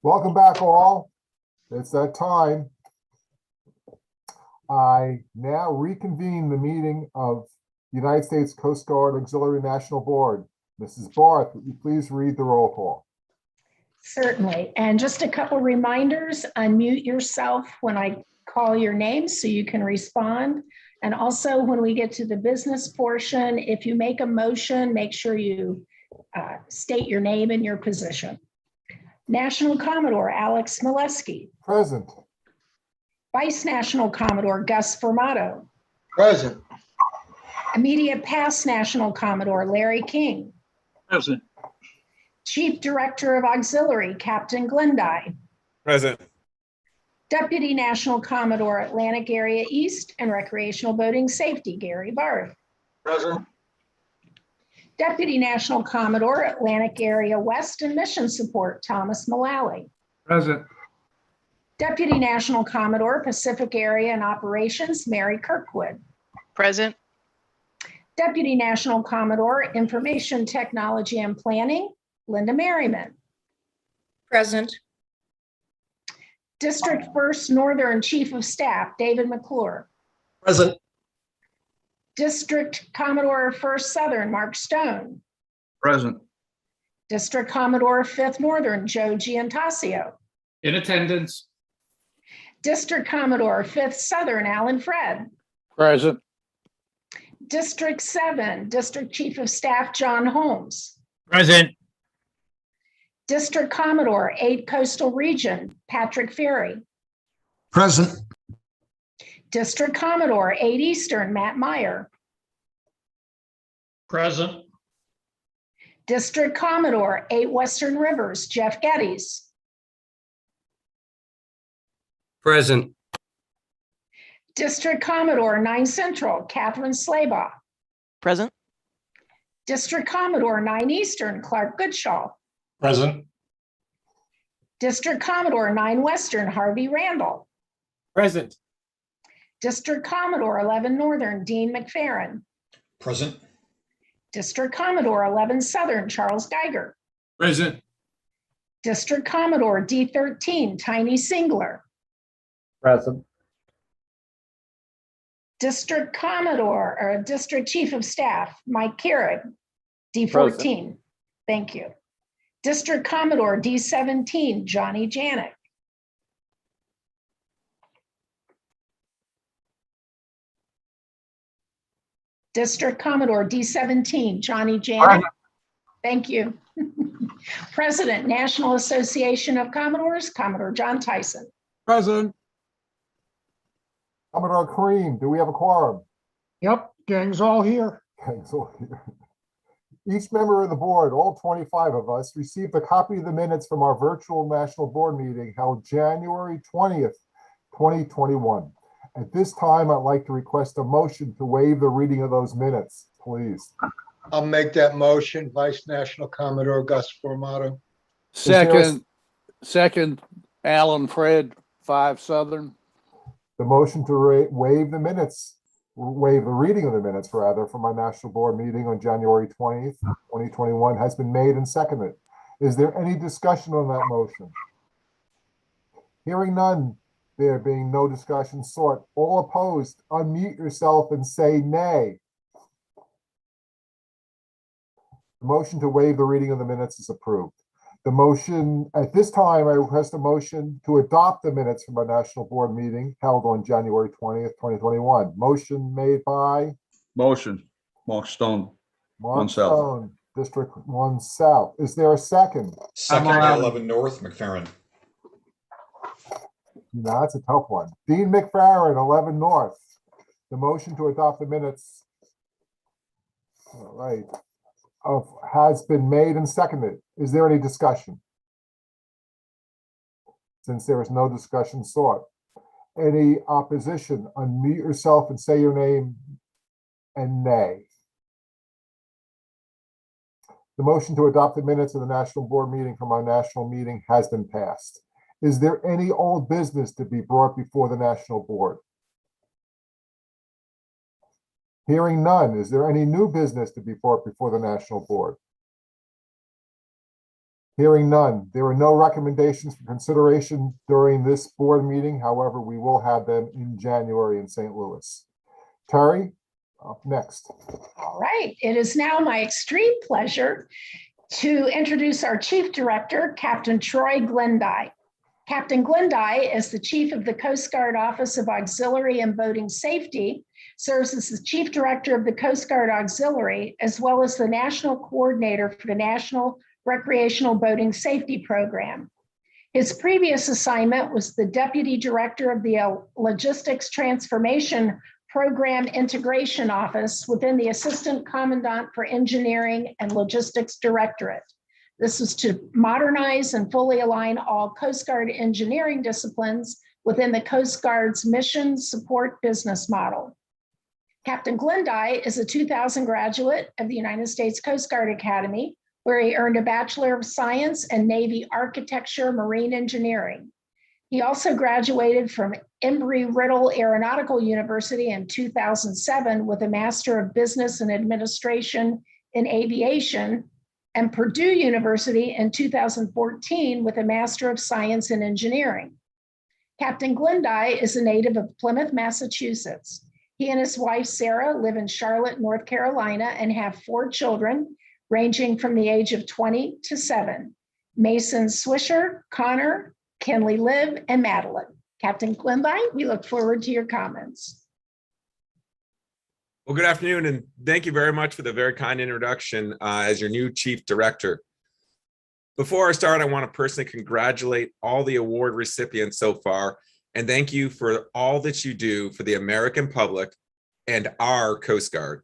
[SPEAKER 1] Welcome back, all. It's that time. I now reconvene the meeting of United States Coast Guard Auxiliary National Board. Mrs. Barth, would you please read the roll call?
[SPEAKER 6] Certainly. And just a couple reminders, unmute yourself when I call your name so you can respond. And also when we get to the business portion, if you make a motion, make sure you state your name and your position. National Commodore Alex Malewski.
[SPEAKER 1] Present.
[SPEAKER 6] Vice National Commodore Gus Formato.
[SPEAKER 5] Present.
[SPEAKER 6] Immediate Past National Commodore Larry King.
[SPEAKER 2] Present.
[SPEAKER 6] Chief Director of Auxiliary Captain Glendye.
[SPEAKER 3] Present.
[SPEAKER 6] Deputy National Commodore Atlantic Area East and Recreational Boating Safety Gary Barth.
[SPEAKER 13] Present.
[SPEAKER 6] Deputy National Commodore Atlantic Area West and Mission Support Thomas Mullally.
[SPEAKER 8] Present.
[SPEAKER 6] Deputy National Commodore Pacific Area and Operations Mary Kirkwood.
[SPEAKER 7] Present.
[SPEAKER 6] Deputy National Commodore Information Technology and Planning Linda Merriman.
[SPEAKER 14] Present.
[SPEAKER 6] District 1st Northern Chief of Staff David McClure.
[SPEAKER 10] Present.
[SPEAKER 6] District Commodore 1st Southern Mark Stone.
[SPEAKER 10] Present.
[SPEAKER 6] District Commodore 5th Northern Joe Giantasio.
[SPEAKER 10] In attendance.
[SPEAKER 6] District Commodore 5th Southern Alan Fred.
[SPEAKER 10] Present.
[SPEAKER 6] District 7 District Chief of Staff John Holmes.
[SPEAKER 10] Present.
[SPEAKER 6] District Commodore 8 Coastal Region Patrick Ferry.
[SPEAKER 10] Present.
[SPEAKER 6] District Commodore 8 Eastern Matt Meyer.
[SPEAKER 10] Present.
[SPEAKER 6] District Commodore 8 Western Rivers Jeff Geddes.
[SPEAKER 10] Present.
[SPEAKER 6] District Commodore 9 Central Catherine Slaybaugh.
[SPEAKER 7] Present.
[SPEAKER 6] District Commodore 9 Eastern Clark Goodshaw.
[SPEAKER 10] Present.
[SPEAKER 6] District Commodore 9 Western Harvey Randall.
[SPEAKER 10] Present.
[SPEAKER 6] District Commodore 11 Northern Dean McFerrin.
[SPEAKER 10] Present.
[SPEAKER 6] District Commodore 11 Southern Charles Geiger.
[SPEAKER 10] Present.
[SPEAKER 6] District Commodore D13 Tiny Singler.
[SPEAKER 10] Present.
[SPEAKER 6] District Commodore or District Chief of Staff Mike Keurig, D14. Thank you. District Commodore D17 Johnny Janik. District Commodore D17 Johnny Janik. Thank you. President, National Association of Commodores, Commodore John Tyson.
[SPEAKER 10] Present.
[SPEAKER 1] Commodore Kareem, do we have a quorum?
[SPEAKER 11] Yep, gang's all here.
[SPEAKER 1] Okay, so each member of the board, all 25 of us, received a copy of the minutes from our virtual national board meeting held January 20th, 2021. At this time, I'd like to request a motion to waive the reading of those minutes, please.
[SPEAKER 5] I'll make that motion, Vice National Commodore Gus Formato.
[SPEAKER 10] Second, Alan Fred, 5 Southern.
[SPEAKER 1] The motion to waive the minutes, waive the reading of the minutes, rather, from our national board meeting on January 20th, 2021 has been made and seconded. Is there any discussion on that motion? Hearing none, there being no discussion sought, all opposed, unmute yourself and say nay. The motion to waive the reading of the minutes is approved. The motion, at this time, I request a motion to adopt the minutes from our national board meeting held on January 20th, 2021. Motion made by
[SPEAKER 10] Motion. Mark Stone.
[SPEAKER 1] Mark
[SPEAKER 10] South.
[SPEAKER 1] Stone, District 1 South. Is there a second?
[SPEAKER 10] Second, 11 North, McFerrin.
[SPEAKER 1] No, that's a tough one. Dean McFerrin, 11 North. The motion to adopt the minutes, all right, has been made and seconded. Is there any discussion? Since there is no discussion sought. Any opposition? Unmute yourself and say your name and nay. The motion to adopt the minutes of the national board meeting from our national meeting has been passed. Is there any old business to be brought before the national board? Hearing none, is there any new business to be brought before the national board? Hearing none, there are no recommendations for consideration during this board meeting. However, we will have them in January in St. Louis. Terry, up next.
[SPEAKER 6] All right, it is now my extreme pleasure to introduce our Chief Director, Captain Troy Glendy. Captain Glendy is the Chief of the Coast Guard Office of Auxiliary and Boating Safety, serves as the Chief Director of the Coast Guard Auxiliary, as well as the National Coordinator for the National Recreational Boating Safety Program. His previous assignment was the Deputy Director of the Logistics Transformation Program Integration Office within the Assistant Commandant for Engineering and Logistics Directorate. This was to modernize and fully align all Coast Guard engineering disciplines within the Coast Guard's mission support business model. Captain Glendy is a 2000 graduate of the United States Coast Guard Academy, where he earned a Bachelor of Science in Navy Architecture Marine Engineering. He also graduated from Embry-Riddle Aeronautical University in 2007 with a Master of Business and Administration in Aviation, and Purdue University in 2014 with a Master of Science in Engineering. Captain Glendy is a native of Plymouth, Massachusetts. He and his wife, Sarah, live in Charlotte, North Carolina, and have 4 children, ranging from the age of 20 to 7. Mason Swisher, Connor, Kenley Liv, and Madeline. Captain Glendy, we look forward to your comments.
[SPEAKER 3] Well, good afternoon, and thank you very much for the very kind introduction as your new Chief Director. Before I start, I want to personally congratulate all the award recipients so far, and thank you for all that you do for the American public and our Coast Guard.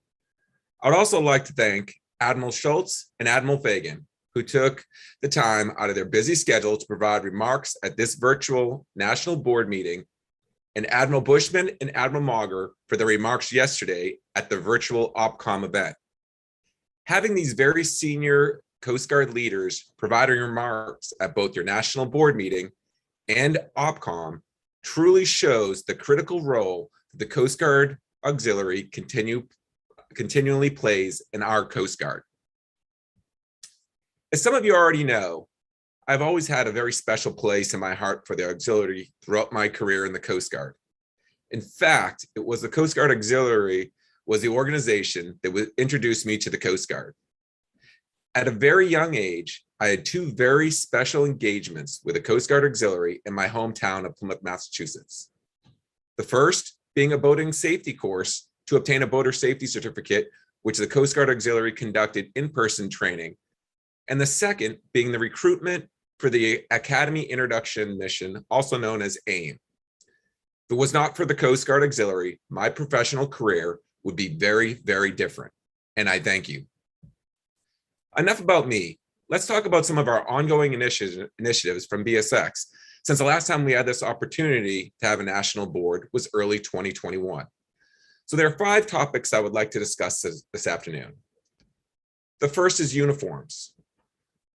[SPEAKER 3] I would also like to thank Admiral Schultz and Admiral Fagan, who took the time out of their busy schedule to provide remarks at this virtual national board meeting, and Admiral Bushman and Admiral Mauger for their remarks yesterday at the virtual OPCOM event. Having these very senior Coast Guard leaders providing remarks at both your national board meeting and OPCOM truly shows the critical role the Coast Guard Auxiliary continually plays in our Coast Guard. As some of you already know, I've always had a very special place in my heart for the Auxiliary throughout my career in the Coast Guard. In fact, it was the Coast Guard Auxiliary was the organization that introduced me to the Coast Guard. At a very young age, I had 2 very special engagements with the Coast Guard Auxiliary in my hometown of Plymouth, Massachusetts. The first being a boating safety course to obtain a boater safety certificate, which the Coast Guard Auxiliary conducted in-person training. And the second being the recruitment for the Academy Introduction Mission, also known as AIM. If it was not for the Coast Guard Auxiliary, my professional career would be very, very different. And I thank you. Enough about me. Let's talk about some of our ongoing initiatives from BSX, since the last time we had this opportunity to have a national board was early 2021. So there are 5 topics I would like to discuss this afternoon. The first is uniforms.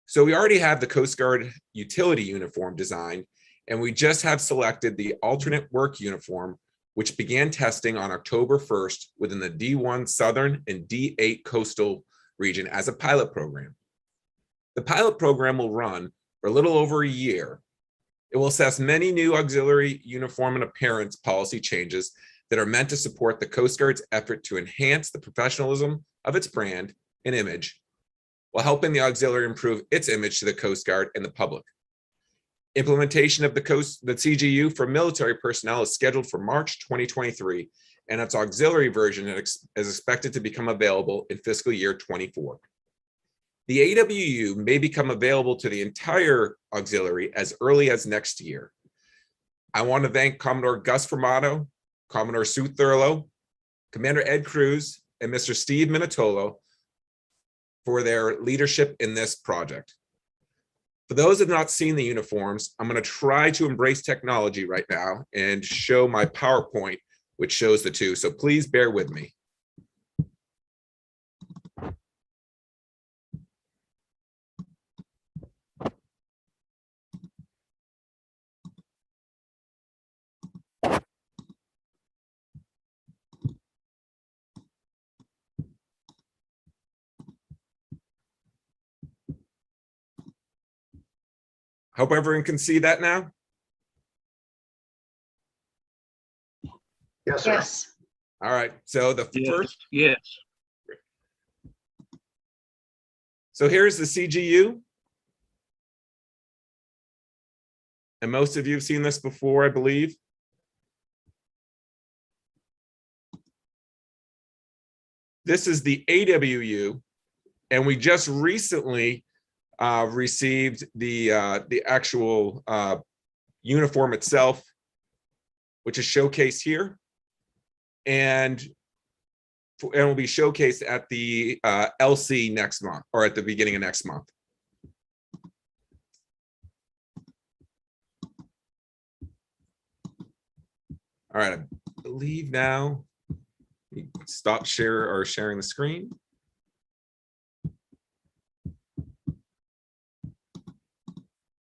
[SPEAKER 3] So we already have the Coast Guard utility uniform designed, and we just have selected the alternate work uniform, which began testing on October 1st within the D1 Southern and D8 Coastal region as a pilot program. The pilot program will run for a little over a year. It will assess many new auxiliary uniform and appearance policy changes that are meant to support the Coast Guard's effort to enhance the professionalism of its brand and image, while helping the auxiliary improve its image to the Coast Guard and the public. Implementation of the CGU for military personnel is scheduled for March 2023, and its auxiliary version is expected to become available in fiscal year 24. The AWU may become available to the entire auxiliary as early as next year. I want to thank Commodore Gus Formato, Commodore Sue Thurlow, Commander Ed Cruz, and Mr. Steve Minatolo for their leadership in this project. For those who have not seen the uniforms, I'm going to try to embrace technology right now and show my PowerPoint, which shows the 2. So please bear with me. Hope everyone can see that now.
[SPEAKER 13] Yes, sir.
[SPEAKER 6] Yes.
[SPEAKER 3] All right, so the
[SPEAKER 2] Yes,
[SPEAKER 3] first,
[SPEAKER 2] yes.
[SPEAKER 3] so here's the CGU. And most of you have seen this before, I believe. This is the AWU, and we just recently received the actual uniform itself, which is showcased here, and will be showcased at the LC next month, or at the beginning of next month. All right, I believe now we stop sharing the screen.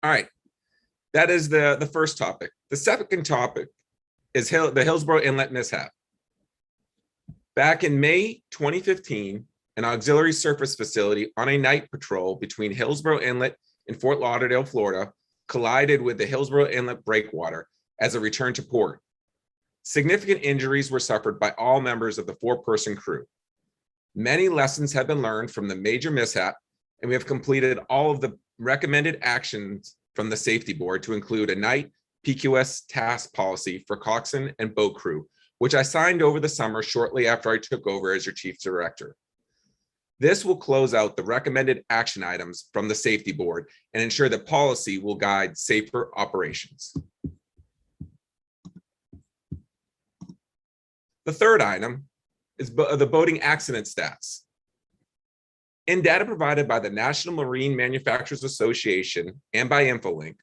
[SPEAKER 3] All right, that is the first topic. The second topic is the Hillsborough Inlet mishap. Back in May 2015, an auxiliary surface facility on a night patrol between Hillsborough Inlet and Fort Lauderdale, Florida, collided with the Hillsborough Inlet breakwater as it returned to port. Significant injuries were suffered by all members of the 4-person crew. Many lessons have been learned from the major mishap, and we have completed all of the recommended actions from the safety board to include a night PQS task policy for coxswain and boat crew, which I signed over the summer shortly after I took over as your chief director. This will close out the recommended action items from the safety board and ensure that policy will guide safer operations. The third item is the boating accident stats. In data provided by the National Marine Manufacturers Association and by Infolink,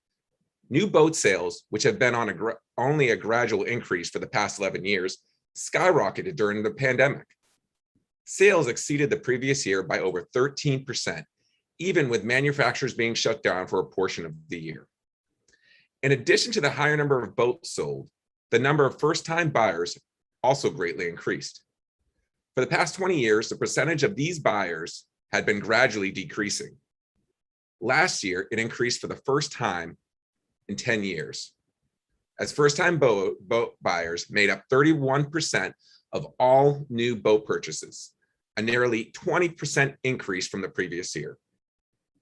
[SPEAKER 3] new boat sales, which have been on only a gradual increase for the past 11 years, skyrocketed during the pandemic. Sales exceeded the previous year by over 13%, even with manufacturers being shut down for a portion of the year. In addition to the higher number of boats sold, the number of first-time buyers also greatly increased. For the past 20 years, the percentage of these buyers had been gradually decreasing. Last year, it increased for the first time in 10 years, as first-time boat buyers made up 31% of all new boat purchases, a nearly 20% increase from the previous year.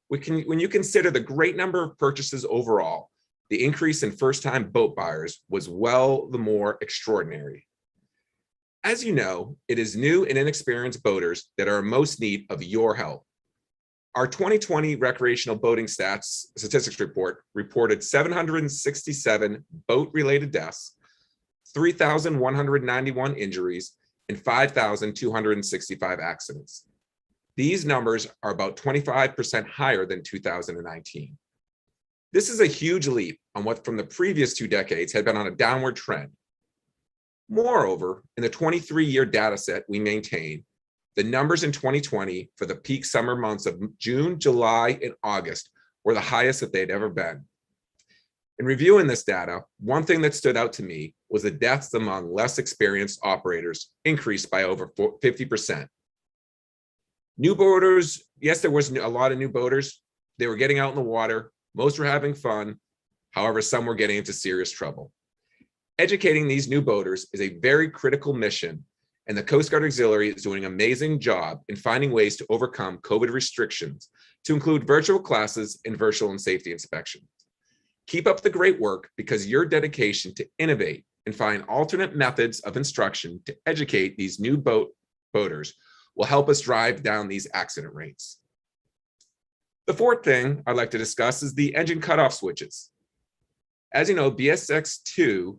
[SPEAKER 3] When you consider the great number of purchases overall, the increase in first-time boat buyers was well the more extraordinary. As you know, it is new and inexperienced boaters that are in most need of your help. Our 2020 recreational boating statistics report reported 767 boat-related deaths, 3,191 injuries, and 5,265 accidents. These numbers are about 25% higher than 2019. This is a huge leap on what from the previous 2 decades had been on a downward trend. Moreover, in the 23-year data set we maintain, the numbers in 2020 for the peak summer months of June, July, and August were the highest that they'd ever been. In reviewing this data, one thing that stood out to me was the deaths among less experienced operators increased by over 50%. New boaters, yes, there was a lot of new boaters. They were getting out in the water. Most were having fun. However, some were getting into serious trouble. Educating these new boaters is a very critical mission, and the Coast Guard Auxiliary is doing an amazing job in finding ways to overcome COVID restrictions, to include virtual classes and virtual and safety inspections. Keep up the great work, because your dedication to innovate and find alternate methods of instruction to educate these new boaters will help us drive down these accident rates. The fourth thing I'd like to discuss is the engine cutoff switches. As you know, BSX-2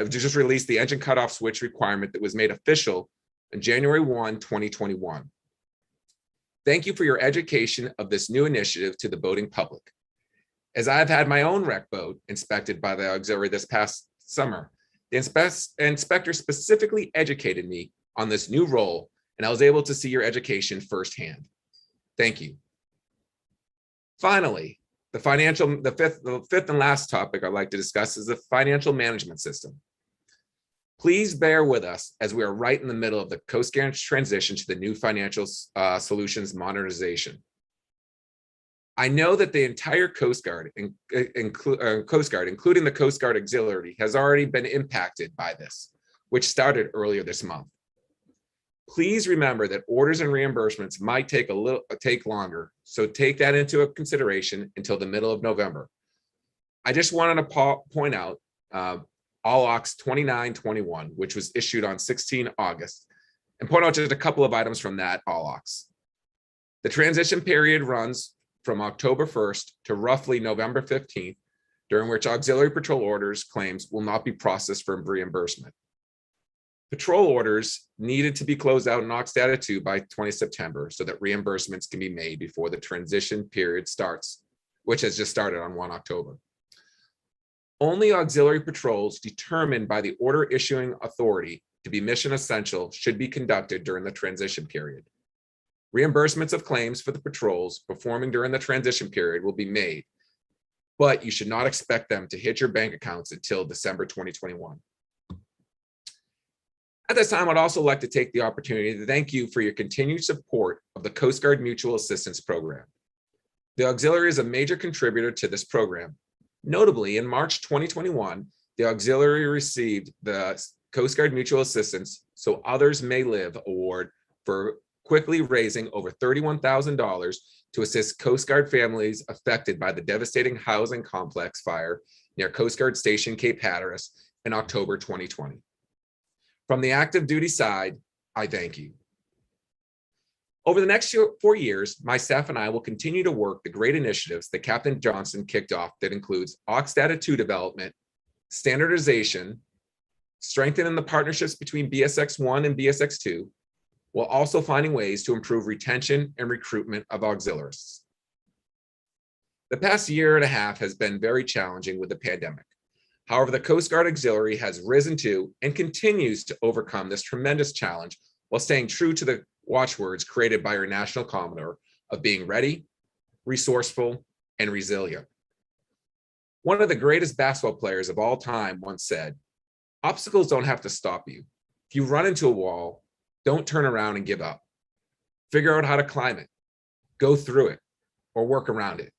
[SPEAKER 3] just released the engine cutoff switch requirement that was made official on January 1, 2021. Thank you for your education of this new initiative to the boating public. As I've had my own wreck boat inspected by the auxiliary this past summer, the inspector specifically educated me on this new role, and I was able to see your education firsthand. Thank you. Finally, the fifth and last topic I'd like to discuss is the financial management system. Please bear with us as we are right in the middle of the Coast Guard's transition to the new financial solutions modernization. I know that the entire Coast Guard, including the Coast Guard Auxiliary, has already been impacted by this, which started earlier this month. Please remember that orders and reimbursements might take longer, so take that into consideration until the middle of November. I just wanted to point out All Aux 2921, which was issued on 16 August, and point out just a couple of items from that All Aux. The transition period runs from October 1st to roughly November 15th, during which auxiliary patrol orders claims will not be processed for reimbursement. Patrol orders needed to be closed out in Aux Data 2 by 20 September so that reimbursements can be made before the transition period starts, which has just started on 1 October. Only auxiliary patrols determined by the order issuing authority to be mission essential should be conducted during the transition period. Reimbursements of claims for the patrols performing during the transition period will be made, but you should not expect them to hit your bank accounts until December 2021. At this time, I'd also like to take the opportunity to thank you for your continued support of the Coast Guard Mutual Assistance Program. The Auxiliary is a major contributor to this program. Notably, in March 2021, the Auxiliary received the Coast Guard Mutual Assistance So Others May Live award for quickly raising over $31,000 to assist Coast Guard families affected by the devastating housing complex fire near Coast Guard Station Cape Hatteras in October 2020. From the active duty side, I thank you. Over the next 4 years, my staff and I will continue to work the great initiatives that Captain Johnson kicked off that includes Aux Data 2 development, standardization, strengthening the partnerships between BSX-1 and BSX-2, while also finding ways to improve retention and recruitment of auxiliarists. The past year and a half has been very challenging with the pandemic. However, the Coast Guard Auxiliary has risen to and continues to overcome this tremendous challenge while staying true to the watchwords created by our National Commodore of being ready, resourceful, and resilient. One of the greatest basketball players of all time once said, "Obstacles don't have to stop you. If you run into a wall, don't turn around and give up. Figure out how to climb it, go through it, or work around it."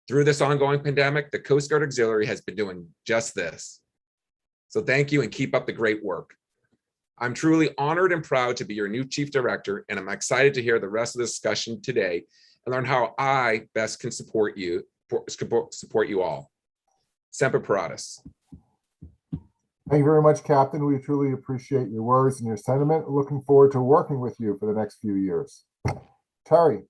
[SPEAKER 3] Through this ongoing pandemic, the Coast Guard Auxiliary has been doing just this. So thank you and keep up the great work. I'm truly honored and proud to be your new Chief Director, and I'm excited to hear the rest of the discussion today and learn how I best can support you all. Semper Paratus.
[SPEAKER 1] Thank you very much, Captain. We truly appreciate your words and your sentiment. Looking forward to working with you for the next few years. Terry.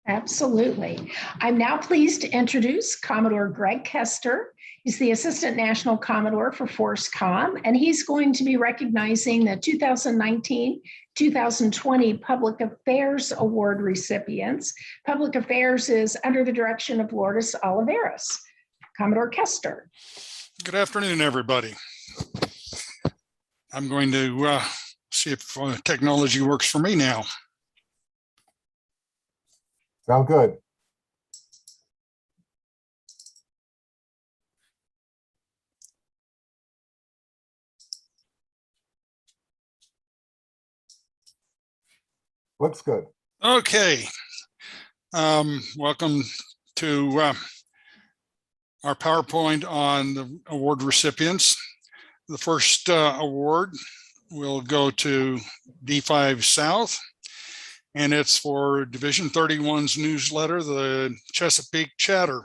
[SPEAKER 6] Absolutely. I'm now pleased to introduce Commodore Greg Kester. He's the Assistant National Commodore for FORSCOM, and he's going to be recognizing the 2019-2020 Public Affairs Award recipients. Public Affairs is under the direction of Lourdes Oliveras. Commodore Kester.
[SPEAKER 11] Good afternoon, everybody. I'm going to see if technology works for me now.
[SPEAKER 1] Sound good. Looks good.
[SPEAKER 11] Okay. Welcome to our PowerPoint on the award recipients. The first award will go to D5 South, and it's for Division 31's newsletter, the Chesapeake Chatter.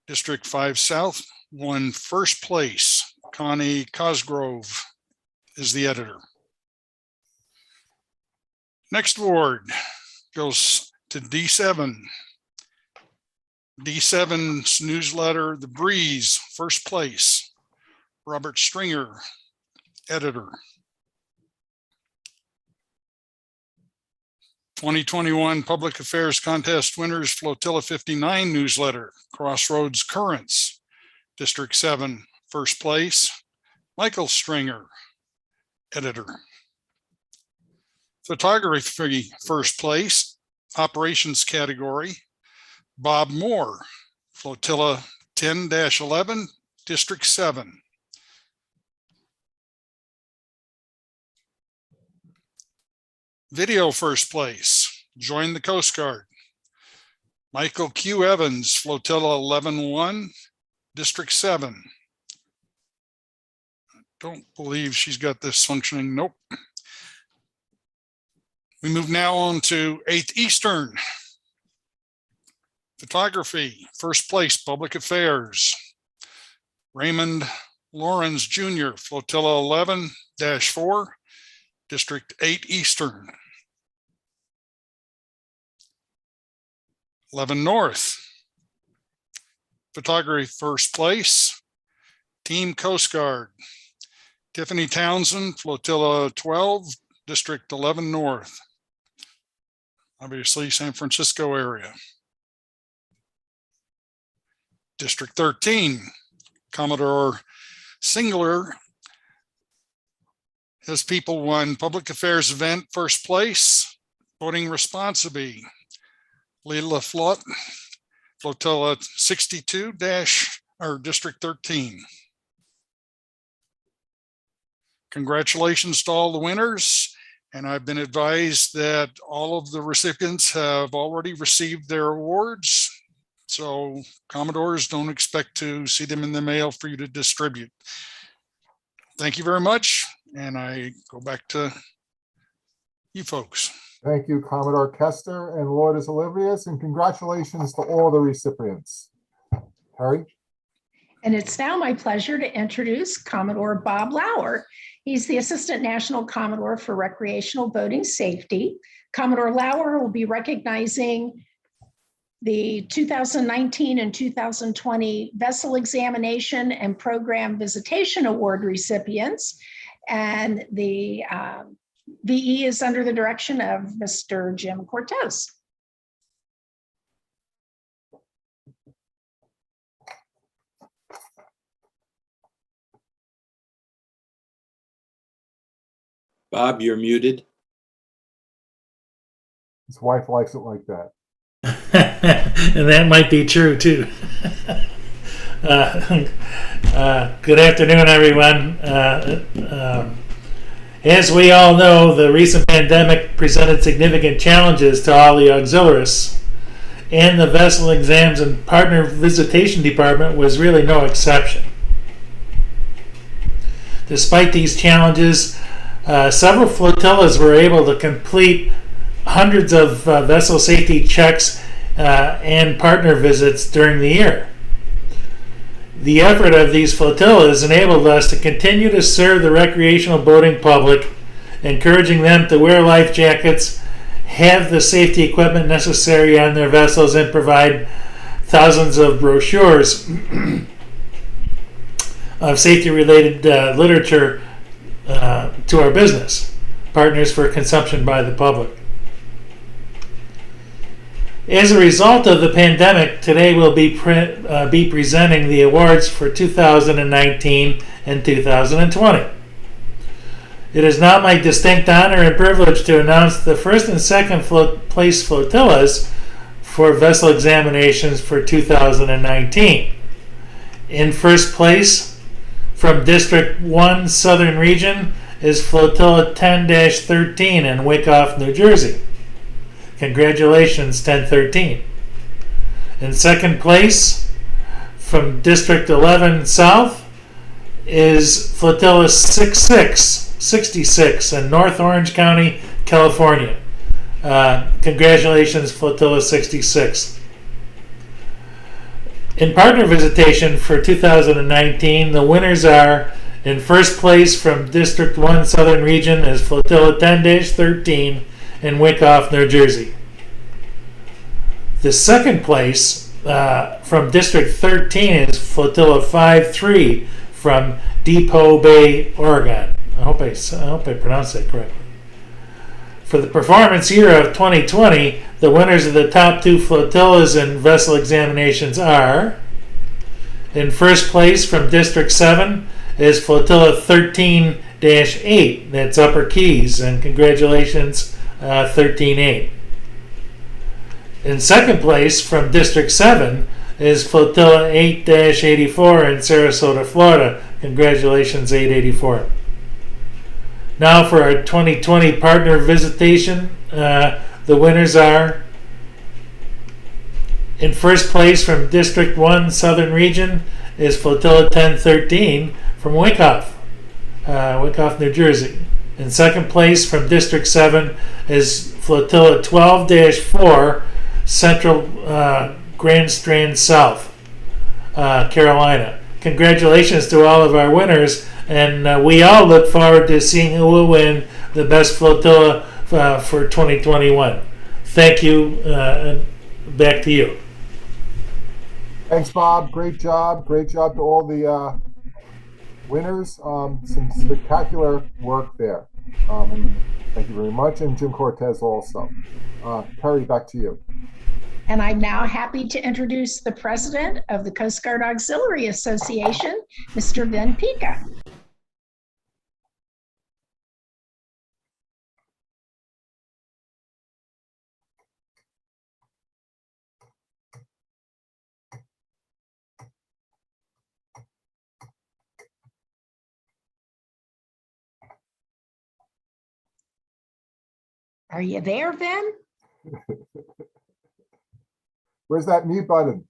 [SPEAKER 11] District 5 South won first place. Connie Cosgrove is the editor. Next award goes to D7. D7's newsletter, The Breeze, first place. Robert Stringer, editor. 2021 Public Affairs Contest winners, Flotilla 59 newsletter, Crossroads Currents, District 7, first place. Michael Stringer, editor. Photography, first place. Operations category, Bob Moore, Flotilla 10-11, District 7. Video first place, Join the Coast Guard, Michael Q. Evans, Flotilla 11-1, District 7. I don't believe she's got this functioning. Nope. We move now on to 8th Eastern. Photography, first place, Public Affairs. Raymond Lawrence Jr., Flotilla 11-4, District 8 Eastern. 11 North. Photography, first place, Team Coast Guard. Tiffany Townsend, Flotilla 12, District 11 North. Obviously, San Francisco area. District 13, Commodore Singular. His people won Public Affairs event first place, voting responsibly. Leila Flot, Flotilla 62 or District 13. Congratulations to all the winners. And I've been advised that all of the recipients have already received their awards. So Commodores, don't expect to see them in the mail for you to distribute. Thank you very much. And I go back to you folks.
[SPEAKER 1] Thank you, Commodore Kester and Lourdes Olivias, and congratulations to all the recipients. Harry?
[SPEAKER 6] And it's now my pleasure to introduce Commodore Bob Lauer. He's the Assistant National Commodore for Recreational Boating Safety. Commodore Lauer will be recognizing the 2019 and 2020 Vessel Examination and Program Visitation Award recipients. And the VE is under the direction of Mr. Jim Cortez.
[SPEAKER 15] Bob, you're muted.
[SPEAKER 1] His wife likes it like that.
[SPEAKER 16] And that might be true too. Good afternoon, everyone. As we all know, the recent pandemic presented significant challenges to all the auxiliarists, and the Vessel Exams and Partner Visitation Department was really no exception. Despite these challenges, several flotillas were able to complete hundreds of vessel safety checks and partner visits during the year. The effort of these flotillas enabled us to continue to serve the recreational boating public, encouraging them to wear life jackets, have the safety equipment necessary on their vessels, and provide thousands of brochures of safety-related literature to our business partners for consumption by the public. As a result of the pandemic, today we'll be presenting the awards for 2019 and 2020. It is now my distinct honor and privilege to announce the first and second place flotillas for vessel examinations for 2019. In first place, from District 1 Southern Region, is Flotilla 10-13 in Wyckoff, New Jersey. Congratulations, 1013. In second place, from District 11 South, is Flotilla 66 in North Orange County, California. Congratulations, Flotilla 66. In partner visitation for 2019, the winners are, in first place from District 1 Southern Region is Flotilla 10-13 in Wyckoff, New Jersey. The second place from District 13 is Flotilla 5-3 from Depot Bay, Oregon. I hope I pronounced that correctly. For the performance year of 2020, the winners of the top two flotillas in vessel examinations are, in first place from District 7 is Flotilla 13-8, that's Upper Keys, and congratulations, 13-8. In second place from District 7 is Flotilla 8-84 in Sarasota, Florida. Congratulations, 884. Now for our 2020 partner visitation, the winners are In first place from District 1 Southern Region is Flotilla 1013 from Wyckoff, New Jersey. In second place from District 7 is Flotilla 12-4 Central Grand Strand South, Carolina. Congratulations to all of our winners, and we all look forward to seeing who will win the best flotilla for 2021. Thank you, and back to you.
[SPEAKER 1] Thanks, Bob. Great job. Great job to all the winners. Some spectacular work there. Thank you very much. And Jim Cortez also. Perry, back to you.
[SPEAKER 6] And I'm now happy to introduce the president of the Coast Guard Auxiliary Association, Mr. Vin Pica. Are you there, Vin?
[SPEAKER 1] Where's that mute button?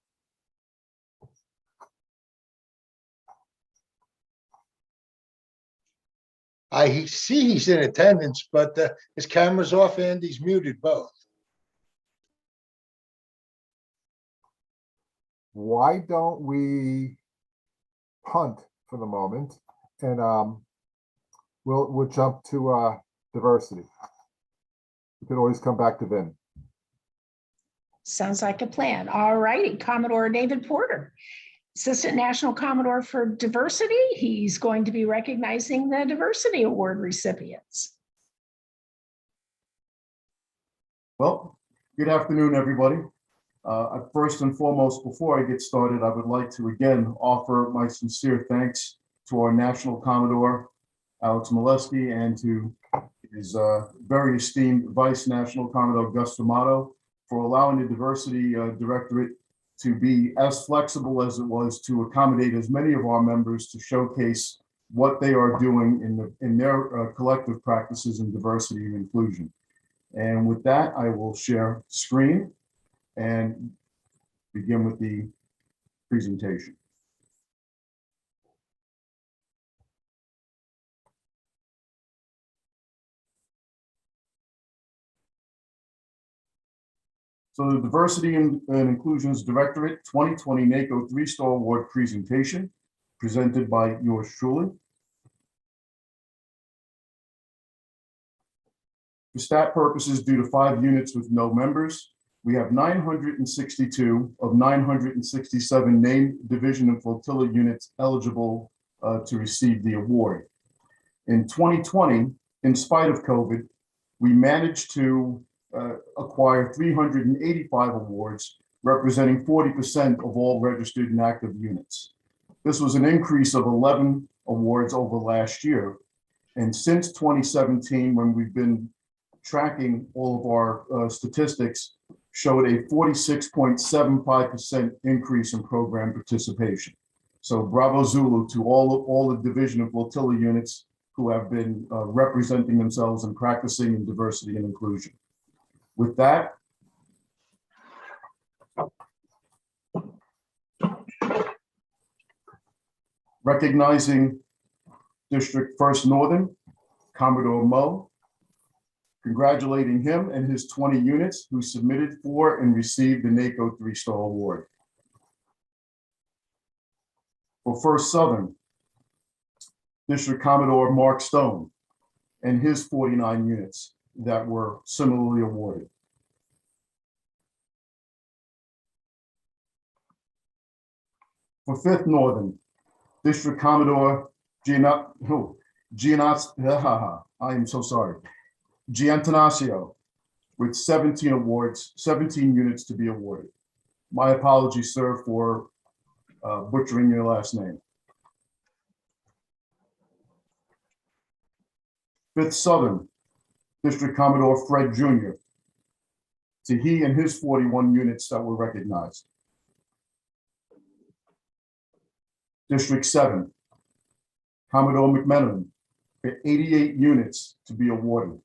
[SPEAKER 5] I see he's in attendance, but his camera's off and he's muted both.
[SPEAKER 1] Why don't we punt for the moment, and we'll jump to diversity. We can always come back to Vin.
[SPEAKER 6] Sounds like a plan. All righty, Commodore David Porter, Assistant National Commodore for Diversity. He's going to be recognizing the Diversity Award recipients.
[SPEAKER 17] Well, good afternoon, everybody. First and foremost, before I get started, I would like to again offer my sincere thanks to our National Commodore, Alex Malewski, and to his very esteemed Vice National Commodore Gus D'Amato for allowing the Diversity Directorate to be as flexible as it was to accommodate as many of our members to showcase what they are doing in their collective practices in diversity and inclusion. And with that, I will share screen and begin with the presentation. So the Diversity and Inclusions Directorate 2020 NACO 3-Star Award presentation presented by yours truly. For stat purposes, due to 5 units with no members, we have 962 of 967 named division and flotilla units eligible to receive the award. In 2020, in spite of COVID, we managed to acquire 385 awards, representing 40% of all registered and active units. This was an increase of 11 awards over last year. And since 2017, when we've been tracking all of our statistics, showed a 46.75% increase in program participation. So bravo Zulu to all the division and flotilla units who have been representing themselves and practicing in diversity and inclusion. With that, recognizing District 1st Northern, Commodore Mo, congratulating him and his 20 units who submitted for and received the NACO 3-Star Award. For 1st Southern, District Commodore Mark Stone and his 49 units that were similarly awarded. For 5th Northern, District Commodore Giantanasio with 17 awards, 17 units to be awarded. My apologies, sir, for butchering your last name. 5th Southern, District Commodore Fred Jr. To he and his 41 units that were recognized. District 7, Commodore McMenamin, for 88 units to be awarded.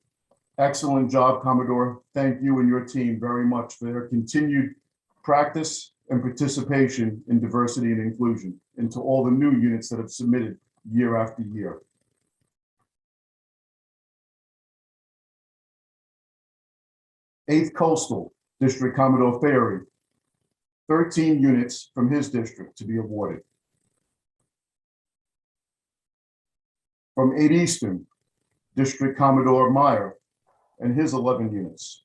[SPEAKER 17] Excellent job, Commodore. Thank you and your team very much for their continued practice, and participation in diversity and inclusion, and to all the new units that have submitted year after year. Eighth Coastal, District Commodore Ferry, 13 units from his district to be awarded. From 8 Eastern, District Commodore Meyer and his 11 units.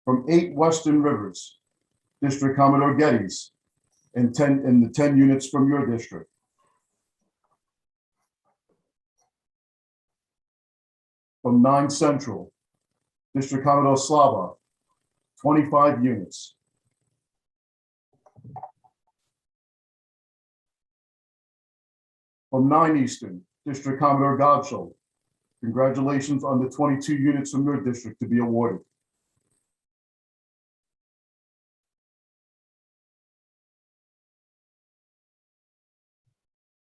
[SPEAKER 17] From 8 Western Rivers, District Commodore Geddes and the 10 units from your district. From 9 Central, District Commodore Slava, 25 units. From 9 Eastern, District Commodore Godshall, congratulations on the 22 units from your district to be awarded.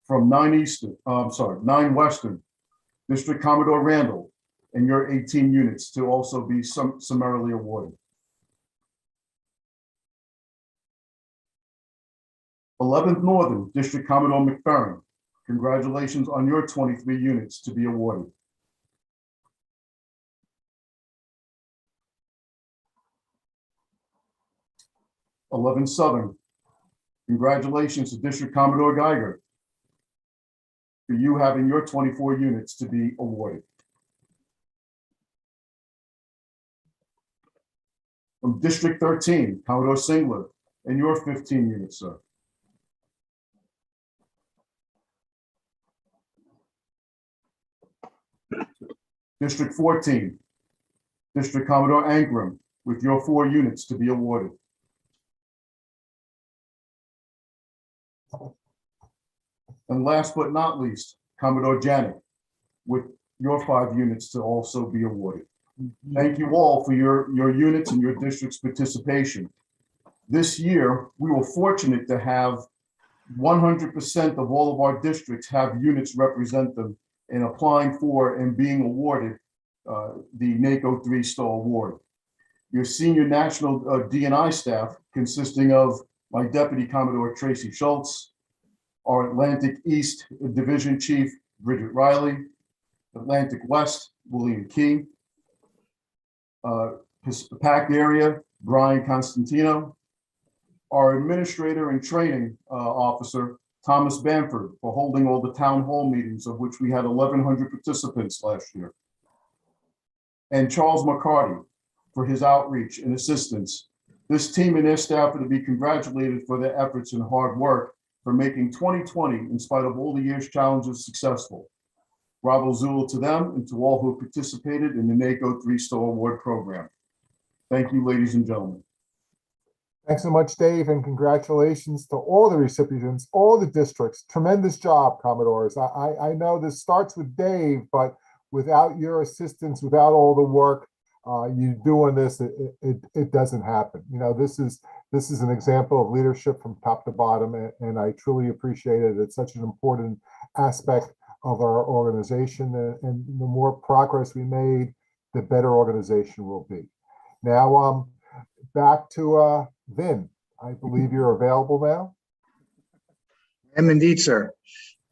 [SPEAKER 17] From 9 Western, District Commodore Randall, and your 18 units to also be summarily awarded. 11th Northern, District Commodore McFerrin, congratulations on your 23 units to be awarded. '11 Southern, congratulations to District Commodore Geiger for you having your 24 units to be awarded. From District 13, Commodore Singler, and your 15 units, sir. District 14, District Commodore Ankrum, with your 4 units to be awarded. And last but not least, Commodore Janik, with your 5 units to also be awarded. Thank you all for your units and your district's participation. This year, we were fortunate to have 100% of all of our districts have units represent them in applying for and being awarded the NACO 3-Star Award. Your senior national DNI staff, consisting of my Deputy Commodore Tracy Schultz, our Atlantic East Division Chief, Bridget Riley, Atlantic West, William Key, PAC area, Brian Constantino, our Administrator and Training Officer, Thomas Bamford, for holding all the town hall meetings, of which we had 1,100 participants last year, and Charles McCarty for his outreach and assistance. This team and their staff are to be congratulated for their efforts and hard work for making 2020, in spite of all the year's challenges, successful. Bravo Zulu to them and to all who participated in the NACO 3-Star Award program. Thank you, ladies and gentlemen.
[SPEAKER 1] Thanks so much, Dave, and congratulations to all the recipients, all the districts. Tremendous job, Commodores. I know this starts with Dave, but without your assistance, without all the work you doing this, it doesn't happen. You know, this is an example of leadership from top to bottom, and I truly appreciate it. It's such an important aspect of our organization, and the more progress we made, the better organization will be. Now, back to Vin. I believe you're available now.
[SPEAKER 18] I am indeed, sir.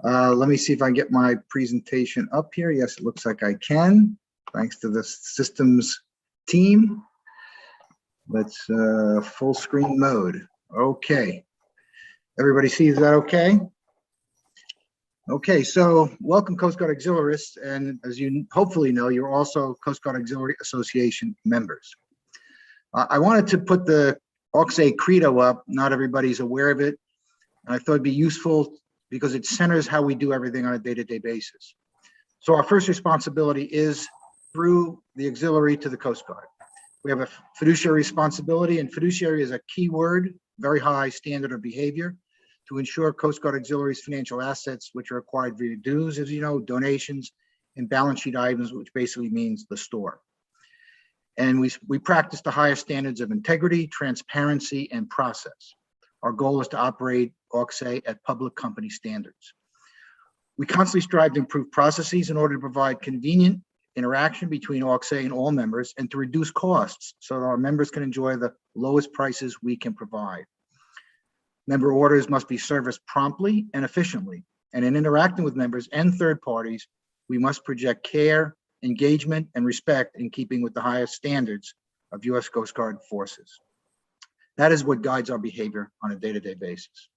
[SPEAKER 18] Let me see if I can get my presentation up here. Yes, it looks like I can, thanks to the systems team. Let's full screen mode. Okay. Everybody sees that okay? Okay, so welcome Coast Guard Auxiliarists, and as you hopefully know, you're also Coast Guard Auxiliary Association members. I wanted to put the AUXA Credo up. Not everybody's aware of it. And I thought it'd be useful because it centers how we do everything on a day-to-day basis. So our first responsibility is through the auxiliary to the Coast Guard. We have a fiduciary responsibility, and fiduciary is a key word, very high standard of behavior to ensure Coast Guard Auxiliaries' financial assets, which are acquired via dues, as you know, donations, and balance sheet items, which basically means the store. And we practice the highest standards of integrity, transparency, and process. Our goal is to operate AUXA at public company standards. We constantly strive to improve processes in order to provide convenient, interaction between Auxiliary and all members, and to reduce costs so that our members can enjoy the lowest prices we can provide. Member orders must be serviced promptly and efficiently. And in interacting with members and third parties, we must project care, engagement, and respect in keeping with the highest standards of U.S. Coast Guard forces. That is what guides our behavior on a day-to-day basis.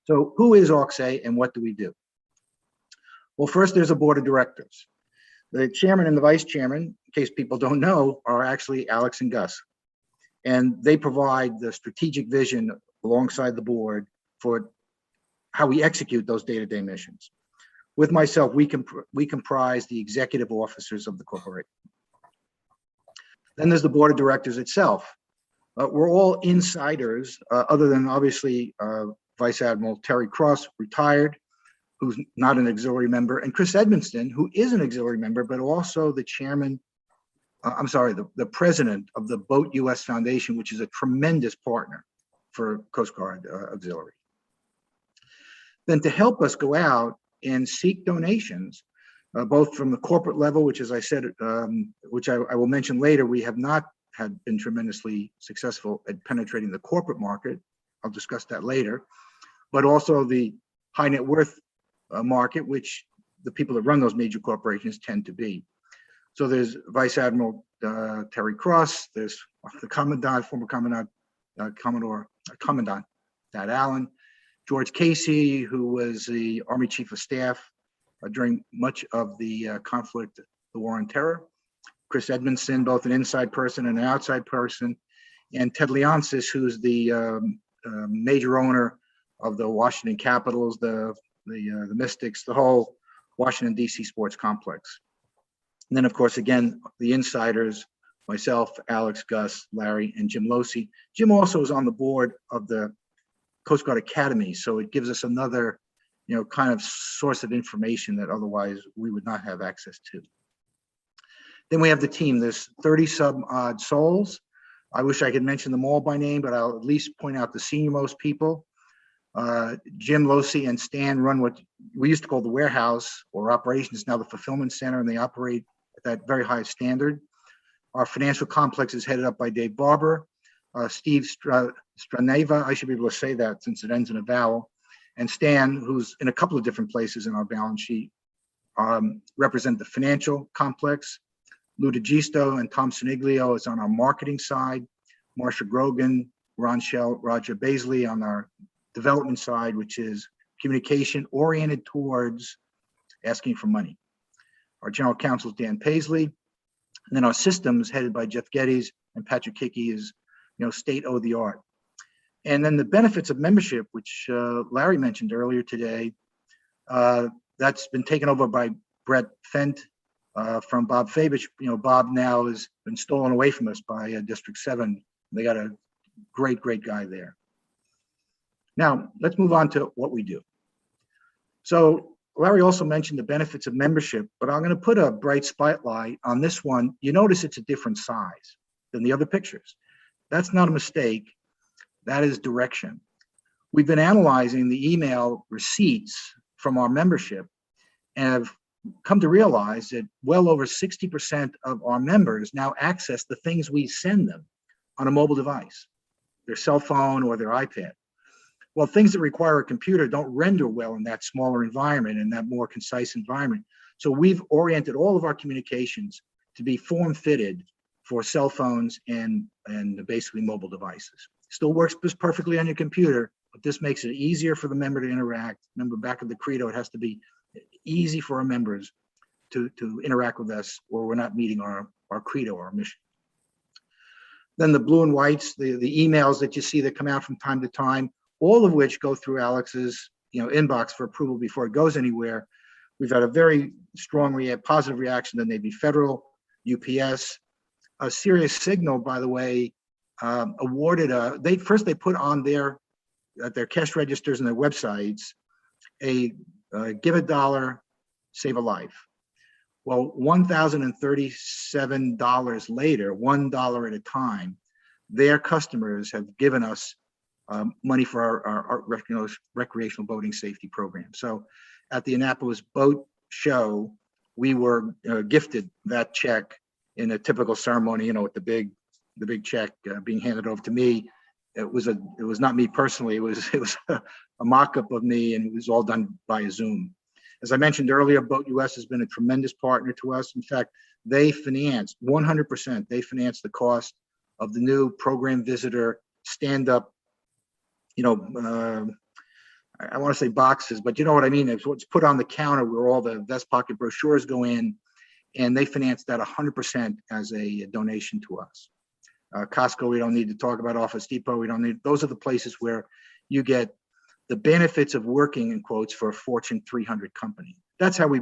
[SPEAKER 18] So who is Auxiliary and what do we do? Well, first, there's a board of directors. The chairman and the vice chairman, in case people don't know, are actually Alex and Gus. And they provide the strategic vision alongside the board for how we execute those day-to-day missions. With myself, we comprise the executive officers of the corporation. Then there's the board of directors itself. We're all insiders, other than obviously Vice Admiral Terry Cross, retired, who's not an auxiliary member, and Chris Edmonston, who is an auxiliary member, but also the chairman, the president of the Boat US Foundation, which is a tremendous partner for Coast Guard Auxiliary. Then to help us go out and seek donations, both from the corporate level, which, as I said, which I will mention later, we have not been tremendously successful at penetrating the corporate market. I'll discuss that later, but also the high net worth market, which the people that run those major corporations tend to be. So there's Vice Admiral Terry Cross, there's the Commandant, former Commandant, Commodore, Commandant Thad Allen, George Casey, who was the Army Chief of Staff during much of the conflict, the War on Terror, Chris Edmonston, both an inside person and an outside person, and Ted Leonsis, who's the major owner of the Washington Capitals, the Mystics, the whole Washington, D.C. sports complex. And then, of course, again, the insiders, myself, Alex, Gus, Larry, and Jim Losi. Jim also is on the board of the Coast Guard Academy, so it gives us another, kind of source of information that otherwise we would not have access to. Then we have the team. There's 30 some odd souls. I wish I could mention them all by name, but I'll at least point out the senior most people. Jim Losi and Stan run what we used to call the warehouse or operations, now the fulfillment center, and they operate at that very high standard. Our financial complex is headed up by Dave Barber, Steve Straneva, I should be able to say that since it ends in a vowel, and Stan, who's in a couple of different places in our balance sheet, represent the financial complex. Lou DeGisto and Tom Siniglio is on our marketing side. Marsha Grogan, Ron Shell, Roger Baisley on our development side, which is communication oriented towards asking for money. Our general counsel is Dan Paisley. And then our systems headed by Jeff Geddes and Patrick Hickey is, state of the art. And then the benefits of membership, which Larry mentioned earlier today, that's been taken over by Brett Fent from Bob Fabich. Bob now has been stolen away from us by District 7. They got a great guy there. Now, let's move on to what we do. So Larry also mentioned the benefits of membership, but I'm going to put a bright spotlight on this one. You notice it's a different size than the other pictures. That's not a mistake. That is direction. We've been analyzing the email receipts from our membership and have come to realize that well over 60% of our members now access the things we send them on a mobile device, their cell phone or their iPad. Well, things that require a computer don't render well in that smaller environment, in that more concise environment. So we've oriented all of our communications to be form-fitted for cell phones and basically mobile devices. Still works perfectly on your computer, but this makes it easier for the member to interact. Remember, back of the credo, it has to be easy for our members to interact with us, or we're not meeting our credo, our mission. Then the blue and whites, the emails that you see that come out from time to time, all of which go through Alex's inbox for approval before it goes anywhere. We've had a very strong positive reaction to Navy Federal, UPS, a Sirius Signal, by the way, awarded they put on their cash registers and their websites a give $1, save a life. Well, $1,037 later, $1 at a time, their customers have given us money for our recreational boating safety program. So at the Annapolis Boat Show, we were gifted that check in a typical ceremony, you know, with the big check being handed over to me. It was not me personally. It was a mock-up of me, and it was all done via Zoom. As I mentioned earlier, Boat US has been a tremendous partner to us. In fact, they financed 100%. They financed the cost of the new program visitor stand-up, you know, I want to say boxes, but you know what I mean. It's what's put on the counter where all the vest pocket brochures go in, and they financed that 100% as a donation to us. Costco, we don't need to talk about. Office Depot, we don't need. Those are the places where you get the benefits of working, in quotes, for a Fortune 300 company. That's how we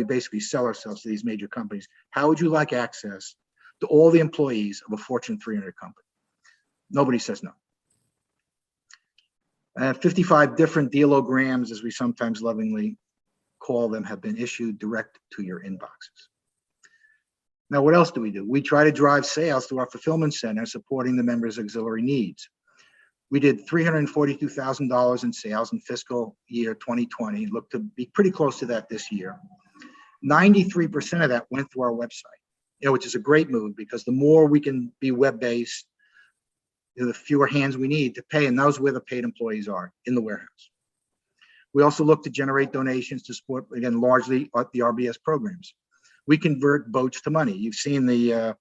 [SPEAKER 18] basically sell ourselves to these major companies. How would you like access to all the employees of a Fortune 300 company? Nobody says no. 55 different dealograms, as we sometimes lovingly call them, have been issued direct to your inboxes. Now, what else do? We try to drive sales through our fulfillment center, supporting the members' auxiliary needs. We did $342,000 in sales in fiscal year 2020, look to be pretty close to that this year. 93% of that went through our website, you know, which is a great move, because the more we can be web-based, the fewer hands we need to pay, and those where the paid employees are, in the warehouse. We also look to generate donations to support, again, largely the RBS programs. We convert boats to money. You've seen the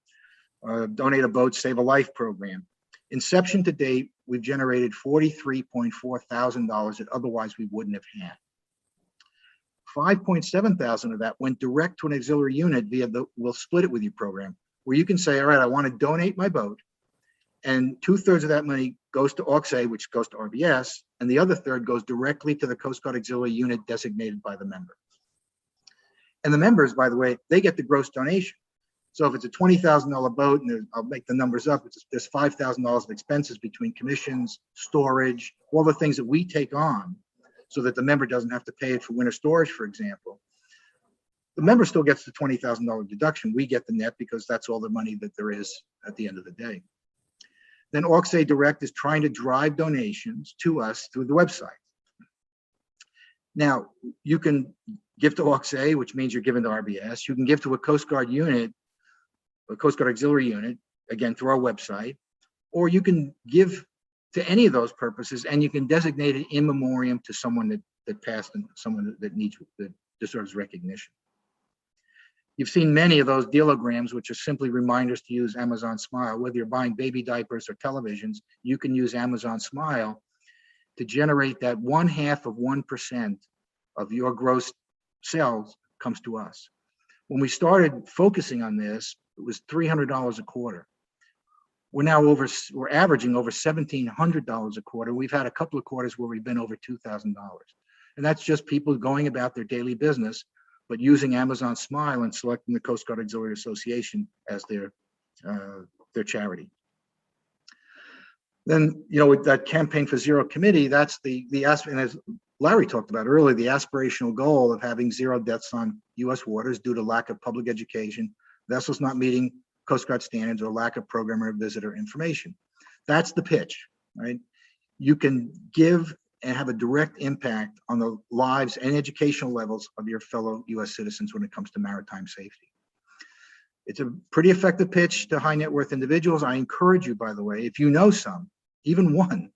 [SPEAKER 18] Donate a Boat, Save a Life program. Inception to date, we've generated $43.4 thousand that otherwise we wouldn't have had. $5.7 thousand of that went direct to an auxiliary unit via the We'll Split It With You program, where you can say, all right, I want to donate my boat, and 2/3 of that money goes to AUXA, which goes to RBS, and the other third goes directly to the Coast Guard Auxiliary unit designated by the member. And the members, by the way, they get the gross donation. So if it's a $20,000 boat, and I'll make the numbers up, there's $5,000 of expenses between commissions, storage, all the things that we take on, so that the member doesn't have to pay it for winter storage, for example. The member still gets the $20,000 deduction. We get the net, because that's all the money that there is at the end of the day. Then AUXA Direct is trying to drive donations to us through the website. Now, you can give to AUXA, which means you're giving to RBS. You can give to a Coast Guard unit, a Coast Guard Auxiliary unit, again, through our website, or you can give to any of those purposes, and you can designate it in memoriam to someone that passed and someone that deserves recognition. You've seen many of those dealograms, which are simply reminders to use Amazon Smile. Whether you're buying baby diapers or televisions, you can use Amazon Smile to generate that 0.5% of your gross sales comes to us. When we started focusing on this, it was $300 a quarter. We're averaging over $1,700 a quarter. We've had a couple of quarters where we've been over $2,000. And that's just people going about their daily business, but using Amazon Smile and selecting the Coast Guard Auxiliary Association as their charity. Then, you know, with that Campaign for Zero committee, that's the aspect, and as Larry talked about earlier, the aspirational goal of having 0 deaths on U.S. waters due to lack of public education, vessels not meeting Coast Guard standards, or lack of program or visitor information. That's the pitch, right? You can give and have a direct impact on the lives and educational levels of your fellow U.S. citizens when it comes to maritime safety. It's a pretty effective pitch to high net worth individuals. I encourage you, by the way, if you know some, even one,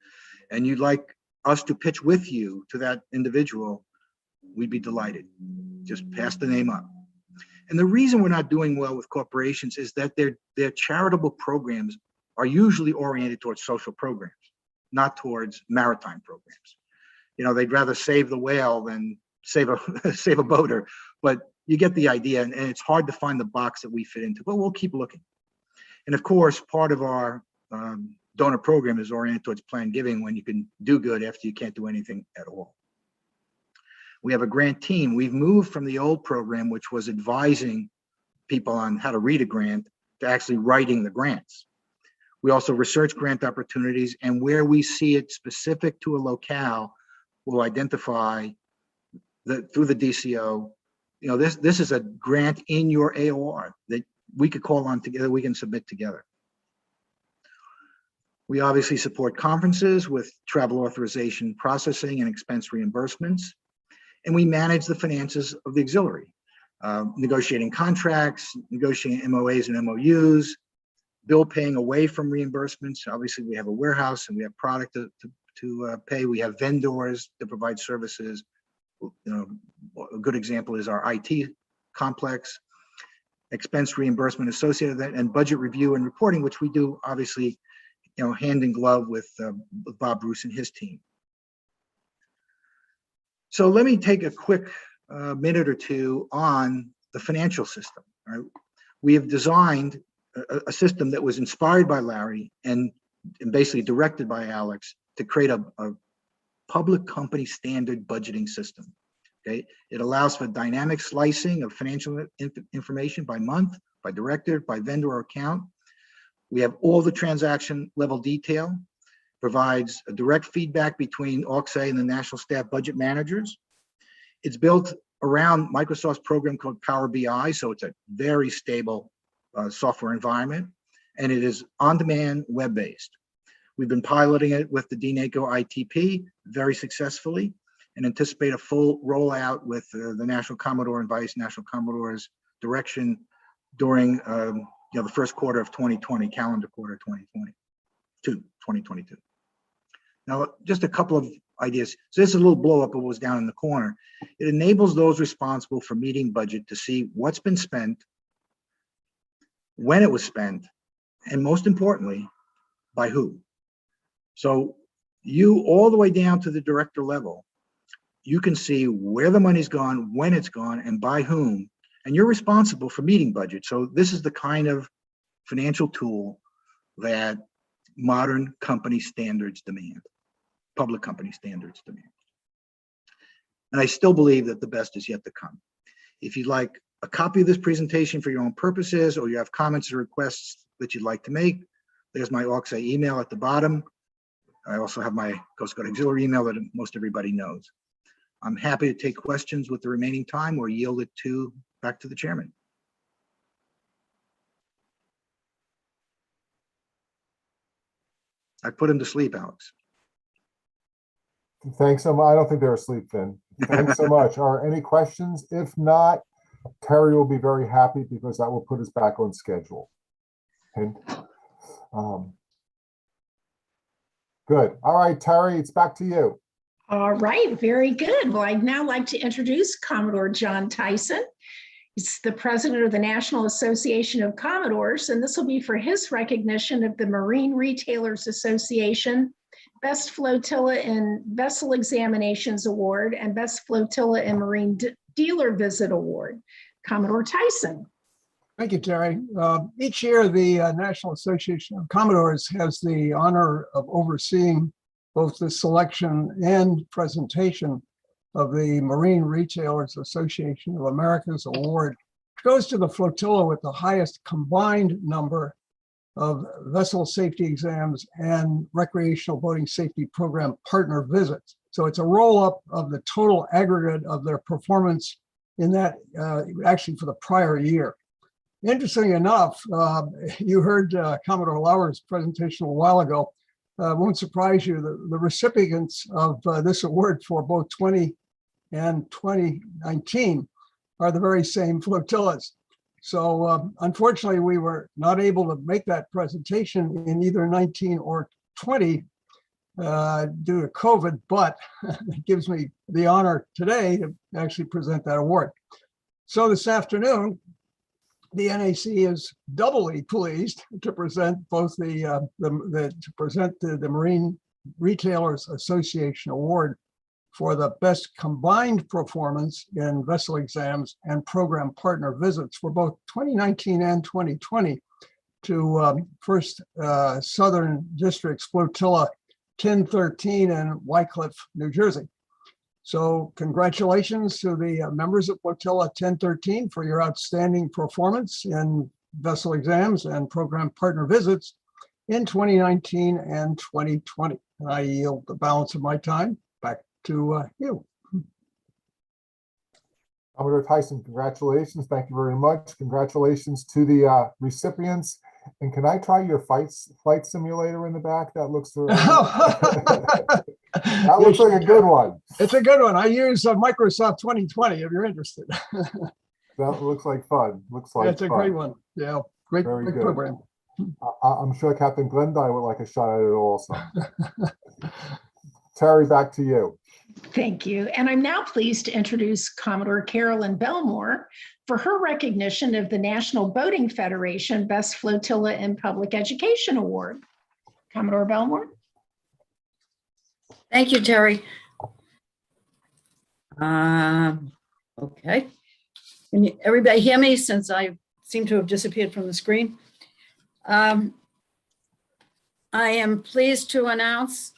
[SPEAKER 18] and you'd like us to pitch with you to that individual, we'd be delighted. Just pass the name up. And the reason we're not doing well with corporations is that their charitable programs are usually oriented towards social programs, not towards maritime programs. You know, they'd rather save the whale than save a boater, but you get the idea, and it's hard to find the box that we fit into, but we'll keep looking. And of course, part of our donor program is oriented towards planned giving, when you can do good after you can't do anything at all. We have a grant team. We've moved from the old program, which was advising people on how to read a grant, to actually writing the grants. We also research grant opportunities, and where we see it specific to a locale, we'll identify through the DCO, you know, this is a grant in your AOR that we could call on together, we can submit together. We obviously support conferences with travel authorization processing and expense reimbursements, and we manage the finances of the auxiliary. negotiating contracts, negotiating MOAs and MOUs, bill paying away from reimbursements. Obviously, we have a warehouse and we have product to pay. We have vendors to provide services. A good example is our IT complex, expense reimbursement associated with that, and budget review and reporting, which we do obviously, hand in glove with Bob Bruce and his team. So let me take a quick minute or two on the financial system. Right? We have designed a system that was inspired by Larry and basically directed by Alex to create a public company standard budgeting system. Okay, it allows for dynamic slicing of financial information by month, by director, by vendor or account. We have all the transaction level detail, provides a direct feedback between AUXA and the National Staff Budget Managers. It's built around Microsoft's program called Power BI, so it's a very stable software environment, and it is on-demand, web-based. We've been piloting it with the DNACO ITP very successfully and anticipate a full rollout with the National Commodore and Vice National Commodore's direction during the first quarter of 2020, calendar quarter 2022. Now, just a couple of ideas. So this is a little blow up of what was down in the corner. It enables those responsible for meeting budget to see what's been spent, when it was spent, and most importantly, by who. So you all the way down to the director level, you can see where the money's gone, when it's gone, and by whom, and you're responsible for meeting budget. So this is the kind of financial tool that modern company standards demand, public company standards demand. And I still believe that the best is yet to come. If you'd like a copy of this presentation for your own purposes, or you have comments or requests that you'd like to make, there's my AUXA email at the bottom. I also have my Coast Guard Auxiliary email that most everybody knows. I'm happy to take questions with the remaining time or yield it back to the chairman. I put him to sleep, Alex.
[SPEAKER 1] Thanks so much. I don't think they're asleep, Finn. Thanks so much. Are any questions? If not, Terry will be very happy because that will put us back on schedule. Okay. Good. All right, Terry, it's back to you.
[SPEAKER 6] All right, very good. Well, I'd now like to introduce Commodore John Tyson. He's the president of the National Association of Commodores, and this will be for his recognition of the Marine Retailers Association Best Flotilla in Vessel Examinations Award and Best Flotilla in Marine Dealer Visit Award. Commodore Tyson.
[SPEAKER 19] Thank you, Terry. Each year, the National Association of Commodores has the honor of overseeing both the selection and presentation of the Marine Retailers Association of America's award, which goes to the flotilla with the highest combined number of vessel safety exams and recreational boating safety program partner visits. So it's a roll-up of the total aggregate of their performance in that, actually for the prior year. Interestingly enough, you heard Commodore Lauer's presentation a while ago. Won't surprise you, the recipients of this award for both 20 and 2019 are the very same flotillas. So unfortunately, we were not able to make that presentation in either 19 or 20 due to COVID, but it gives me the honor today to actually present that award. So this afternoon, the NAC is doubly pleased to present both the Marine Retailers Association Award for the best combined performance in vessel exams and program partner visits for both 2019 and 2020 to First Southern District's Flotilla 1013 in Wycliffe, New Jersey. So congratulations to the members of Flotilla 1013 for your outstanding performance in vessel exams and program partner visits in 2019 and 2020. And I yield the balance of my time back to you.
[SPEAKER 1] Commodore Tyson, congratulations. Thank you very much. Congratulations to the recipients. And can I try your flight simulator in the back? That looks that looks like a good one.
[SPEAKER 19] It's a good one. I use Microsoft 2020 if you're interested.
[SPEAKER 1] That looks like fun. Looks like
[SPEAKER 19] That's a
[SPEAKER 1] fun.
[SPEAKER 19] great one. Yeah, great,
[SPEAKER 1] Very
[SPEAKER 19] great
[SPEAKER 1] good.
[SPEAKER 19] program.
[SPEAKER 1] I'm sure Captain Glendy would like a shot at it also. Terry, back to you.
[SPEAKER 6] Thank you. And I'm now pleased to introduce Commodore Carolyn Belmore for her recognition of the National Boating Federation Best Flotilla in Public Education Award. Commodore Belmore.
[SPEAKER 20] Thank you, Terry. Okay. Can everybody hear me since I seem to have disappeared from the screen? I am pleased to announce,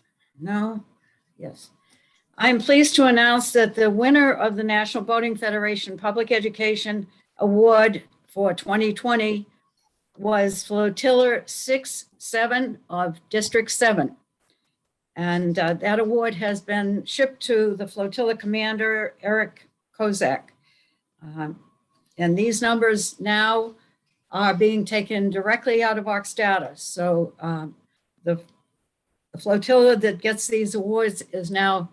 [SPEAKER 20] I'm pleased to announce that the winner of the National Boating Federation Public Education Award for 2020 was Flotilla 6-7 of District 7. And that award has been shipped to the flotilla commander, Eric Kozak. And these numbers now are being taken directly out of Aux data. So the flotilla that gets these awards is now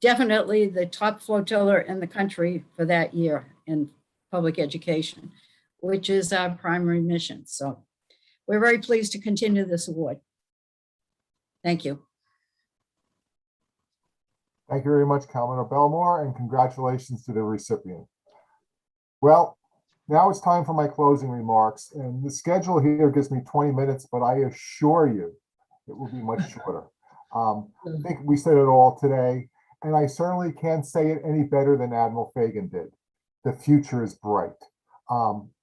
[SPEAKER 20] definitely the top flotilla in the country for that year in public education, which is our primary mission. So we're very pleased to continue this award. Thank you.
[SPEAKER 1] Thank you very much, Commodore Belmore, and congratulations to the recipient. Well, now it's time for my closing remarks, and the schedule here gives me 20 minutes, but I assure you it will be much shorter. I think we said it all today, and I certainly can't say it any better than Admiral Fagan did. The future is bright.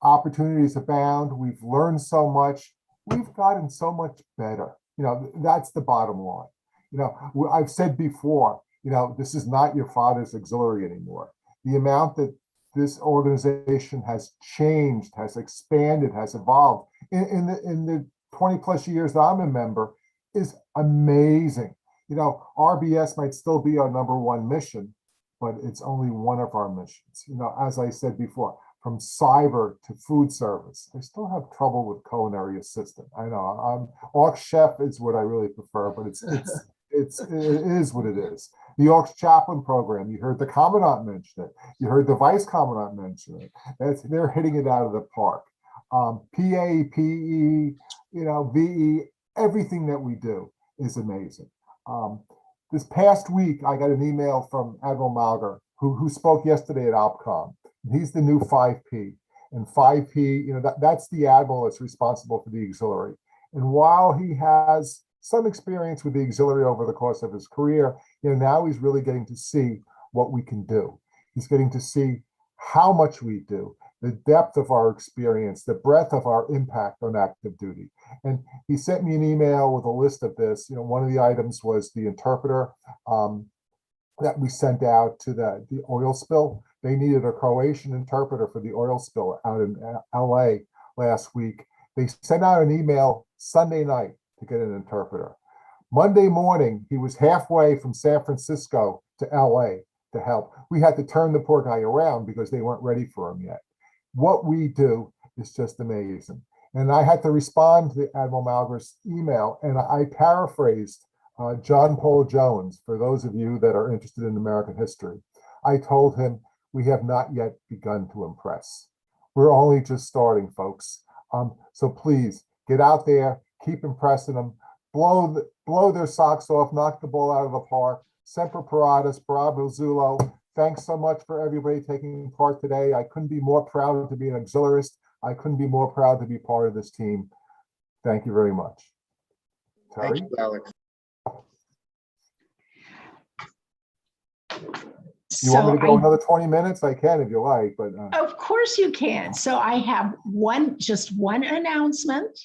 [SPEAKER 1] Opportunities abound. We've learned so much. We've gotten so much better. That's the bottom line. I've said before, this is not your father's auxiliary anymore. The amount that this organization has changed, has expanded, has evolved in the 20 plus years that I'm a member is amazing. RBS might still be our #1 mission, but it's only one of our missions. As I said before, from cyber to food service, I still have trouble with culinary assistant. I know Aux chef is what I really prefer, but it is what it is. The Aux chaplain program, you heard the commandant mention it. You heard the vice commandant mention it. They're hitting it out of the park. PA, PE, VE, everything that we do is amazing. This past week, I got an email from Admiral Malger, who spoke yesterday at OPCOM. He's the new 5P. And 5P, that's the admiral that's responsible for the auxiliary. And while he has some experience with the auxiliary over the course of his career, now he's really getting to see what we can do. He's getting to see how much we do, the depth of our experience, the breadth of our impact on active duty. And he sent me an email with a list of this. One of the items was the interpreter that we sent out to the oil spill. They needed a Croatian interpreter for the oil spill out in LA last week. They sent out an email Sunday night to get an interpreter. Monday morning, he was halfway from San Francisco to LA to help. We had to turn the poor guy around because they weren't ready for him yet. What we do is just amazing. And I had to respond to Admiral Malger's email, and I paraphrased John Paul Jones, for those of you that are interested in American history. I told him, we have not yet begun to impress. We're only just starting, folks. So please get out there, keep impressing them, blow their socks off, knock the ball out of the park. Semper Paratus, Bravo Zulo. Thanks so much for everybody taking part today. I couldn't be more proud to be an auxiliarist. I couldn't be more proud to be part of this team. Thank you very much. Terry?
[SPEAKER 18] Thank you, Alex.
[SPEAKER 1] You want me to go another 20 minutes? I can if you like, but
[SPEAKER 6] Of course you can. So I have just one announcement,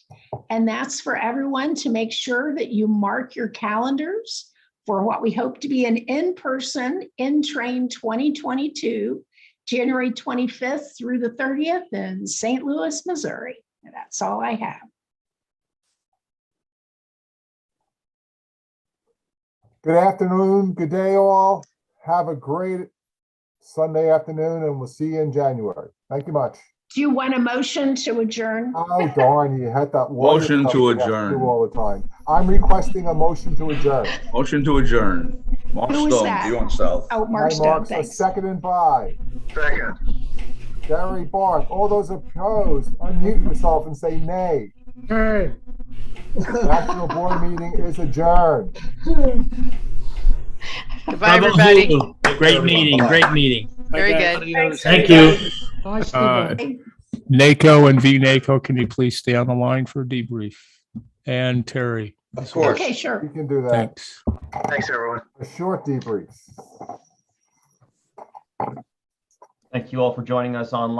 [SPEAKER 6] and that's for everyone to make sure that you mark your calendars for what we hope to be an in-person InTrain 2022, January 25th through the 30th in St. Louis, Missouri. And that's all I have.
[SPEAKER 1] good afternoon, good day all. Have a great Sunday afternoon, and we'll see you in January. Thank you much.
[SPEAKER 6] Do you want a motion to adjourn?
[SPEAKER 1] Oh, darn, you had that.
[SPEAKER 12] Motion to
[SPEAKER 1] you have
[SPEAKER 12] adjourn.
[SPEAKER 1] do all the time. I'm requesting a motion to adjourn.
[SPEAKER 12] Motion to adjourn. Mark
[SPEAKER 6] Who was
[SPEAKER 12] Stone,
[SPEAKER 6] that?
[SPEAKER 12] due on South.
[SPEAKER 6] Oh, Mark
[SPEAKER 1] By
[SPEAKER 6] Stone,
[SPEAKER 1] Mark,
[SPEAKER 6] thanks.
[SPEAKER 1] second and by.
[SPEAKER 13] Second.
[SPEAKER 1] Gary Barth. All those opposed, unmute yourself and say nay.
[SPEAKER 4] Hey.
[SPEAKER 1] National Board meeting is adjourned.
[SPEAKER 7] Goodbye, everybody.
[SPEAKER 21] Great meeting, great meeting.
[SPEAKER 7] Very good.
[SPEAKER 16] Thank you.
[SPEAKER 21] NACO and VNACO, can you please stay on the line for a debrief? And Terry.
[SPEAKER 5] Of course.
[SPEAKER 6] Okay, sure.
[SPEAKER 1] We can do that.
[SPEAKER 21] Thanks.
[SPEAKER 13] Thanks, everyone.
[SPEAKER 1] A short debrief.
[SPEAKER 22] Thank you all for joining us online.